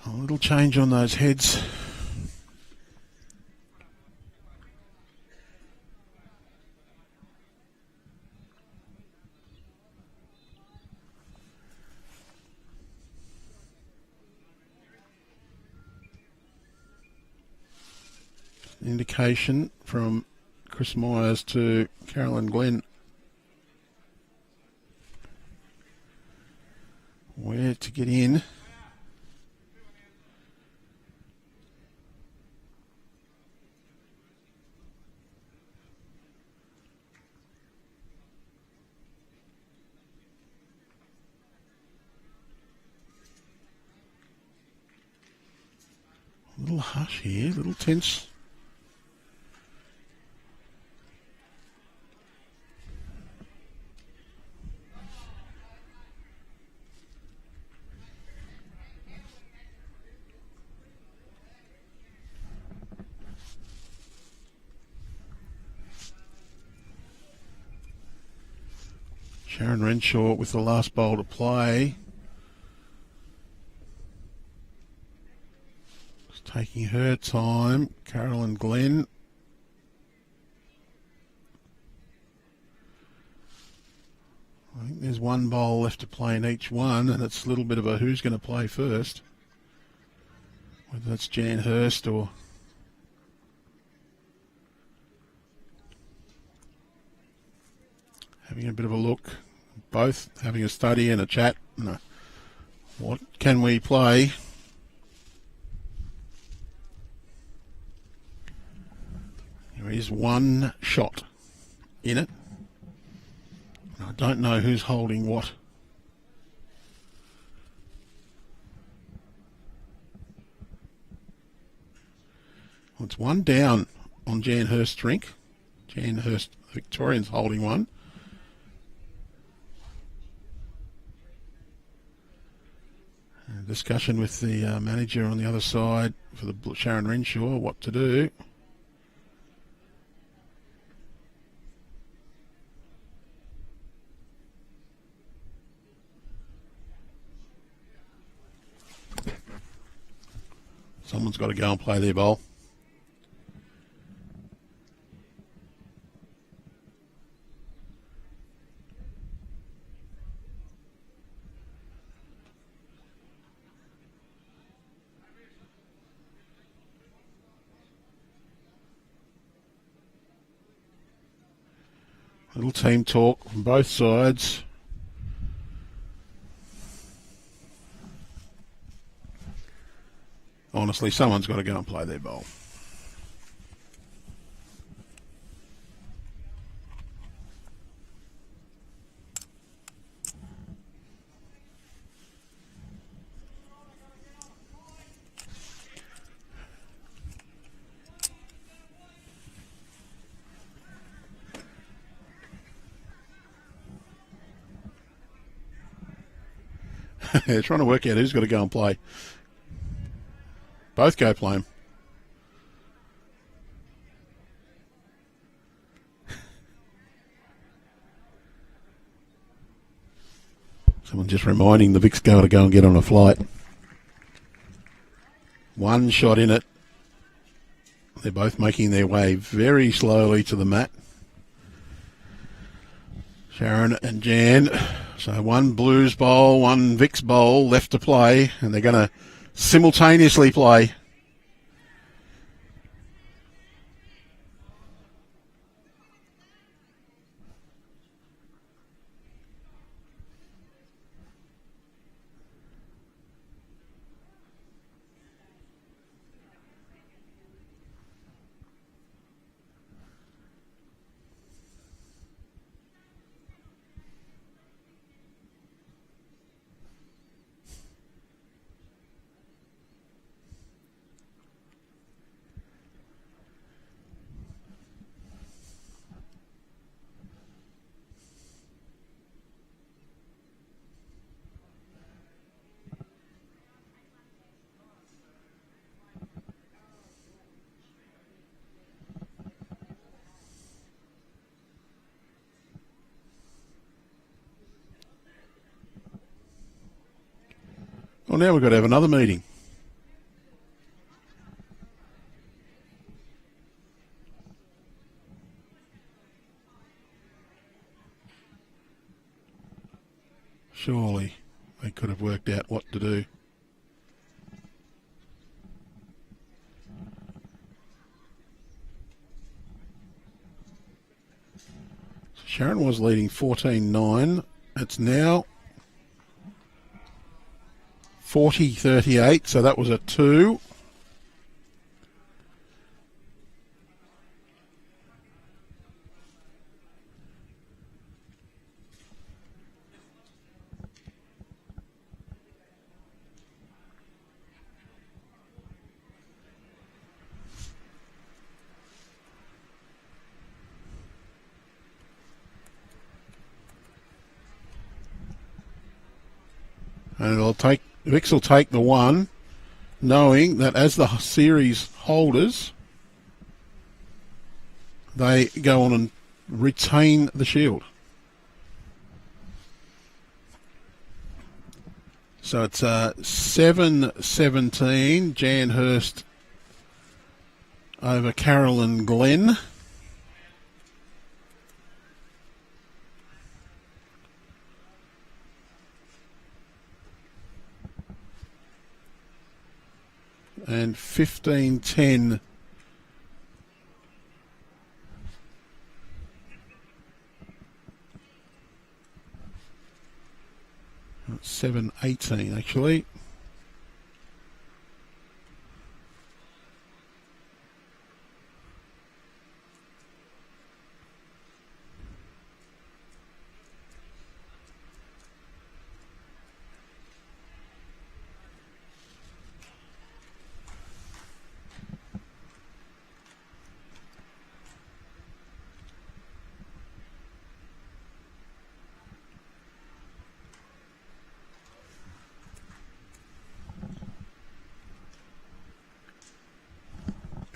A little change on those heads. Indication from Chris Myers to Carolyn Glenn where to get in. A little hush here, a little tense. Sharon Renshaw with the last bowl to play. Just taking her time. Carolyn Glenn. I think there's one bowl left to play in each one, and it's a little bit of a who's going to play first. Whether that's Jan Hurst or having a bit of a look. Both having a study and a chat. What can we play? There is one shot in it. I don't know who's holding what. Well, it's one down on Jan Hurst's rink. Jan Hurst, the Victorian's holding one. Discussion with the manager on the other side for the Sharon Renshaw, what to do. Someone's got to go and play their bowl. Little team talk from both sides. Honestly, someone's got to go and play their bowl. They're trying to work out who's got to go and play. Both go play him. Someone just reminding the Vic's go to go and get on a flight. One shot in it. They're both making their way very slowly to the mat. Sharon and Jan. So one Blues bowl, one Vic's bowl left to play, and they're going to simultaneously play. Well, now we've got to have another meeting. Surely they could have worked out what to do. Sharon was leading 14-9. It's now 40-38, so that was a 2. And Vicks will take the one, knowing that as the series holders, they go on and retain the shield. So it's 7-17, Jan Hurst over Carolyn Glenn. And 15-10 7-18 actually.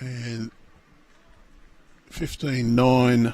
And 15-9